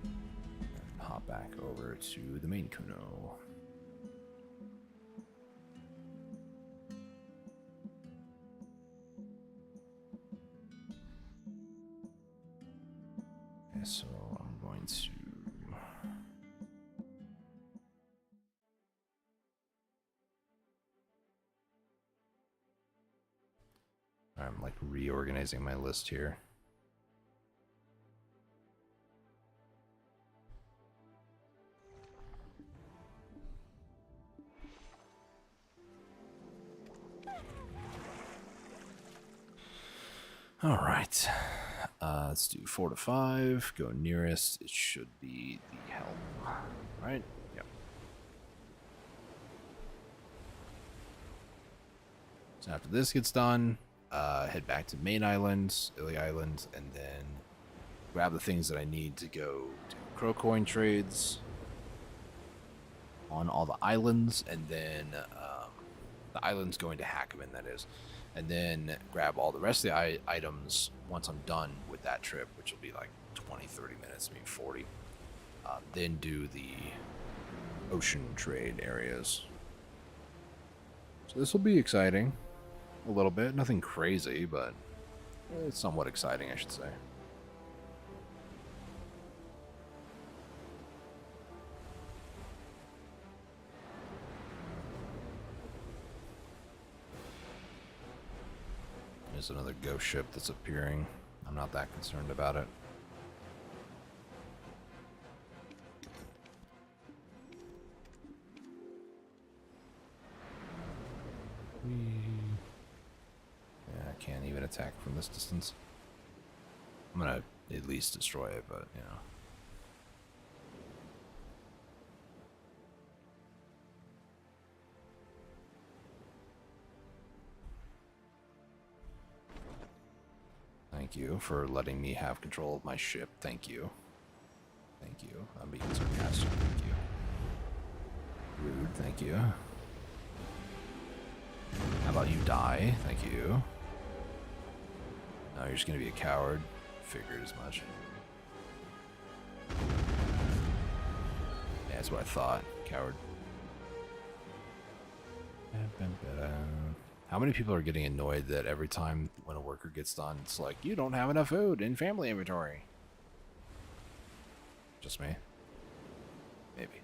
And hop back over to the main Kuno. Okay, so I'm going to. I'm like reorganizing my list here. All right, let's do 4 to 5. Go nearest. It should be the helm, right? Yep. So after this gets done, head back to main island, Illy Island, and then grab the things that I need to go do crow coin trades on all the islands, and then the island's going to Hackman, that is. And then grab all the rest of the items once I'm done with that trip, which will be like 20, 30 minutes, maybe 40. Then do the ocean trade areas. So this will be exciting. A little bit. Nothing crazy, but it's somewhat exciting, I should say. There's another ghost ship that's appearing. I'm not that concerned about it. Yeah, I can't even attack from this distance. I'm gonna at least destroy it, but you know. Thank you for letting me have control of my ship. Thank you. Thank you. I'm being sarcastic. Thank you. Rude. Thank you. How about you die? Thank you. No, you're just gonna be a coward. Figured as much. Yeah, that's what I thought. Coward. How many people are getting annoyed that every time when a worker gets done, it's like, you don't have enough food in family inventory? Just me? Maybe.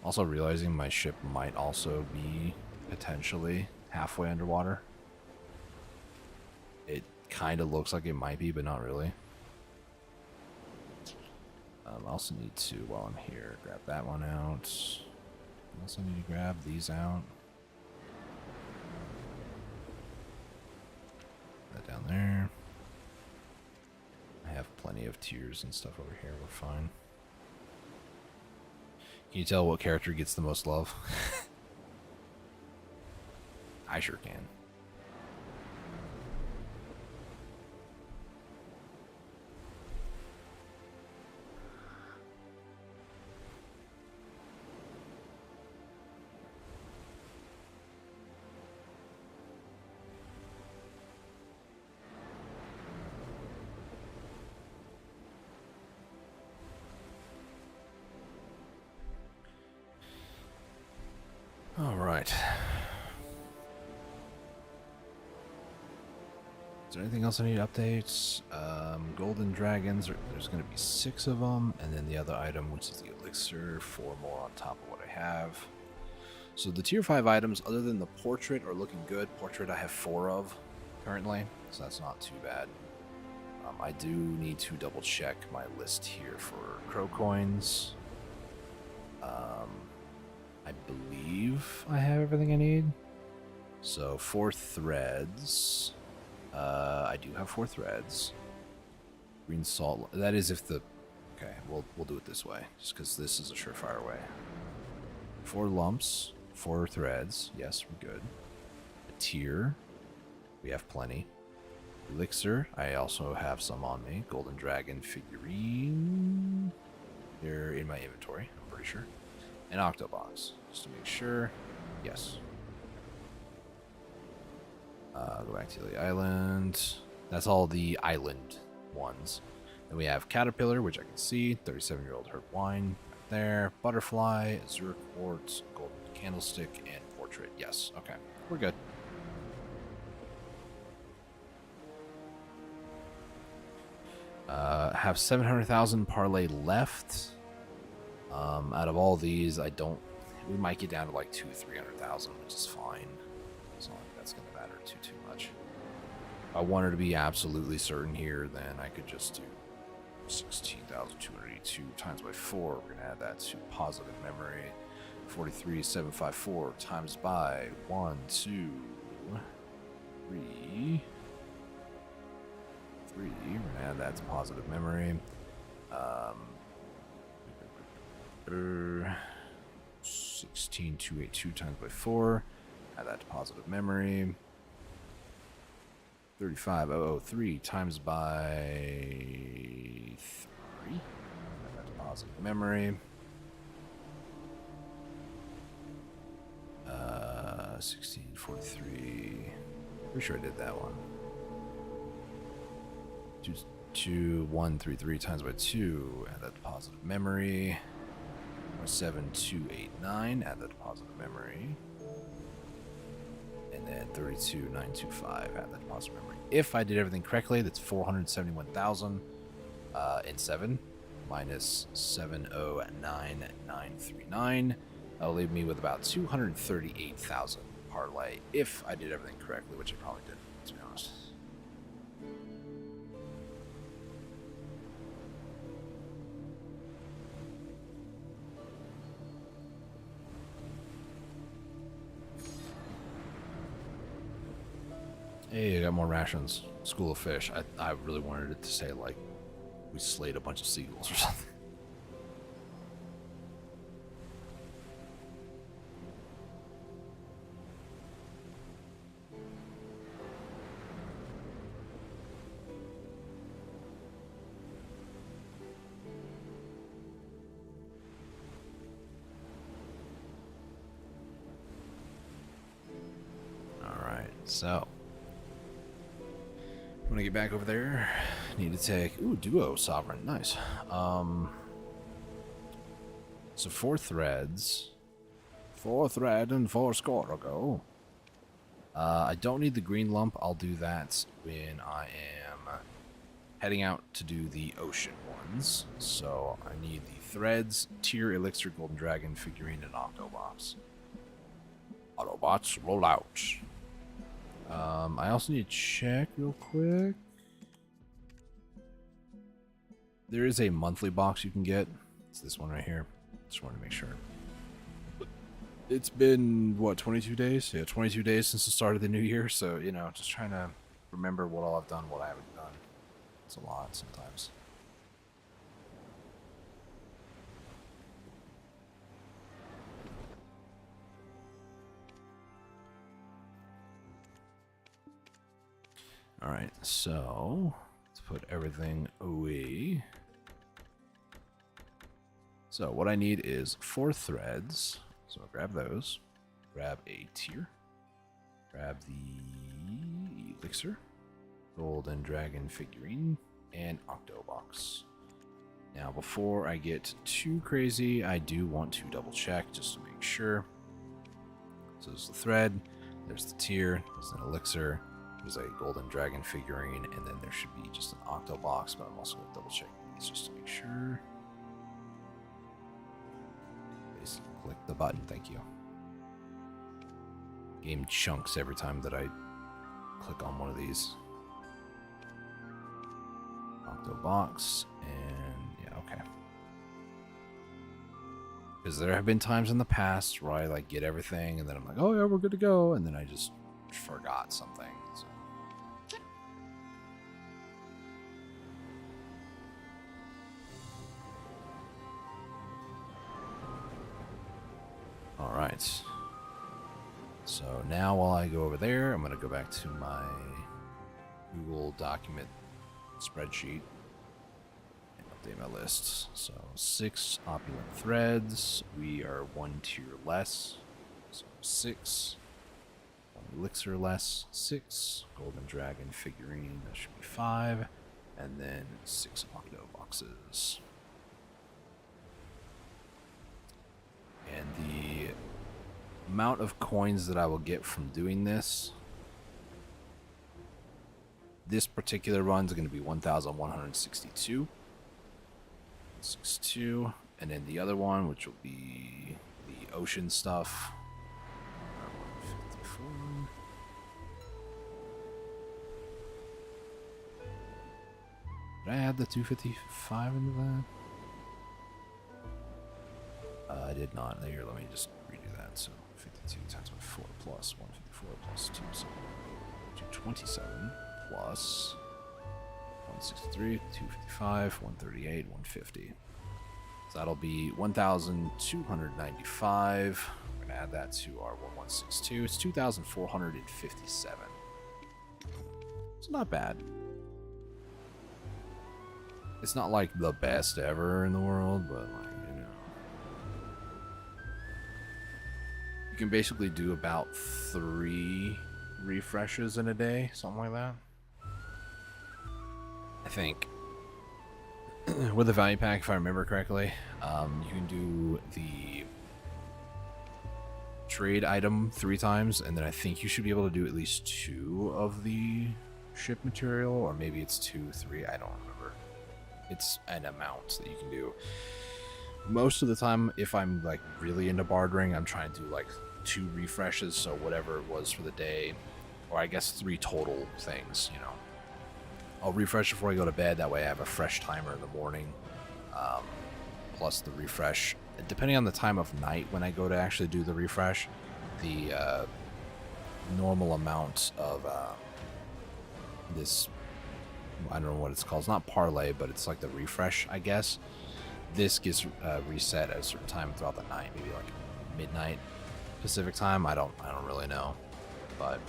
Also realizing my ship might also be potentially halfway underwater. It kind of looks like it might be, but not really. I also need to, while I'm here, grab that one out. I also need to grab these out. That down there. I have plenty of tiers and stuff over here. We're fine. Can you tell what character gets the most love? I sure can. All right. Is there anything else I need updates? Golden dragons. There's going to be 6 of them, and then the other item, which is the elixir, 4 more on top of what I have. So the tier 5 items, other than the portrait, are looking good. Portrait I have 4 of currently, so that's not too bad. I do need to double check my list here for crow coins. I believe I have everything I need. So 4 threads. I do have 4 threads. Green salt. That is if the. Okay, we'll do it this way, just because this is a surefire way. 4 lumps, 4 threads. Yes, we're good. tier. We have plenty. Elixir, I also have some on me. Golden Dragon figurine. They're in my inventory, I'm pretty sure. An Octobox, just to make sure. Yes. Go back to the island. That's all the island ones. Then we have Caterpillar, which I can see. 37-year-old herb wine right there. Butterfly, Azure Quartz, Golden Candlestick, and Portrait. Yes, okay. We're good. Have 700,000 parlay left. Out of all these, we might get down to like 300,000, which is fine. It's not like that's going to matter too much. If I wanted to be absolutely certain here, then I could just do 16,282 times by 4. We're going to add that to positive memory. 43,754 times by 1, 2, 3. We're going to add that to positive memory. 16,282 times by 4. Add that to positive memory. 35,003 times by 3. Add that to positive memory. 1643. Pretty sure I did that one. 2133 times by 2. Add that to positive memory. 7289. Add that to positive memory. And then 32925. Add that to positive memory. If I did everything correctly, that's 471,000 and 7 minus 709,939. That'll leave me with about 238,000 parlay if I did everything correctly, which I probably didn't, to be honest. Hey, I got more rations. School of Fish. I really wanted it to say, like, we slayed a bunch of seagulls or something. Alright, so when I get back over there, I need to take duo sovereign, nice. So 4 threads, 4 thread and 4 score will go. I don't need the green lump. I'll do that when I am heading out to do the ocean ones. So I need the threads, tier, elixir, golden dragon, figurine, and Octobots. Autobots roll out. I also need to check real quick. There is a monthly box you can get. It's this one right here. Just wanted to make sure. It's been, what, 22 days? Yeah, 22 days since the start of the new year. So, you know, just trying to remember what all I've done, what I haven't done. It's a lot sometimes. Alright, so let's put everything away. So what I need is 4 threads. So I'll grab those. Grab a tier. Grab the elixir. Golden dragon figurine. And Octobox. Now before I get too crazy, I do want to double check just to make sure. So there's the thread. There's the tier. There's an elixir. There's a golden dragon figurine, and then there should be just an Octobox, but I'm also going to double check these just to make sure. Basically, click the button, thank you. Game chunks every time that I click on one of these. Octobox, and yeah, okay. Because there have been times in the past where I like get everything, and then I'm like, oh yeah, we're good to go, and then I just forgot something. So. Alright. So now while I go over there, I'm going to go back to my Google document spreadsheet and update my lists. So 6 opulent threads. We are 1 tier less. So 6. 1 elixir less. 6. Golden dragon figurine. That should be 5. And then 6 octo boxes. And the amount of coins that I will get from doing this particular run is going to be 1,162. 62. And then the other one, which will be the ocean stuff, 154. Did I add the 255 into that? I did not. Here, let me just redo that. So 52 times by 4 plus 154 plus 2, so 227 plus 163, 255, 138, 150. So that'll be 1,295. We're going to add that to our 1162. It's 2,457. It's not bad. It's not like the best ever in the world, but like, you know. You can basically do about 3 refreshes in a day, something like that. I think with the value pack, if I remember correctly, you can do the trade item 3 times, and then I think you should be able to do at least 2 of the ship material, or maybe it's 2, 3, I don't remember. It's an amount that you can do. Most of the time, if I'm like really into bartering, I'm trying to do like 2 refreshes, so whatever it was for the day, or I guess 3 total things, you know. I'll refresh before I go to bed, that way I have a fresh timer in the morning, plus the refresh. Depending on the time of night when I go to actually do the refresh, the normal amount of this, I don't know what it's called, it's not parlay, but it's like the refresh, I guess. This gets reset at a certain time throughout the night, maybe like midnight Pacific time. I don't really know, but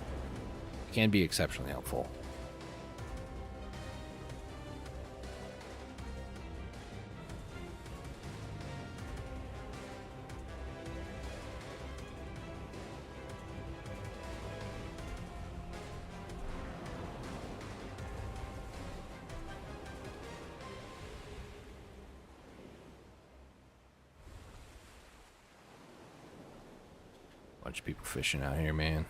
it can be exceptionally helpful. Bunch of people fishing out here, man.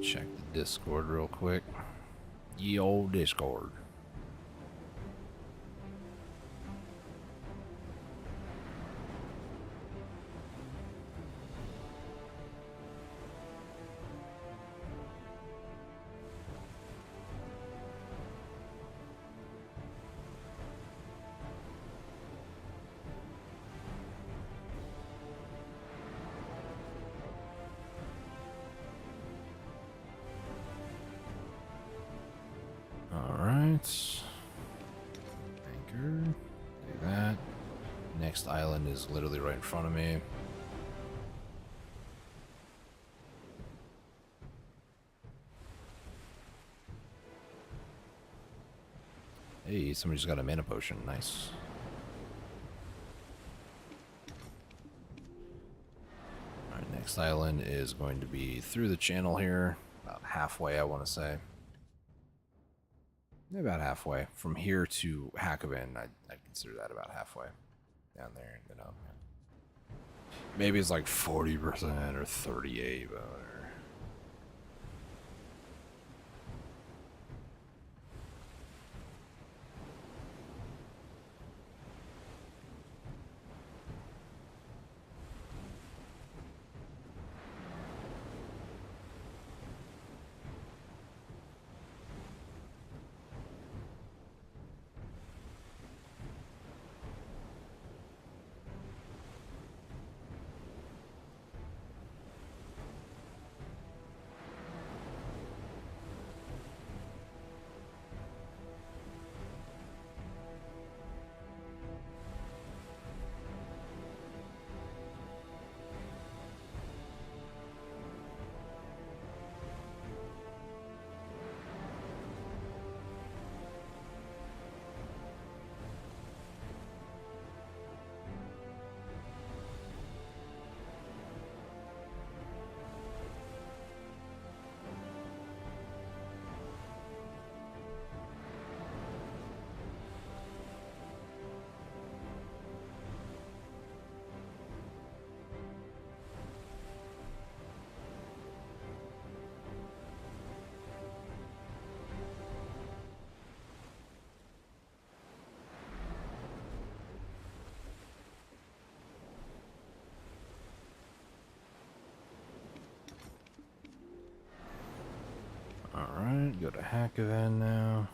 Check the Discord real quick. Ye old Discord. Anchor. Do that. Next island is literally right in front of me. Hey, somebody just got a mana potion. Nice. Alright, next island is going to be through the channel here. About halfway, I want to say. About halfway. From here to Hackabin, I'd consider that about halfway. Down there and then up. Maybe it's like 40% or 38, but whatever. Alright, go to hack event now.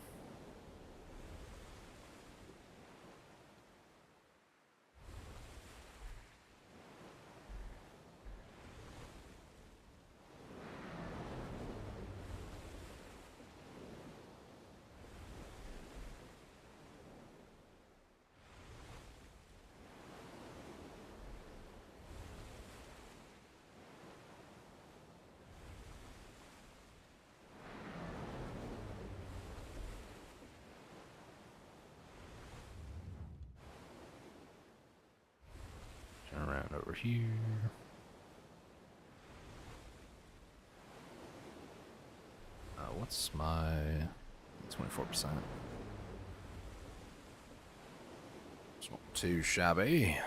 Turn around over here. What's my 24%? It's not too shabby.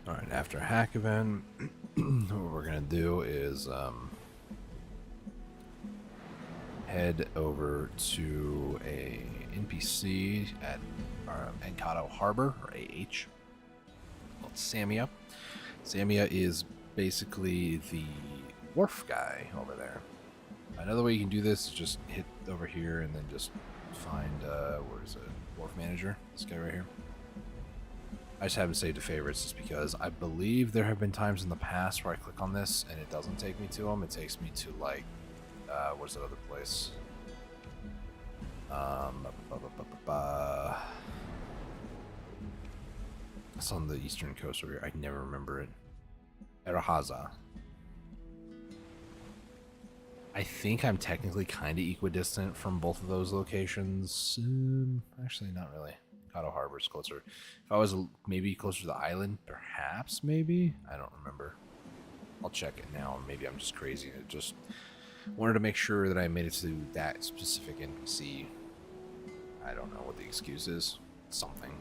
Alright, after hack event, what we're gonna do is head over to a NPC at Encanto Harbor, or AH, called Samia. Samia is basically the wharf guy over there. Another way you can do this is just hit over here and then just find, where is it? Wharf manager, this guy right here. I just haven't saved to favorites just because I believe there have been times in the past where I click on this and it doesn't take me to him. It takes me to, like, where's that other place? It's on the eastern coast over here. I can never remember it. Erahaza. I think I'm technically kind of equidistant from both of those locations. Actually, not really. Kato Harbor's closer. If I was maybe closer to the island, perhaps, maybe? I don't remember. I'll check it now. Maybe I'm just crazy. I just wanted to make sure that I made it to that specific NPC. I don't know what the excuse is. Something.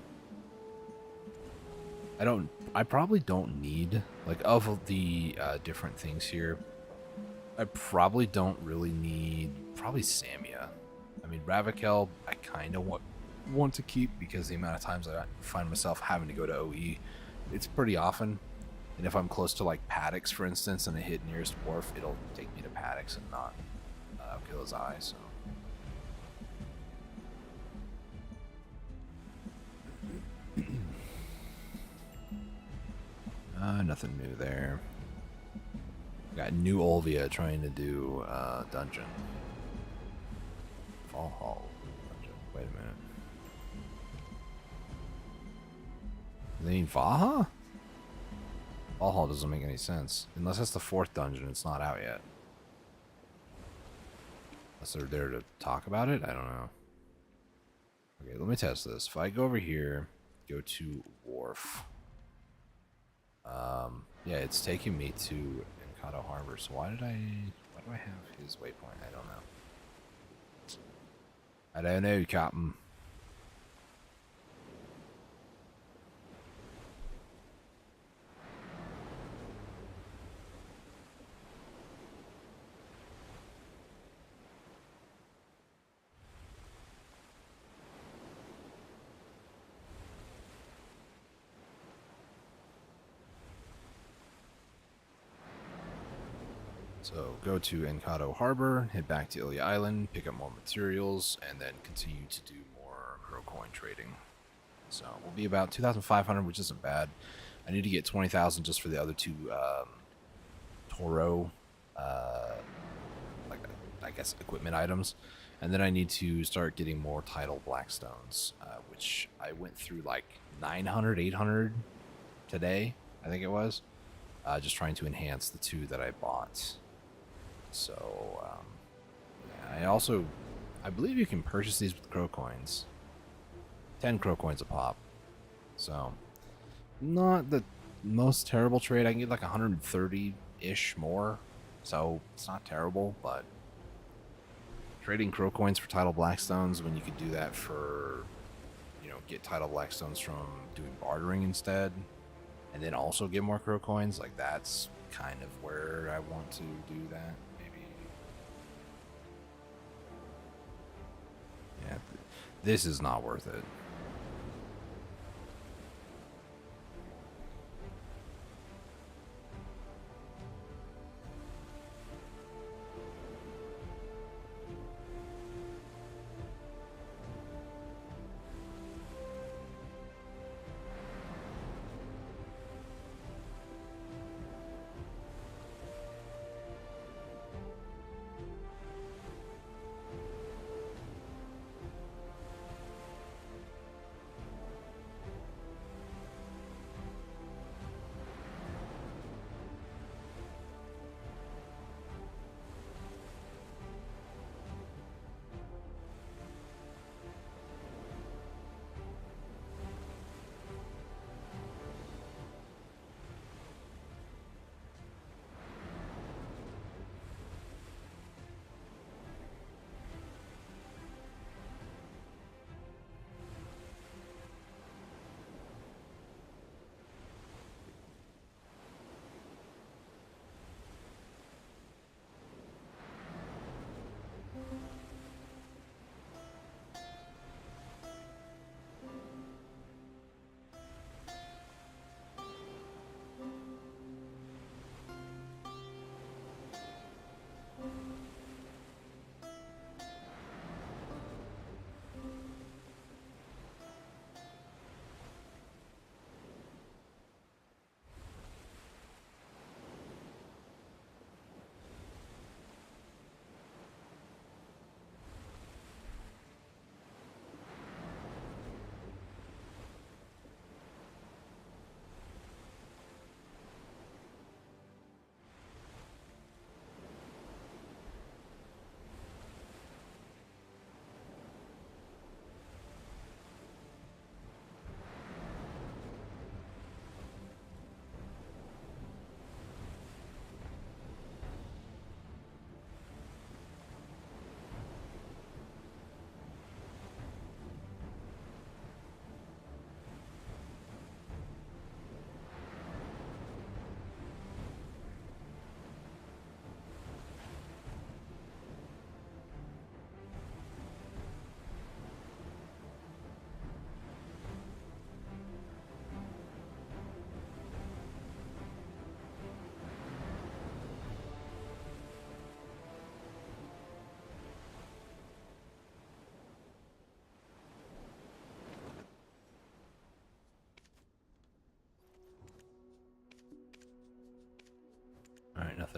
I probably don't need, like, of the different things here, I probably don't really need, probably Samia. I mean, Ravakel, I kind of want to keep because the amount of times I find myself having to go to OE, it's pretty often. And if I'm close to, like, Paddocks, for instance, and I hit nearest wharf, it'll take me to Paddocks and not kill his eye, so. Nothing new there. Got new Olvia trying to do dungeon. Fall Hall dungeon. Wait a minute. They mean Vaha? Fall Hall doesn't make any sense. Unless that's the 4th dungeon, it's not out yet. Unless they're there to talk about it? I don't know. Okay, let me test this. If I go over here, go to Wharf. Yeah, it's taking me to Encado Harbor. So why do I have his waypoint? I don't know. I don't know, Captain. So go to Encado Harbor, head back to Ilya Island, pick up more materials, and then continue to do more Crow coin trading. So we'll be about 2,500, which isn't bad. I need to get 20,000 just for the other two Toro, like I guess equipment items, and then I need to start getting more tidal blackstones, which I went through like 900, 800 today, I think it was, just trying to enhance the 2 that I bought. So, yeah, I believe you can purchase these with Crow coins. 10 Crow coins a pop. So, not the most terrible trade. I can get like 130-ish more. So, it's not terrible, but trading Crow coins for tidal blackstones when you could do that for, you know, get tidal blackstones from doing bartering instead, and then also get more Crow coins, like that's kind of where I want to do that. Yeah, this is not worth it.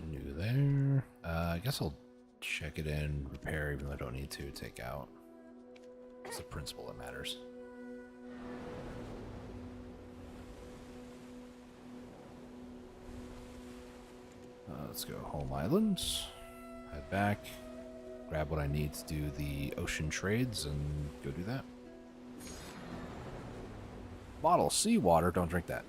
Nothing new there. I guess I'll check it in, repair, even though I don't need to take out. It's the principle that matters. Let's go home island. Head back. Grab what I need to do the ocean trades and go do that. Bottle seawater, don't drink that.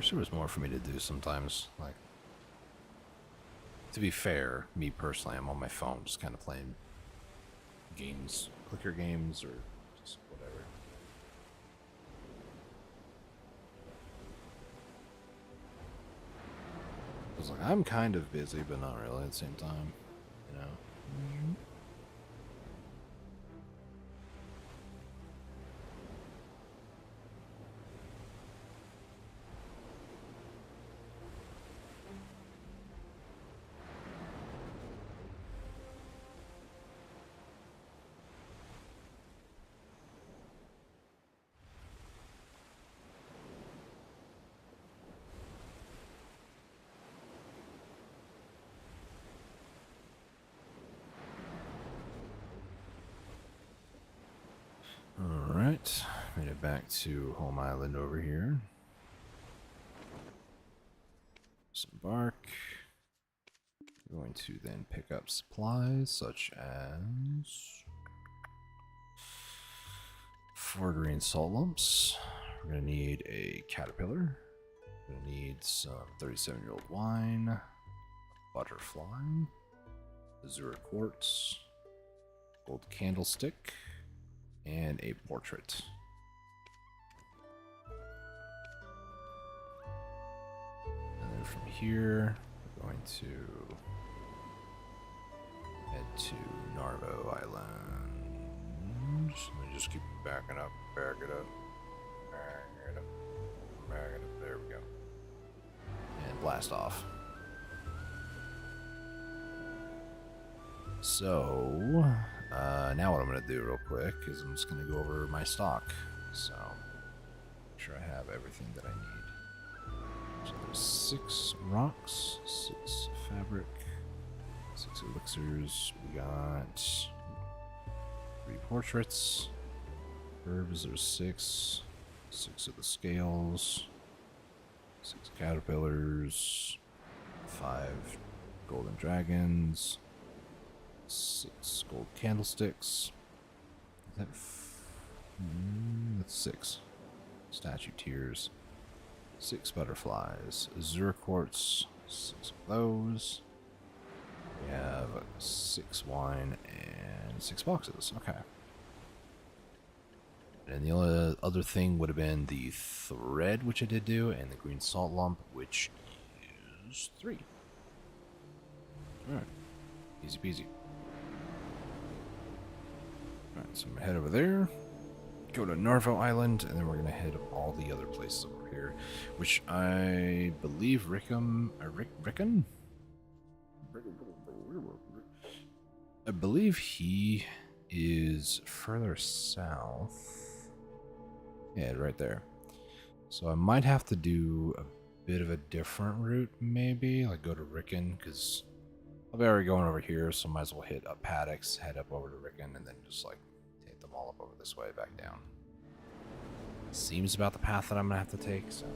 wish there was more for me to do sometimes. Like, to be fair, me personally, I'm on my phone just kind of playing games, clicker games, or just whatever. I was like, I'm kind of busy, but not really at the same time, you know? Alright, made it back to Home Island over here. Some bark. We're going to then pick up supplies such as 4 green salt lumps. We're going to need a caterpillar. We're going to need some 37-year-old wine, butterfly, azure quartz, gold candlestick, and a portrait. And then from here, we're going to head to Narvo Island. Let me just keep backing up, back it up, back it up, back it up. There we go. And blast off. So, now what I'm going to do real quick is I'm just going to go over my stock. So, make sure I have everything that I need. So there's 6 rocks, 6 fabric, 6 elixirs. We got 3 portraits. Herbs, there's 6. 6 of the scales. 6 caterpillars. 5 golden dragons. 6 gold candlesticks. Is that that's 6. Statue tears. 6 butterflies. Azure quartz. 6 of those. We have 6 wine and 6 boxes. Okay. And the only other thing would have been the thread, which I did do, and the green salt lump, which is 3. Alright. Easy peasy. Alright, so I'm going to head over there, go to Narvo Island, and then we're going to head up all the other places over here, which I believe Rickon? I believe he is further south. Yeah, right there. So I might have to do a bit of a different route, maybe, like go to Rickon, because I'll be already going over here, so might as well hit up Paddocks, head up over to Rickon, and then just like take them all up over this way back down. Seems about the path that I'm gonna have to take, so.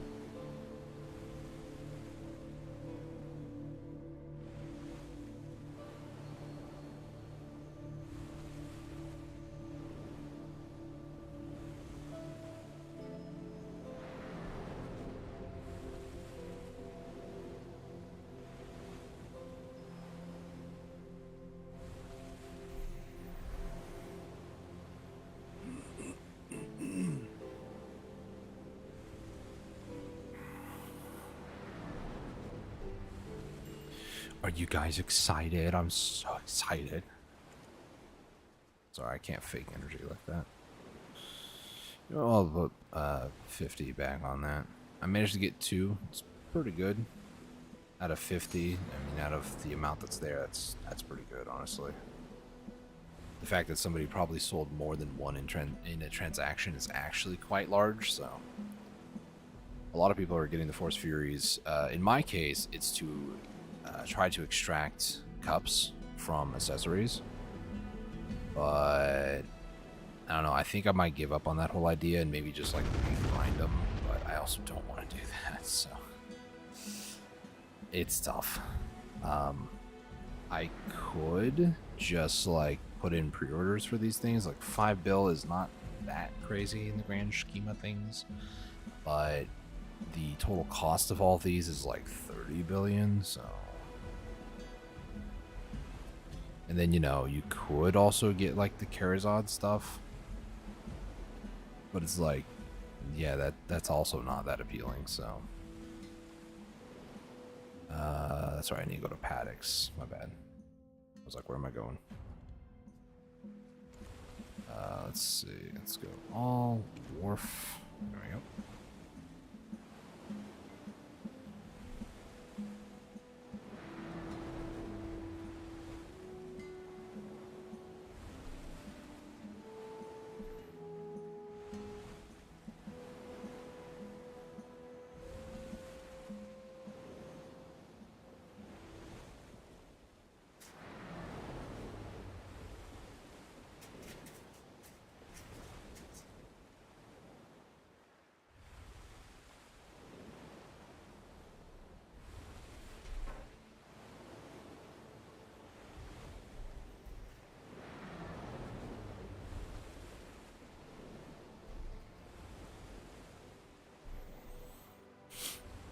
Are you guys excited? I'm so excited. Sorry, I can't fake energy like that. I'll put 50 back on that. I managed to get 2. It's pretty good. Out of 50, I mean, out of the amount that's there, that's pretty good, honestly. The fact that somebody probably sold more than 1 in a transaction is actually quite large, so. A lot of people are getting the Force Furies. In my case, it's to try to extract cups from accessories, but I don't know, I think I might give up on that whole idea and maybe just like grind them, but I also don't want to do that, so it's tough. I could just like put in pre-orders for these things, like 5 bill is not that crazy in the grand scheme of things, but the total cost of all these is like 30 billion, so. And then, you know, you could also get like the Charizard stuff. But it's like, yeah, that's also not that appealing, so. That's right, I need to go to Paddocks. My bad. I was like, where am I going? Let's see. Let's go all Wharf. There we go.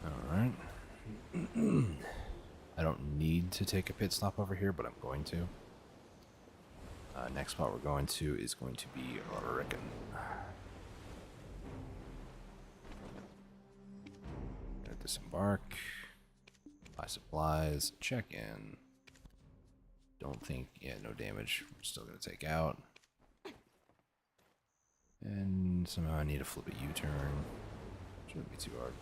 Alright. I don't need to take a pit stop over here, but I'm going to. Next spot we're going to is going to be Ricken. Gonna disembark. Buy supplies. Check in. Don't think, yeah, no damage. We're still gonna take out. And somehow I need to flip a U-turn. Shouldn't be too hard.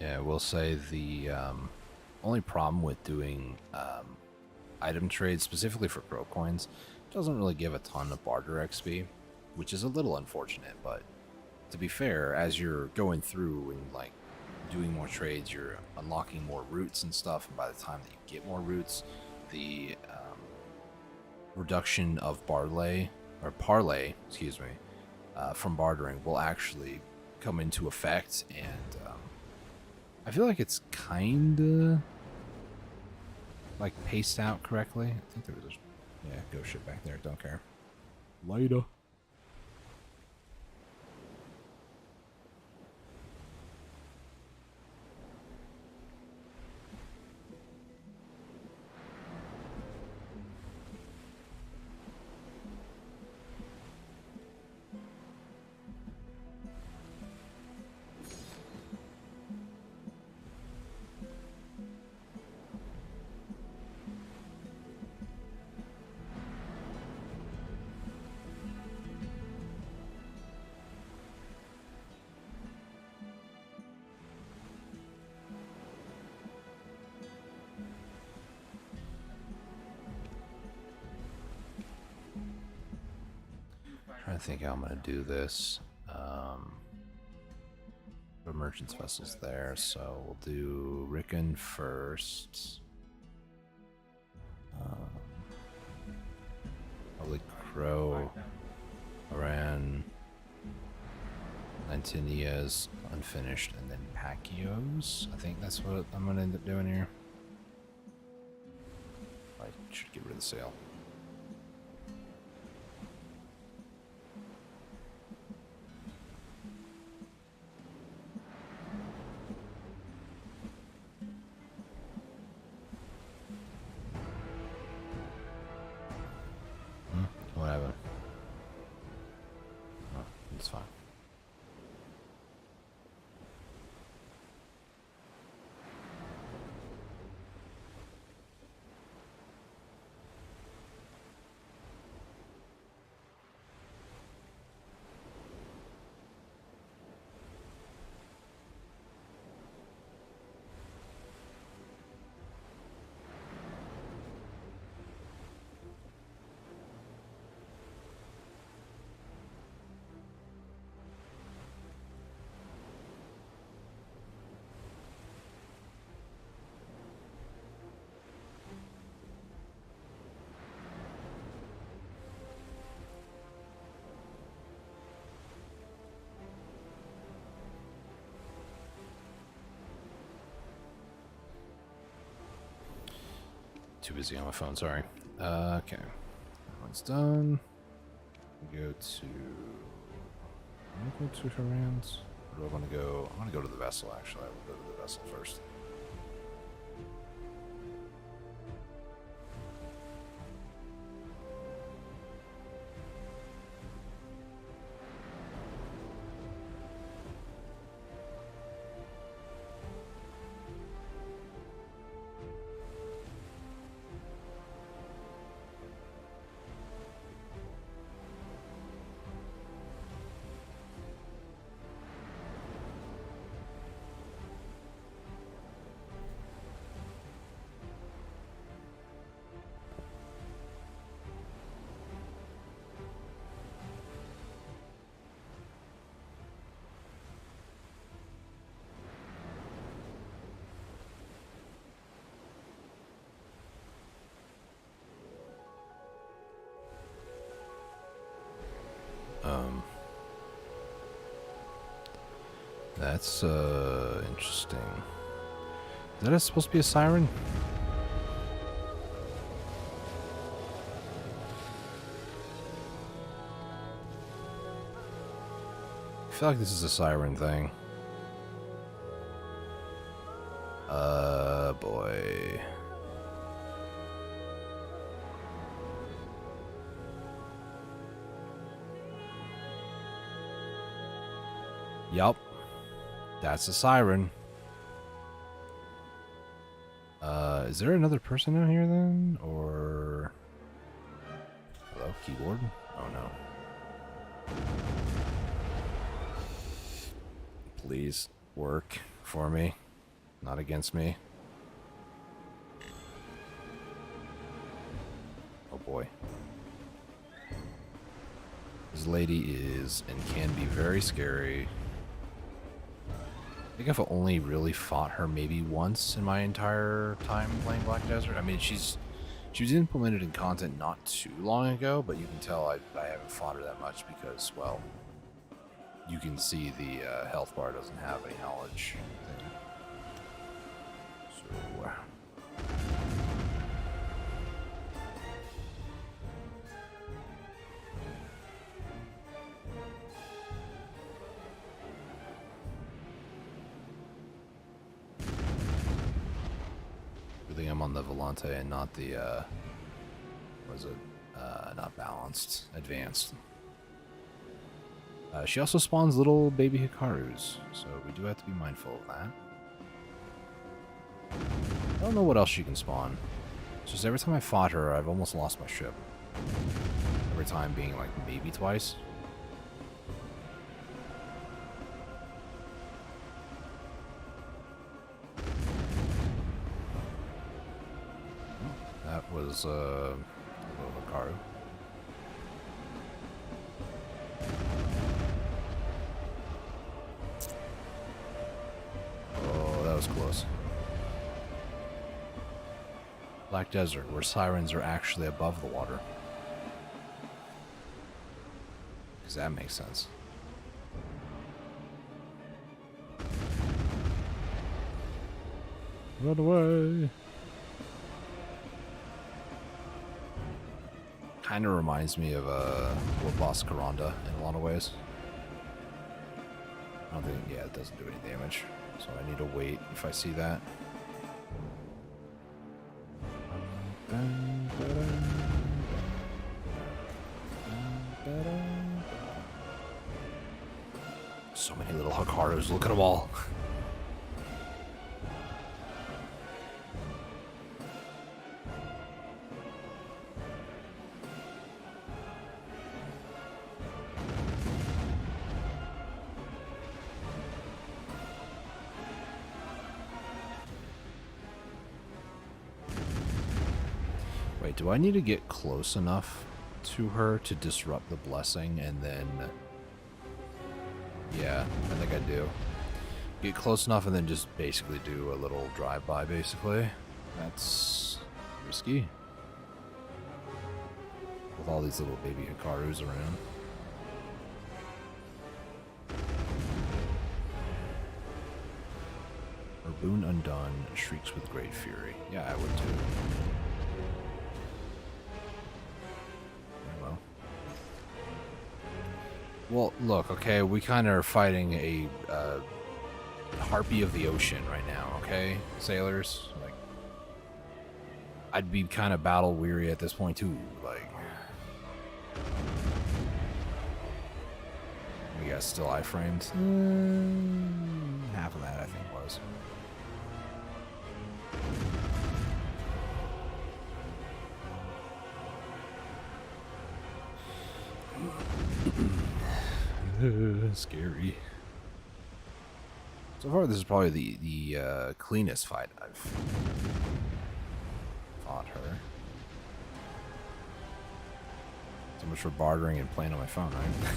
Yeah, I will say the only problem with doing item trades, specifically for Crow coins, doesn't really give a ton of barter XP, which is a little unfortunate. But to be fair, as you're going through and like doing more trades, you're unlocking more routes and stuff, and by the time that you get more routes, the reduction of parlay, excuse me, from bartering will actually come into effect, and I feel like it's kinda like paced out correctly. I think there was a go shit back there, don't care. Later. trying to think how I'm gonna do this. The merchant's vessel's there, so we'll do Rickon first. Probably Crow, Aran, Antinia's unfinished, and then Pacquios. I think that's what I'm gonna end up doing here. I should get rid of the sail. Whatever. Oh, it's fine. Too busy on my phone, sorry. Okay. That one's done. We go to... I'm gonna go to Haran's. Where do I want to go? I'm gonna go to the vessel, actually. I will go to the vessel first. That's interesting. Is that supposed to be a siren? I feel like this is a siren thing. Boy. Yup. That's a siren. Is there another person out here then? Or... Hello, keyboard? Oh no. Please, work for me. Not against me. Oh boy. This lady is and can be very scary. I think I've only really fought her maybe once in my entire time playing Black Desert. I mean, she was implemented in content not too long ago, but you can tell I haven't fought her that much because, well, you can see the health bar doesn't have a knowledge thing. So, I'm on the Volante and not the, was it, not balanced, advanced. She also spawns little baby Hikarus, so we do have to be mindful of that. I don't know what else she can spawn. It's just every time I fought her, I've almost lost my ship. Every time being like maybe twice. That was a little Hikaru. was close. Black Desert, where sirens are actually above the water. Because that makes sense. Run away. Kind of reminds me of World Boss Karanda in a lot of ways. I don't think, yeah, it doesn't do any damage. So I need to wait if I see that. So many little Hakarus, look at them all. Wait, do I need to get close enough to her to disrupt the blessing and then... Yeah, I think I do. Get close enough and then just basically do a little drive-by, basically. That's risky. With all these little baby Hikarus around. Her boon undone shrieks with great fury. Yeah, I would too. Well, look, okay, we kind of are fighting a harpy of the ocean right now, okay, sailors? Like, I'd be kind of battle weary at this point too. Like, we got still iframes. Half of that, I think, was. Scary. So far, this is probably the cleanest fight I've fought her. So much for bartering and playing on my phone, right?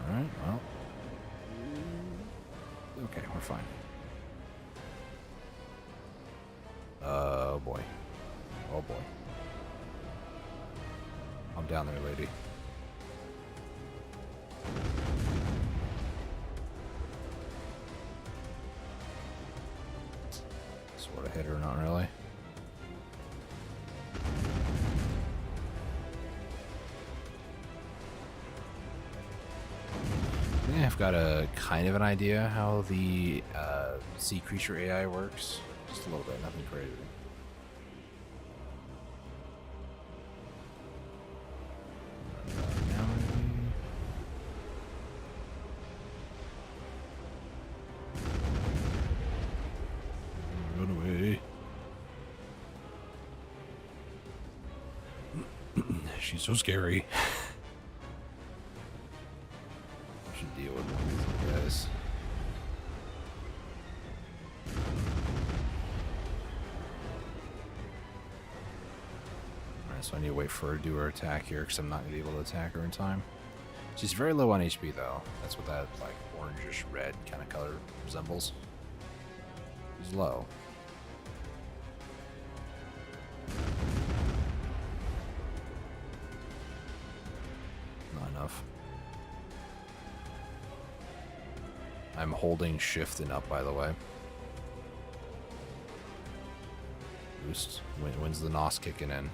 Alright, well. Okay, we're fine. Oh boy. Oh boy. I'm down there, lady. Sort of hit her, not really. Yeah, I've got a kind of an idea how the sea creature AI works. Just a little bit, nothing crazy. Run away. She's so scary. Should deal with one of these guys. So I need to wait for her to do her attack here because I'm not going to be able to attack her in time. She's very low on HP though. That's what that like orangish red kind of color resembles. She's low. Not enough. I'm holding shift and up, by the way. Boost. When's the NOS kicking in?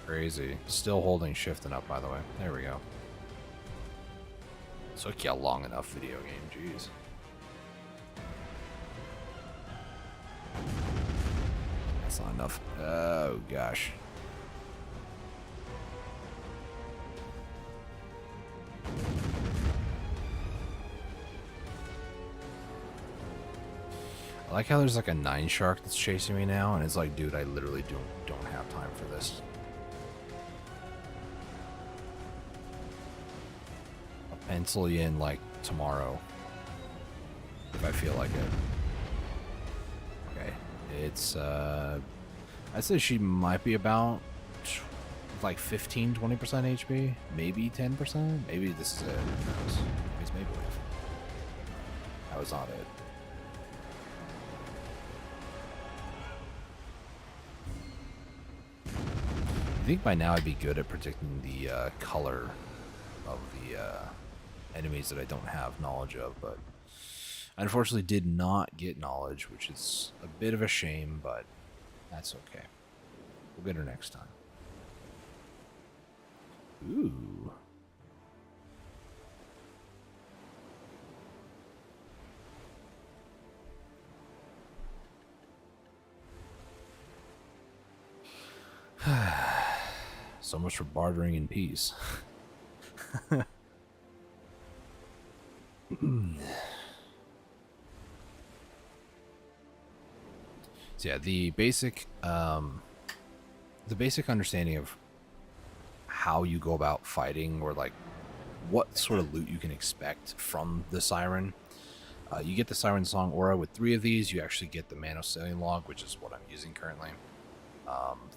Crazy. Still holding shift and up, by the way. There we go. Took you a long enough video game, jeez. That's not enough. Oh gosh. I like how there's like a 9 shark that's chasing me now, and it's like, dude, I literally don't have time for this. I'll pencil you in like tomorrow if I feel like it. Okay, it's I'd say she might be about like 15, 20% HP, maybe 10%. Maybe this is it. Who knows? Maybe it's Maybelline. That was not it. I think by now I'd be good at predicting the color of the enemies that I don't have knowledge of, but I unfortunately did not get knowledge, which is a bit of a shame, but that's okay. We'll get her next time. Ooh. So much for bartering in peace. So yeah, the basic understanding of how you go about fighting, or like what sort of loot you can expect from the Siren. You get the Siren Song aura with 3 of these. You actually get the Manosailing log, which is what I'm using currently.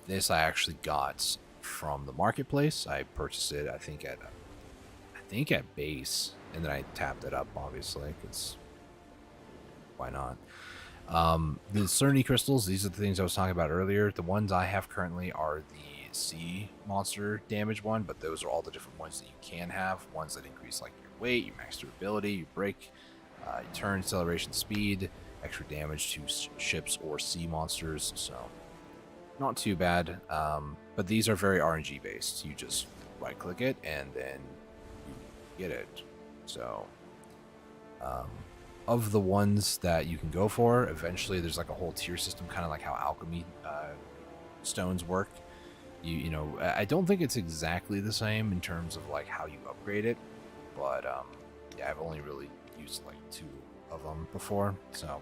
This I actually got from the marketplace. I purchased it, I think at base, and then I tapped it up, obviously, because why not? The Cerny crystals, these are the things I was talking about earlier. The ones I have currently are the sea monster damage one, but those are all the different ones that you can have. Ones that increase like your weight, your max durability, your break, your turn, acceleration, speed, extra damage to ships or sea monsters. So not too bad. But these are very RNG based. You just right click it and then you get it. So of the ones that you can go for, eventually there's like a whole tier system, kind of like how alchemy stones work. You know, I don't think it's exactly the same in terms of like how you upgrade it, but yeah, I've only really used like 2 of them before, so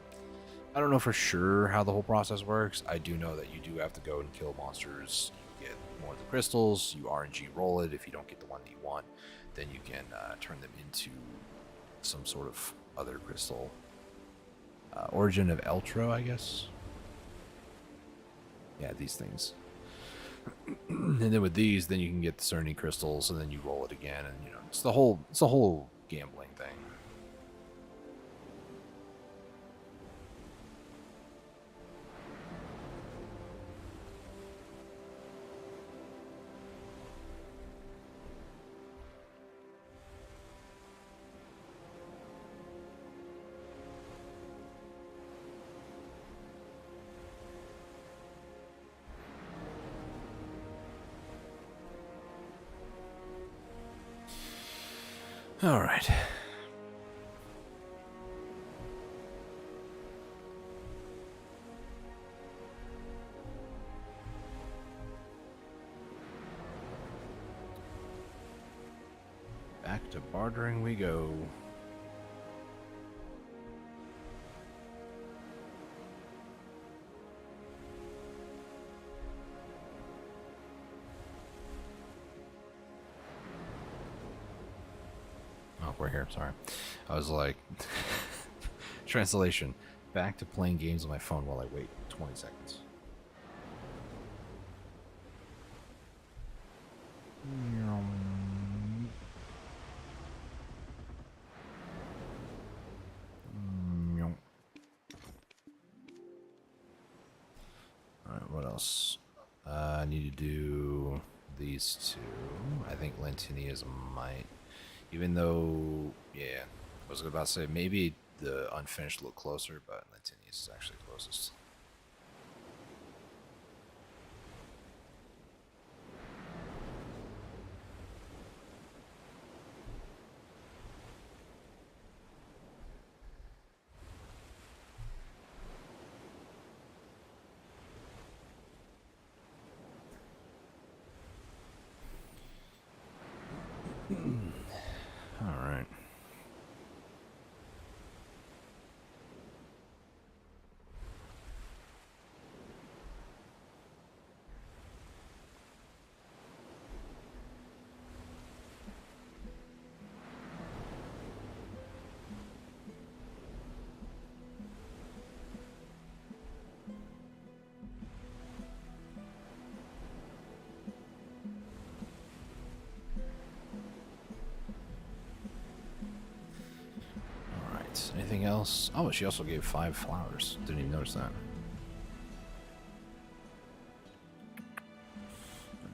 I don't know for sure how the whole process works. I do know that you do have to go and kill monsters. You get more of the crystals. You RNG roll it. If you don't get the one that you want, then you can turn them into some sort of other crystal. Origin of Eltro, I guess. Yeah, these things. And then with these, then you can get the Cerny crystals, and then you roll it again, and you know it's the whole gambling thing. All right. Back to bartering we go. Oh, we're here. Sorry. I was like, translation. Back to playing games on my phone while I wait 20 seconds. Alright, what else? I need to do these 2. I think Lentinia's might. Even though, yeah, I was about to say maybe the unfinished look closer, but Lentinia's is actually closest. All right. Anything else? Oh, she also gave 5 flowers. Didn't even notice that.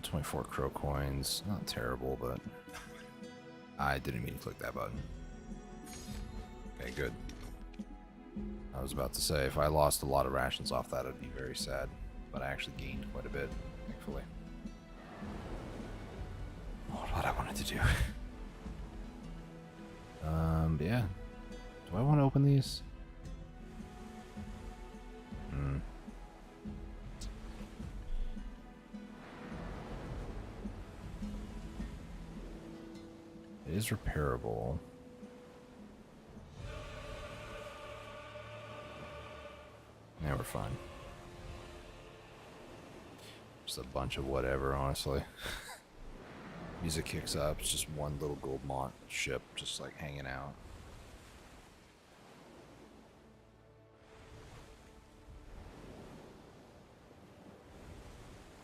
24 crow coins. Not terrible, but I didn't mean to click that button. Okay, good. I was about to say, if I lost a lot of rations off that, I'd be very sad. But I actually gained quite a bit, thankfully. What I wanted to do. But yeah. Do I want to open these? It is repairable. Yeah, we're fine. Just a bunch of whatever, honestly. Music kicks up, it's just one little Goldmont ship just like hanging out.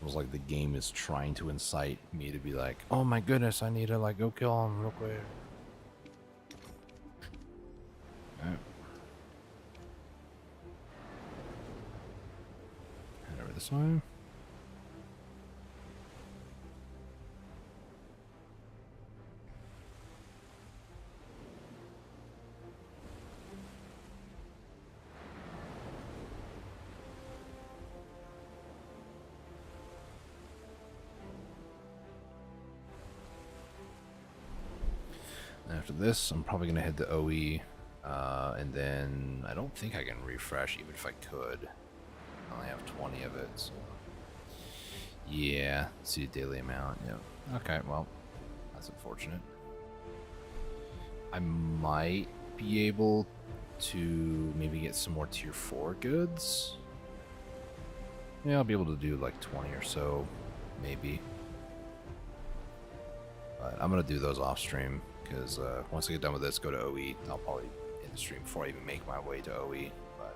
It was like the game is trying to incite me to be like, oh my goodness, I need to like go kill him real quick. Alright. Head over this way. After this, I'm probably going to head to OE, and then I don't think I can refresh, even if I could. I only have 20 of it, so... Yeah, see the daily amount, yeah. Okay, well, that's unfortunate. I might be able to maybe get some more tier 4 goods. Yeah, I'll be able to do like 20 or so, maybe. But I'm going to do those off stream. Because once I get done with this, go to OE. I'll probably end the stream before I even make my way to OE. But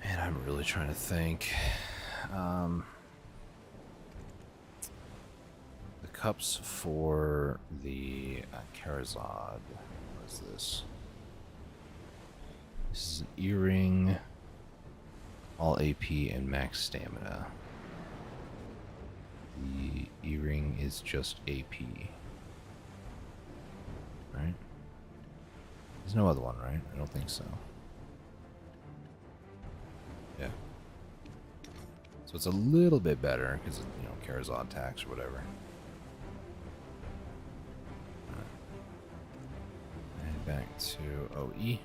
man, I'm really trying to think. The cups for the Carrack. What is this? This is an earring, all AP and max stamina. The earring is just AP. Right? There's no other one, right? I don't think so. Yeah. So it's a little bit better because, you know, Carrack tax or whatever. And back to OE.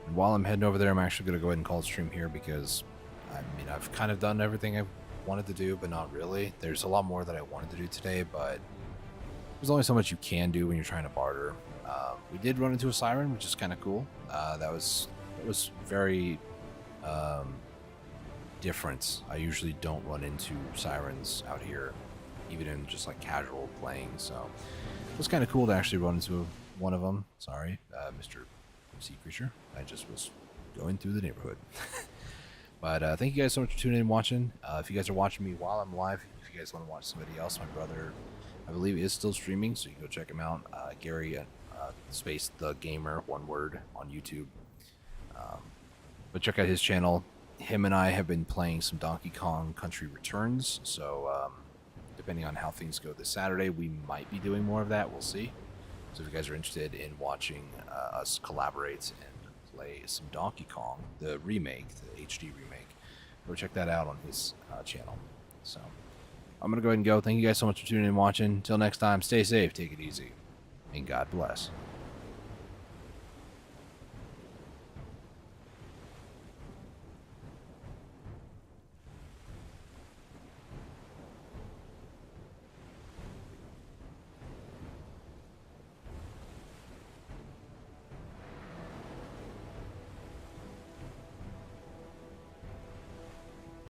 And while I'm heading over there, I'm actually going to go ahead and call the stream here because, I mean, I've kind of done everything I wanted to do, but not really. There's a lot more that I wanted to do today, but there's only so much you can do when you're trying to barter. We did run into a siren, which is kind of cool. It was very different. I usually don't run into sirens out here, even in just like casual playing. So it was kind of cool to actually run into one of them. Sorry, Mr. Sea Creature. I just was going through the neighborhood. But thank you guys so much for tuning in and watching. If you guys are watching me while I'm live, if you guys want to watch somebody else, my brother, I believe, is still streaming, so you can go check him out. Gary, space the gamer, one word, on YouTube. But check out his channel. Him and I have been playing some Donkey Kong Country Returns, so depending on how things go this Saturday, we might be doing more of that. We'll see. So if you guys are interested in watching us collaborate and play some Donkey Kong, the remake, the HD remake. Go check that out on his channel. So I'm going to go ahead and go. Thank you guys so much for tuning in and watching. Until next time, stay safe, take it easy, and God bless.